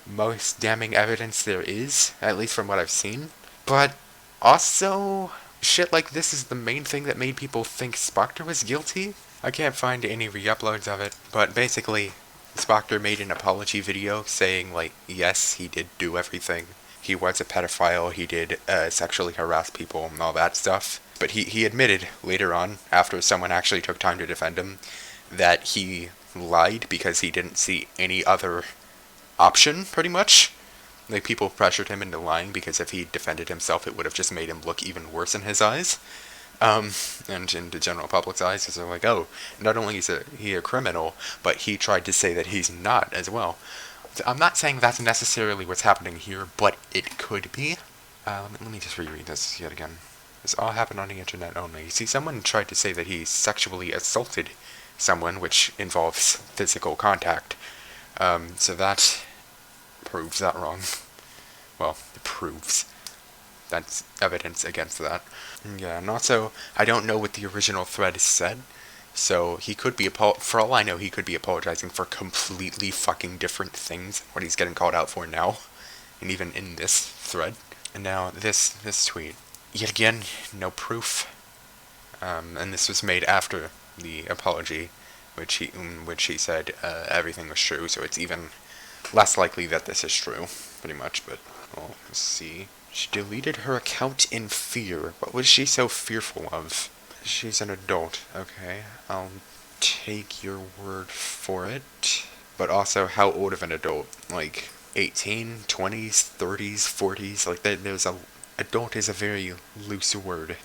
most damning evidence there is, at least from what I've seen. But also, shit like this is the main thing that made people think Spoctor was guilty. I can't find any re-uploads of it, but basically, Spoctor made an apology video saying, like, yes, he did do everything. He was a pedophile, he did sexually harass people and all that stuff. But he admitted later on, after someone actually took time to defend him, that he lied because he didn't see any other option, pretty much. Like, people pressured him into lying because if he defended himself, it would have just made him look even worse in his eyes. And in the general public's eyes, because they're like, oh, not only is he a criminal, but he tried to say that he's not as well. I'm not saying that's necessarily what's happening here, but it could be. Let me just reread this yet again. This all happened on the internet only. See, someone tried to say that he sexually assaulted someone, which involves physical contact. So that proves that wrong. Well, it proves. That's evidence against that. Yeah, and also, I don't know what the original thread said, so he could be, for all I know, he could be apologizing for completely fucking different things, what he's getting called out for now, and even in this thread. And now, this tweet. Yet again, no proof. And this was made after the apology, which he said everything was true, so it's even less likely that this is true, pretty much, but well, let's see. She deleted her account in fear. What was she so fearful of? She's an adult. Okay, I'll take your word for it. But also, how old of an adult? Like, 18, 20s, 30s, 40s. Like, there's a... Adult is a very loose word.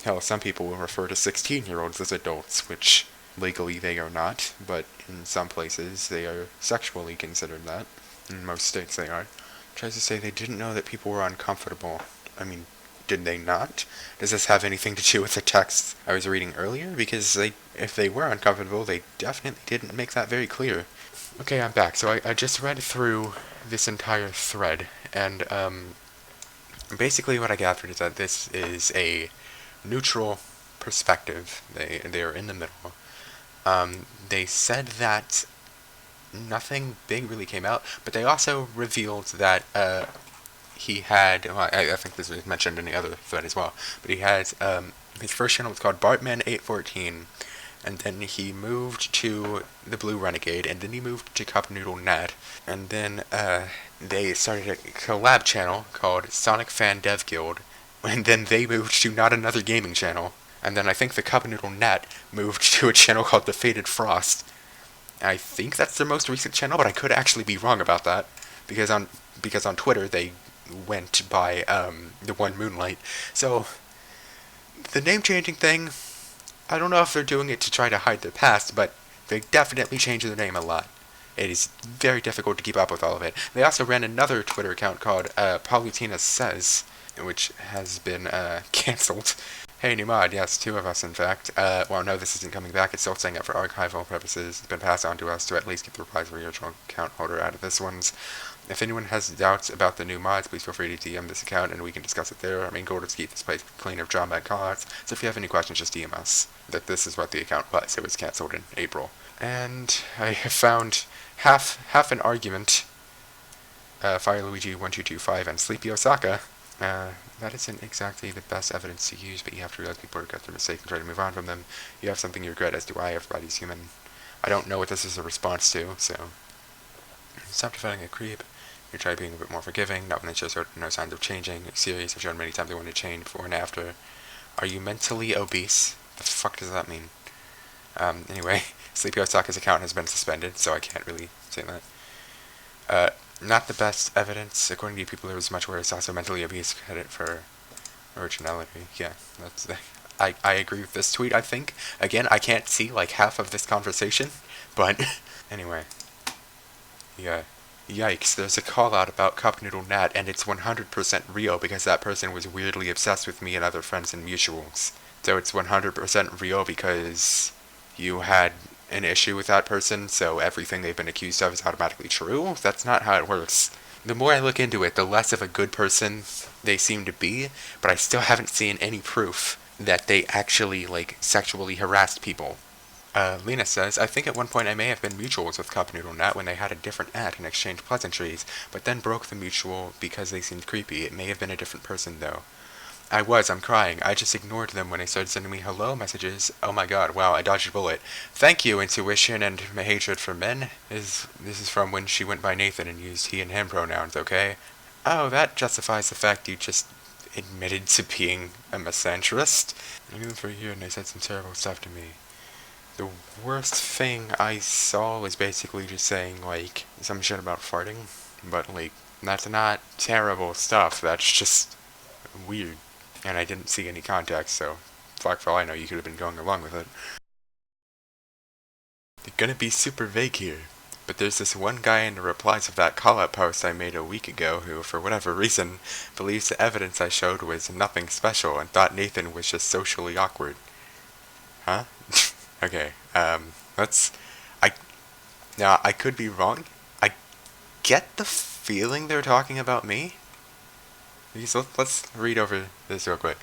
Hell, some people will refer to 16-year-olds as adults, which legally they are not, but in some places they are sexually considered that. In most states they are. Tries to say they didn't know that people were uncomfortable. I mean, did they not? Does this have anything to do with the text I was reading earlier? Because if they were uncomfortable, they definitely didn't make that very clear. Okay, I'm back. So I just read through this entire thread, and basically what I gathered is that this is a neutral perspective. They're in the middle. They said that nothing big really came out, but they also revealed that he had, well, I think this was mentioned in the other thread as well, but he had, his first channel was called Bartman814, and then he moved to the Blue Renegade, and then he moved to CupNoodleNat, and then they started a collab channel called Sonic Fan Dev Guild, and then they moved to Not Another Gaming channel, and then I think the CupNoodleNat moved to a channel called TheFadedFrost. I think that's their most recent channel, but I could actually be wrong about that, because on Twitter they went by TheOneMoonlight. So the name changing thing, I don't know if they're doing it to try to hide their past, but they definitely changed their name a lot. It is very difficult to keep up with all of it. They also ran another Twitter account called PalutenaSays, which has been cancelled. Hey, new mod, yes, 2 of us, in fact. Well, no, this isn't coming back. It's still staying up for archival purposes. It's been passed on to us to at least keep the replies of the original account holder out of this one's. If anyone has doubts about the new mods, please feel free to DM this account and we can discuss it there. Our main goal is to keep this place clean of drama and callouts, so if you have any questions, just DM us. That this is what the account was. It was cancelled in April. And I have found half an argument, Fire Luigi 1225 and Sleepy Osaka. That isn't exactly the best evidence to use, but you have to realize people regret their mistake and try to move on from them. You have something you regret, as do I. Everybody's human. I don't know what this is a response to, so stop defending a creep. You try being a bit more forgiving, not when they show no signs of changing. Serious, have shown many times they want to change before and after. Are you mentally obese? The fuck does that mean? Anyway, Sleepy Osaka's account has been suspended, so I can't really say that. Not the best evidence. According to people, there was much worse. Also, mentally obese credit for originality. Yeah, that's. I agree with this tweet, I think. Again, I can't see, like, half of this conversation, but anyway. Yeah. Yikes, there's a call out about CupNoodleNat, and it's 100% real because that person was weirdly obsessed with me and other friends in mutuals. So it's 100% real because you had an issue with that person, so everything they've been accused of is automatically true? That's not how it works. The more I look into it, the less of a good person they seem to be, but I still haven't seen any proof that they actually, like, sexually harassed people. Lena says, I think at one point I may have been mutuals with CupNoodleNat when they had a different ad and exchanged pleasantries, but then broke the mutual because they seemed creepy. It may have been a different person, though. I'm crying. I just ignored them when they started sending me hello messages. Oh my god, wow, I dodged a bullet. Thank you, intuition and hatred for men. This is from when she went by Nathan and used he and him pronouns, okay? Oh, that justifies the fact you just admitted to being a misandrist. I knew them for a year and they said some terrible stuff to me. The worst thing I saw was basically just saying, like, some shit about farting, but, like, that's not terrible stuff, that's just weird. And I didn't see any context, so fuck for all I know, you could have been going along with it. They're gonna be super vague here, but there's this one guy in the replies of that call-out post I made a week ago who, for whatever reason, believes the evidence I showed was nothing special and thought Nathan was just socially awkward. Huh? Okay, now, I could be wrong. I get the feeling they're talking about me. So let's read over this real quick.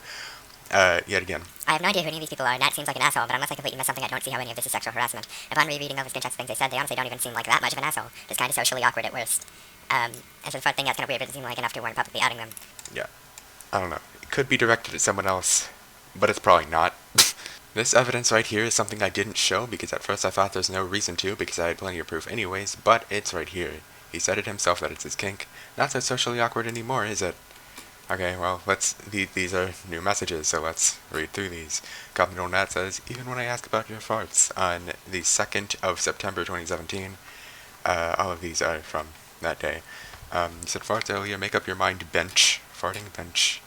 Yet again. I have no idea who any of these people are. Nat seems like an asshole, but unless I completely missed something, I don't see how any of this is sexual harassment. Upon rereading all the screenshots of things they said, they honestly don't even seem like that much of an asshole. Just kind of socially awkward at worst. And so the front thing, that's kind of weird, but it doesn't seem like enough to warrant publicly outing them. Yeah. I don't know. It could be directed at someone else, but it's probably not. This evidence right here is something I didn't show because at first I thought there's no reason to because I had plenty of proof anyways, but it's right here. He said it himself that it's his kink. Not so socially awkward anymore, is it? Okay, well, these are new messages, so let's read through these. CupNoodleNat says, even when I ask about your farts on the 2nd of September 2017, all of these are from that day. You said fart earlier, make up your mind, bench. Farting bench.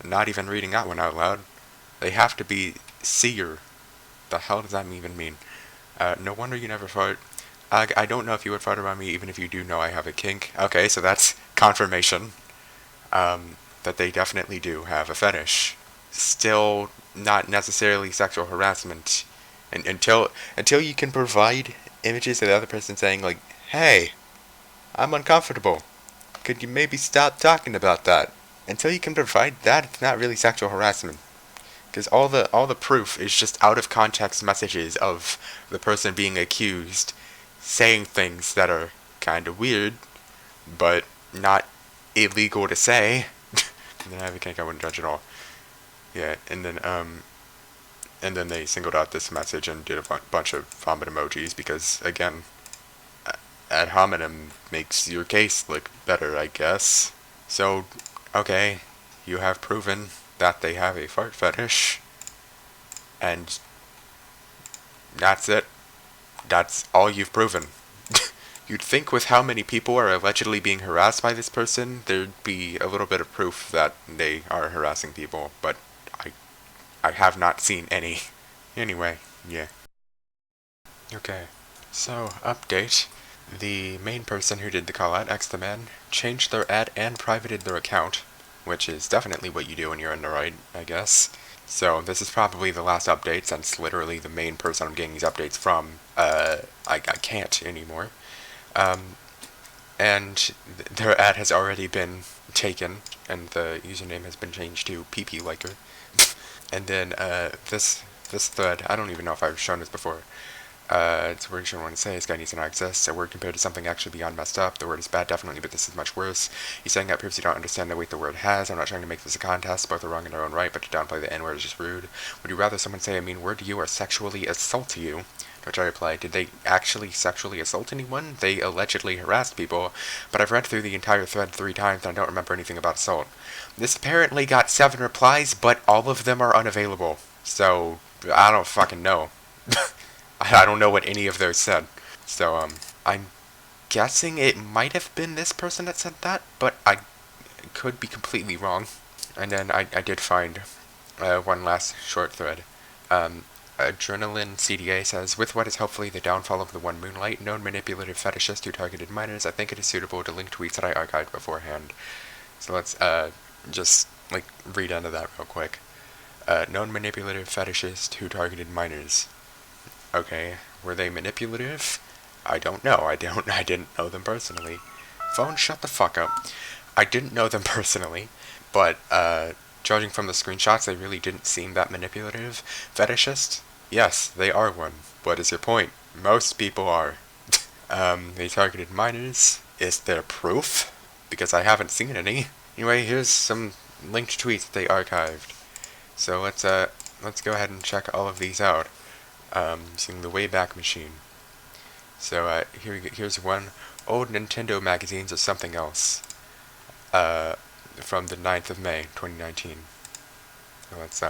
Not even reading that one out loud. They have to be seer. The hell does that even mean? No wonder you never fart. I don't know if you would fart around me even if you do know I have a kink. Okay, so that's confirmation. That they definitely do have a fetish. Still not necessarily sexual harassment. And until you can provide images of the other person saying like, hey, I'm uncomfortable. Could you maybe stop talking about that? Until you can provide that, it's not really sexual harassment. Because all the proof is just out of context messages of the person being accused saying things that are kind of weird, but not illegal to say. And then I have a kink, I wouldn't judge at all. Yeah, and then they singled out this message and did a bunch of vomit emojis because, again, ad hominem makes your case look better, I guess. So, okay, you have proven that they have a fart fetish, and that's it. That's all you've proven. You'd think with how many people are allegedly being harassed by this person, there'd be a little bit of proof that they are harassing people, but I have not seen any. Anyway, yeah. Okay, so update. The main person who did the callout, ExTheMan, changed their ad and privated their account, which is definitely what you do when you're in the right, I guess. So this is probably the last update, since literally the main person I'm getting these updates from, I can't anymore. And their ad has already been taken, and the username has been changed to PP Liker. And then this thread, I don't even know if I've shown this before. It's a word you shouldn't want to say. This guy needs to not exist. A word compared to something actually beyond messed up. The word is bad, definitely, but this is much worse. He's saying that proves you don't understand the weight the word has. I'm not trying to make this a contest. Both are wrong in their own right, but to downplay the N-word is just rude. Would you rather someone say a mean word to you or sexually assault you? To which I reply, did they actually sexually assault anyone? They allegedly harassed people, but I've read through the entire thread 3 times and I don't remember anything about assault. This apparently got 7 replies, but all of them are unavailable. So, I don't fucking know. I don't know what any of those said. So, I'm guessing it might have been this person that said that, but I could be completely wrong. And then I did find one last short thread. AdrenalinCDA says, with what is hopefully the downfall of TheOneMoonlight, known manipulative fetishist who targeted minors, I think it is suitable to link tweets that I archived beforehand. So let's just read into that real quick. Known manipulative fetishist who targeted minors. Okay, were they manipulative? I don't know. I didn't know them personally. Phone, shut the fuck up. I didn't know them personally, but judging from the screenshots, they really didn't seem that manipulative. Fetishist? Yes, they are one. What is your point? Most people are. They targeted minors. Is there proof? Because I haven't seen any. Anyway, here's some linked tweets that they archived. So let's go ahead and check all of these out. Using the Wayback Machine. So here's one. Old Nintendo magazines or something else. From the 9th of May, 2019. So let's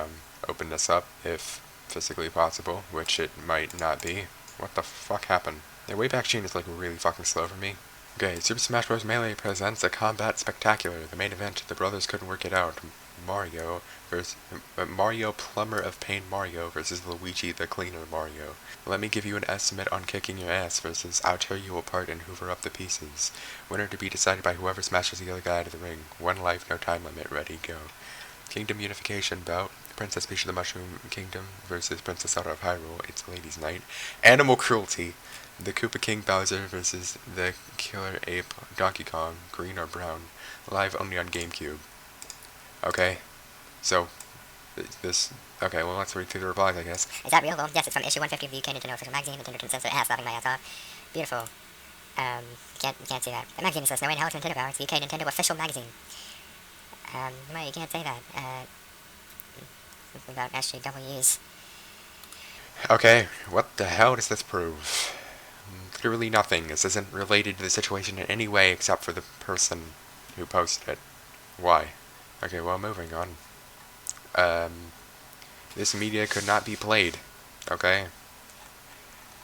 open this up if physically possible, which it might not be. What the fuck happened? The Wayback Machine is really fucking slow for me. Okay, Super Smash Bros. Melee presents a combat spectacular. The main event, the brothers couldn't work it out. Mario Plumber of Pain Mario versus Luigi the Cleaner Mario. Let me give you an estimate on kicking your ass versus I'll tear you apart and hoover up the pieces. Winner to be decided by whoever smashes the other guy out of the ring. 1 life, no time limit, ready, go. Kingdom Unification bout. Princess Peach of the Mushroom Kingdom versus Princess Zelda of Hyrule. It's Ladies' Night. Animal Cruelty. The Koopa King Bowser versus the Killer Ape Donkey Kong. Green or brown. Live only on GameCube. Okay. So, okay, well, let's read through the replies, I guess. Is that real? Well, yes, it's from issue 150 of the UK Nintendo Official Magazine. Nintendo can censor ass laughing my ass off. Beautiful. Can't say that. The magazine says, no way in hell it's Nintendo Power. It's the UK Nintendo Official Magazine. No, you can't say that. Something about SJWs. Okay, what the hell does this prove? Clearly nothing. This isn't related to the situation in any way except for the person who posted it. Why? Okay, well, moving on. This media could not be played. Okay?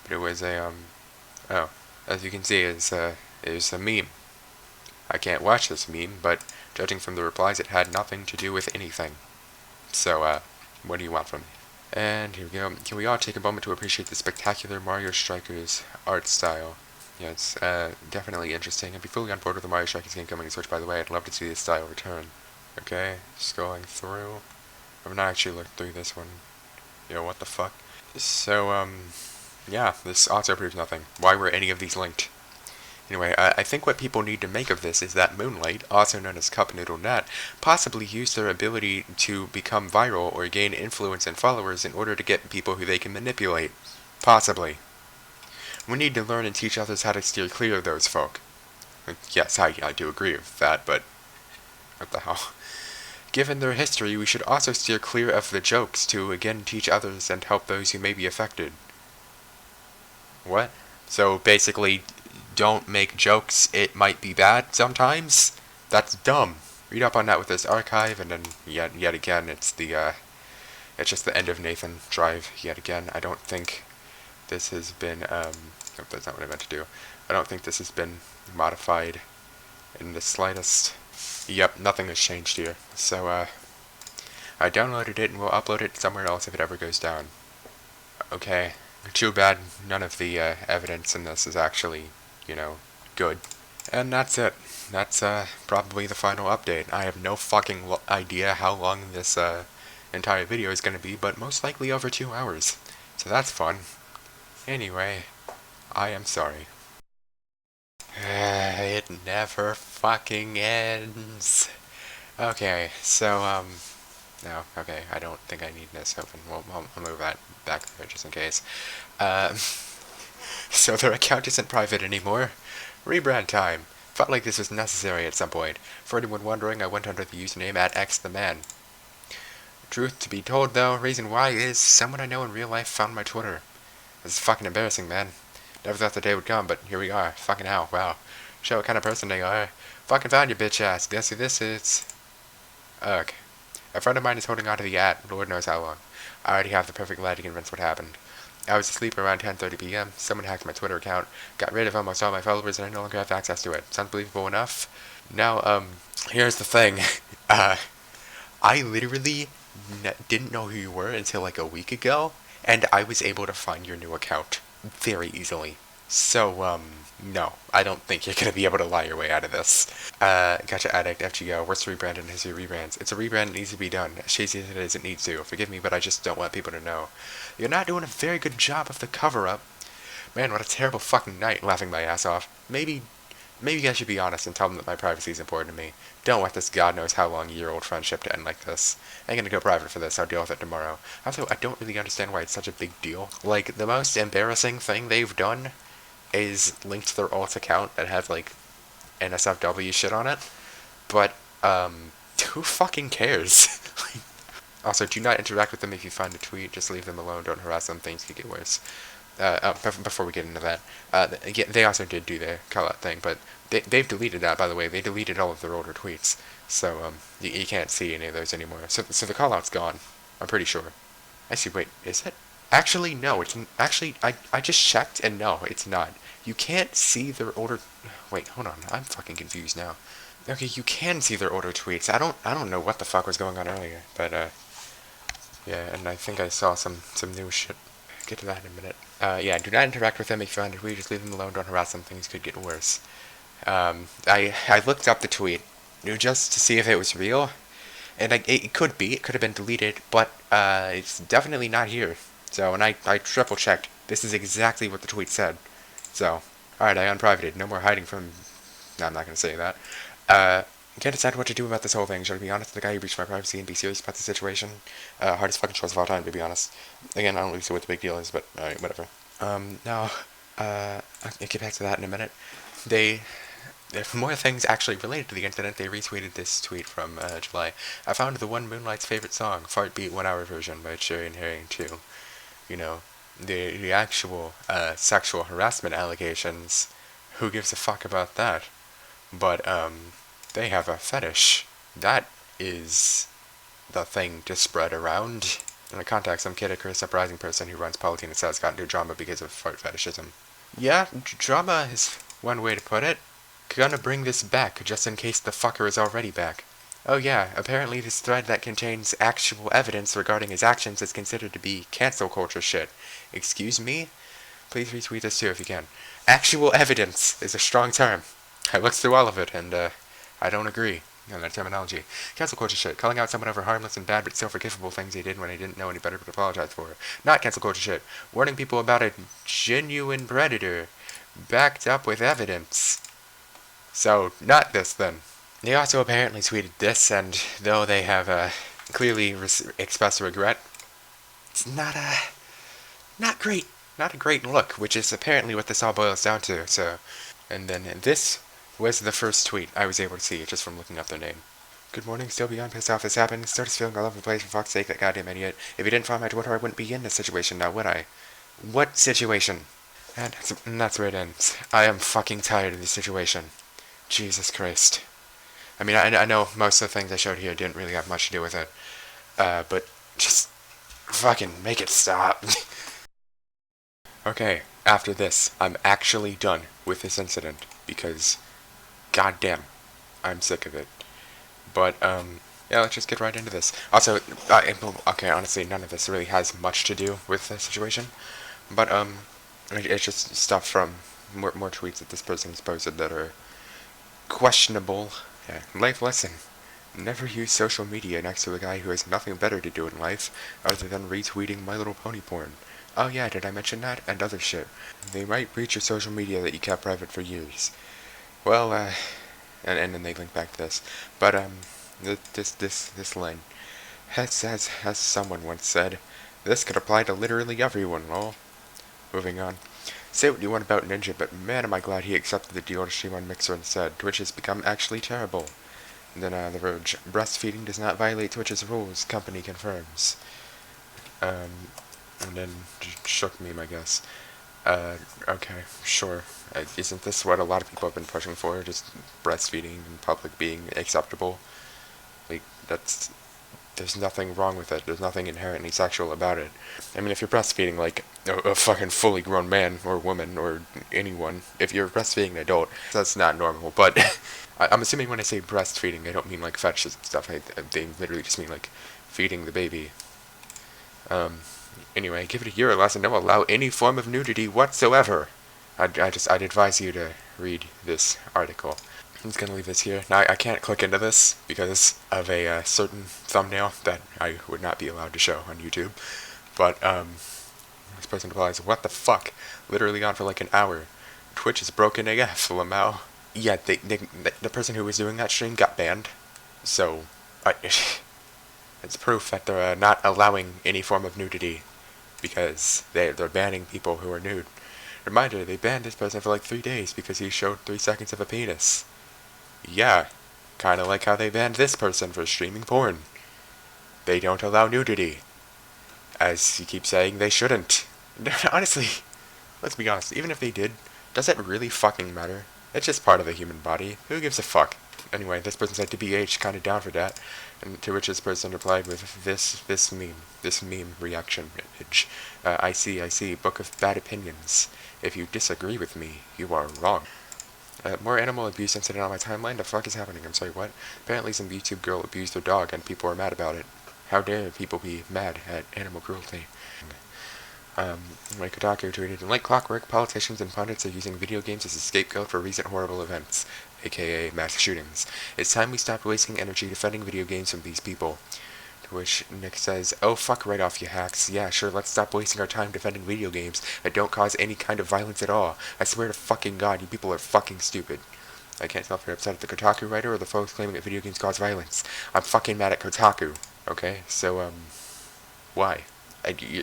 But it was a, oh, as you can see, it was a meme. I can't watch this meme, but judging from the replies, it had nothing to do with anything. So, what do you want from me? And here we go. Can we all take a moment to appreciate the spectacular Mario Strikers art style? Yeah, it's definitely interesting. I'd be fully on board with the Mario Strikers game coming to Switch, by the way. I'd love to see this style return. Okay, scrolling through. I've not actually looked through this one. Yo, what the fuck? So, yeah, this also proves nothing. Why were any of these linked? Anyway, I think what people need to make of this is that Moonlight, also known as CupNoodleNat, possibly used their ability to become viral or gain influence and followers in order to get people who they can manipulate. Possibly. We need to learn and teach others how to steer clear of those folk. Yes, I do agree with that, but what the hell? Given their history, we should also steer clear of the jokes to again teach others and help those who may be affected. What? So basically, don't make jokes, it might be bad sometimes? That's dumb. Read up on that with this archive, and then yet again, it's just the end of Nathan Drive yet again. I don't think this has been, oh, that's not what I meant to do. I don't think this has been modified in the slightest. Yep, nothing has changed here. So, I downloaded it and we'll upload it somewhere else if it ever goes down. Okay, too bad none of the evidence in this is actually, good. And that's it. That's probably the final update. I have no fucking idea how long this entire video is going to be, but most likely over 2 hours. So that's fun. Anyway, I am sorry. It never fucking ends. Okay, so, no, okay, I don't think I need this open. I'll move that back there just in case. So their account isn't private anymore. Rebrand time. Felt like this was necessary at some point. For anyone wondering, I went under the username at ExTheMan. Truth to be told, though, reason why is someone I know in real life found my Twitter. This is fucking embarrassing, man. Never thought the day would come, but here we are. Fucking hell, wow. Show what kind of person they are. Fucking found your bitch ass. Guess who this is? Ugh. A friend of mine is holding on to the at, Lord knows how long. I already have the perfect lie to convince what happened. I was asleep around 10:30 p.m. Someone hacked my Twitter account, got rid of almost all my followers, and I no longer have access to it. Sounds believable enough? Now, here's the thing. I literally didn't know who you were until like a week ago, and I was able to find your new account very easily. So, no, I don't think you're gonna be able to lie your way out of this. Gotcha Addict, FGO, worst rebrand in history of rebrands. It's a rebrand that needs to be done, as shady as it is, it needs to. Forgive me, but I just don't want people to know. You're not doing a very good job of the cover-up. Man, what a terrible fucking night, laughing my ass off. Maybe I should be honest and tell them that my privacy is important to me. Don't want this god knows how long year-old friendship to end like this. I ain't gonna go private for this, I'll deal with it tomorrow. Also, I don't really understand why it's such a big deal. Like, the most embarrassing thing they've done is linked their alt account that has, like, NSFW shit on it. But, who fucking cares? Also, do not interact with them if you find a tweet. Just leave them alone. Don't harass them. Things could get worse. Before we get into that, they also did do their callout thing, but they've deleted that, by the way. They deleted all of their older tweets, so you can't see any of those anymore. So the callout's gone. I'm pretty sure. Actually, wait, is it? Actually, no. It's actually I just checked, and no, it's not. You can't see their older. Wait, hold on. I'm fucking confused now. Okay, you can see their older tweets. I don't know what the fuck was going on earlier, but yeah, and I think I saw some new shit. Get to that in a minute. Yeah, do not interact with them if you find a tweet. Just leave them alone. Don't harass them. Things could get worse. I looked up the tweet just to see if it was real, and it could be. It could have been deleted, but it's definitely not here. So, and I triple checked. This is exactly what the tweet said. So, alright, I unprivated. No more hiding from. No, I'm not gonna say that. Can't decide what to do about this whole thing. Should I be honest with the guy who breached my privacy and be serious about the situation? Hardest fucking choice of all time, to be honest. Again, I don't really see what the big deal is, but alright, whatever. Now, I'll get back to that in a minute. For more things actually related to the incident, they retweeted this tweet from July. I found TheOneMoonlight's favorite song, Fart Beat 1 Hour version by Cherry and Herring 2. The actual sexual harassment allegations, who gives a fuck about that? But, they have a fetish. That is the thing to spread around. In a contact, some kid, a Chris Uprising person who runs PalutenaSays got into drama because of fart fetishism. Yeah, drama is one way to put it. gonna bring this back just in case the fucker is already back. Oh yeah, apparently this thread that contains actual evidence regarding his actions is considered to be cancel culture shit. Excuse me? Please retweet this too if you can. Actual evidence is a strong term. I looked through all of it, and I don't agree on that terminology. Cancel culture shit. Calling out someone over harmless and bad but still forgivable things he did when he didn't know any better but apologize for. Not cancel culture shit. Warning people about a genuine predator. Backed up with evidence. So, not this then. They also apparently tweeted this, and though they have clearly expressed regret, it's not great. Not a great look, which is apparently what this all boils down to, so... And then this was the first tweet I was able to see, just from looking up their name. Good morning, still beyond pissed off this happened. Started feeling all over the place, for fuck's sake, that goddamn idiot. If you didn't follow my Twitter, I wouldn't be in this situation now, would I? What situation? And that's where it ends. I am fucking tired of this situation. Jesus Christ. I mean, I know most of the things I showed here didn't really have much to do with it. But just fucking make it stop. Okay, after this, I'm actually done with this incident, because, goddamn, I'm sick of it. But, yeah, let's just get right into this. Also, okay, honestly, none of this really has much to do with the situation, but, it's just stuff from more tweets that this person has posted that are questionable. Yeah, life lesson. Never use social media next to a guy who has nothing better to do in life other than retweeting My Little Pony porn. Oh yeah, did I mention that? And other shit. They might breach your social media that you kept private for years. Well, and then they link back to this. But, this line. As someone once said, this could apply to literally everyone, lol. Moving on. Say what you want about Ninja, but man am I glad he accepted the deal to stream on Mixer instead. Twitch has become actually terrible. And then, The Verge. Breastfeeding does not violate Twitch's rules, company confirms. And then shook meme, I guess. Okay, sure. Isn't this what a lot of people have been pushing for? Just breastfeeding in public being acceptable? Like, there's nothing wrong with it. There's nothing inherently sexual about it. I mean, if you're breastfeeding, like, a fucking fully grown man or woman or anyone, if you're breastfeeding an adult, that's not normal. But I'm assuming when I say breastfeeding, I don't mean, like, fetishes and stuff. They literally just mean, like, feeding the baby. Anyway, give it a year or less and don't allow any form of nudity whatsoever. I'd advise you to read this article. I'm just gonna leave this here. Now, I can't click into this because of a certain thumbnail that I would not be allowed to show on YouTube. But, this person replies, what the fuck? Literally on for like an hour. Twitch is broken AF, Lamau. Yeah, the person who was doing that stream got banned. So, it's proof that they're not allowing any form of nudity, because they're banning people who are nude. Reminder, they banned this person for like 3 days because he showed 3 seconds of a penis. Yeah, kinda like how they banned this person for streaming porn. They don't allow nudity. As you keep saying, they shouldn't. Honestly, let's be honest, even if they did, does it really fucking matter? It's just part of the human body. Who gives a fuck? Anyway, this person said TBH, kinda down for that. And to which this person replied with this meme reaction image. I see, book of bad opinions. If you disagree with me, you are wrong. More animal abuse incident on my timeline? The fuck is happening? I'm sorry, what? Apparently some YouTube girl abused her dog and people are mad about it. How dare people be mad at animal cruelty? Like Kotaku tweeted, like clockwork, politicians and pundits are using video games as a scapegoat for recent horrible events, aka mass shootings. It's time we stop wasting energy defending video games from these people. To which Nick says, oh fuck right off you hacks. Yeah, sure, let's stop wasting our time defending video games that don't cause any kind of violence at all. I swear to fucking god, you people are fucking stupid. I can't tell if you're upset at the Kotaku writer or the folks claiming that video games cause violence. I'm fucking mad at Kotaku. Okay, so, why?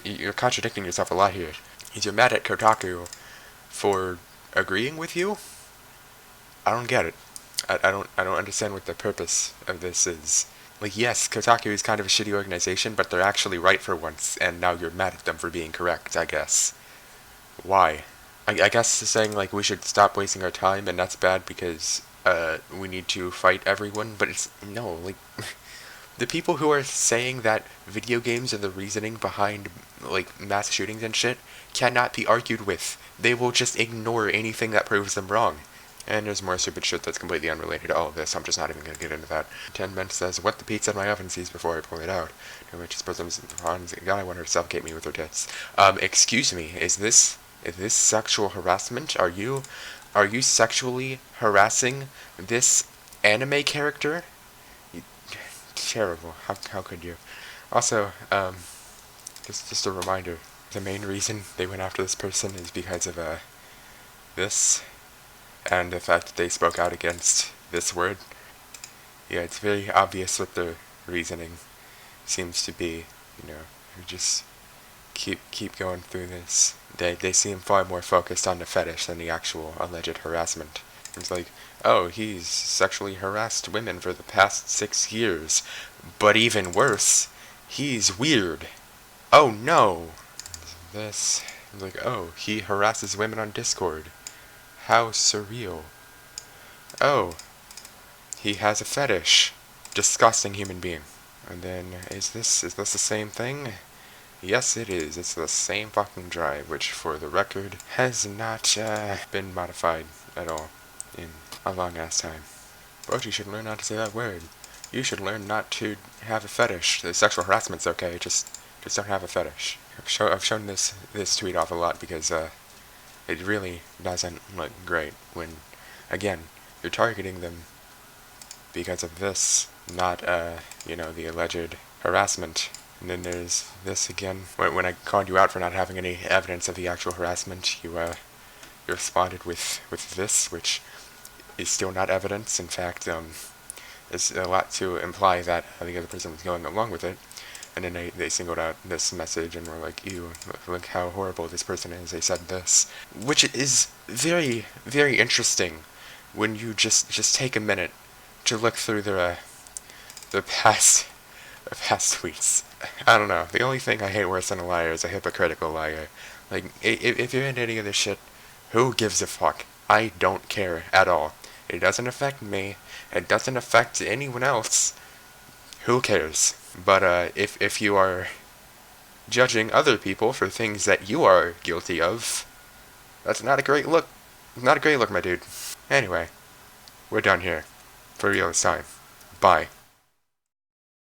You're contradicting yourself a lot here. You're mad at Kotaku for agreeing with you? I don't get it. I don't understand what the purpose of this is. Like, yes, Kotaku is kind of a shitty organization, but they're actually right for once, and now you're mad at them for being correct, I guess. Why? I guess saying, like, we should stop wasting our time, and that's bad because, we need to fight everyone, but it's, no, like, the people who are saying that video games are the reasoning behind, like, mass shootings and shit cannot be argued with. They will just ignore anything that proves them wrong. And there's more stupid shit that's completely unrelated to all of this. I'm just not even going to get into that. 10 Men says, what the pizza in my oven sees before I pull it out. To which this person responds, God, I want her to suffocate me with her tits. Excuse me, is this sexual harassment? Are you sexually harassing this anime character? Terrible. How could you? Also, just a reminder, the main reason they went after this person is because of, this, and the fact that they spoke out against this word. Yeah, it's very obvious what their reasoning seems to be, you know, just keep going through this. They seem far more focused on the fetish than the actual alleged harassment. It's like, oh, he's sexually harassed women for the past 6 years, but even worse, he's weird. Oh no! This, like, oh, he harasses women on Discord. How surreal. Oh, he has a fetish. Disgusting human being. And then, is this the same thing? Yes, it is. It's the same fucking drive, which, for the record, has not been modified at all in a long ass time. But you should learn not to say that word. You should learn not to have a fetish. The sexual harassment's okay, just don't have a fetish. I've shown this tweet off a lot because it really doesn't look great when, again, you're targeting them because of this, not the alleged harassment. And then there's this again. When I called you out for not having any evidence of the actual harassment, you responded with this, which is still not evidence. In fact, there's a lot to imply that the other person was going along with it. And then they singled out this message and were like, ew, look how horrible this person is. They said this. Which is very, very interesting when you just take a minute to look through the past tweets. I don't know. The only thing I hate worse than a liar is a hypocritical liar. Like, if you're into any of this shit, who gives a fuck? I don't care at all. It doesn't affect me. It doesn't affect anyone else. Who cares? But if you are judging other people for things that you are guilty of, that's not a great look. Not a great look, my dude. Anyway, we're done here. For real this time. Bye.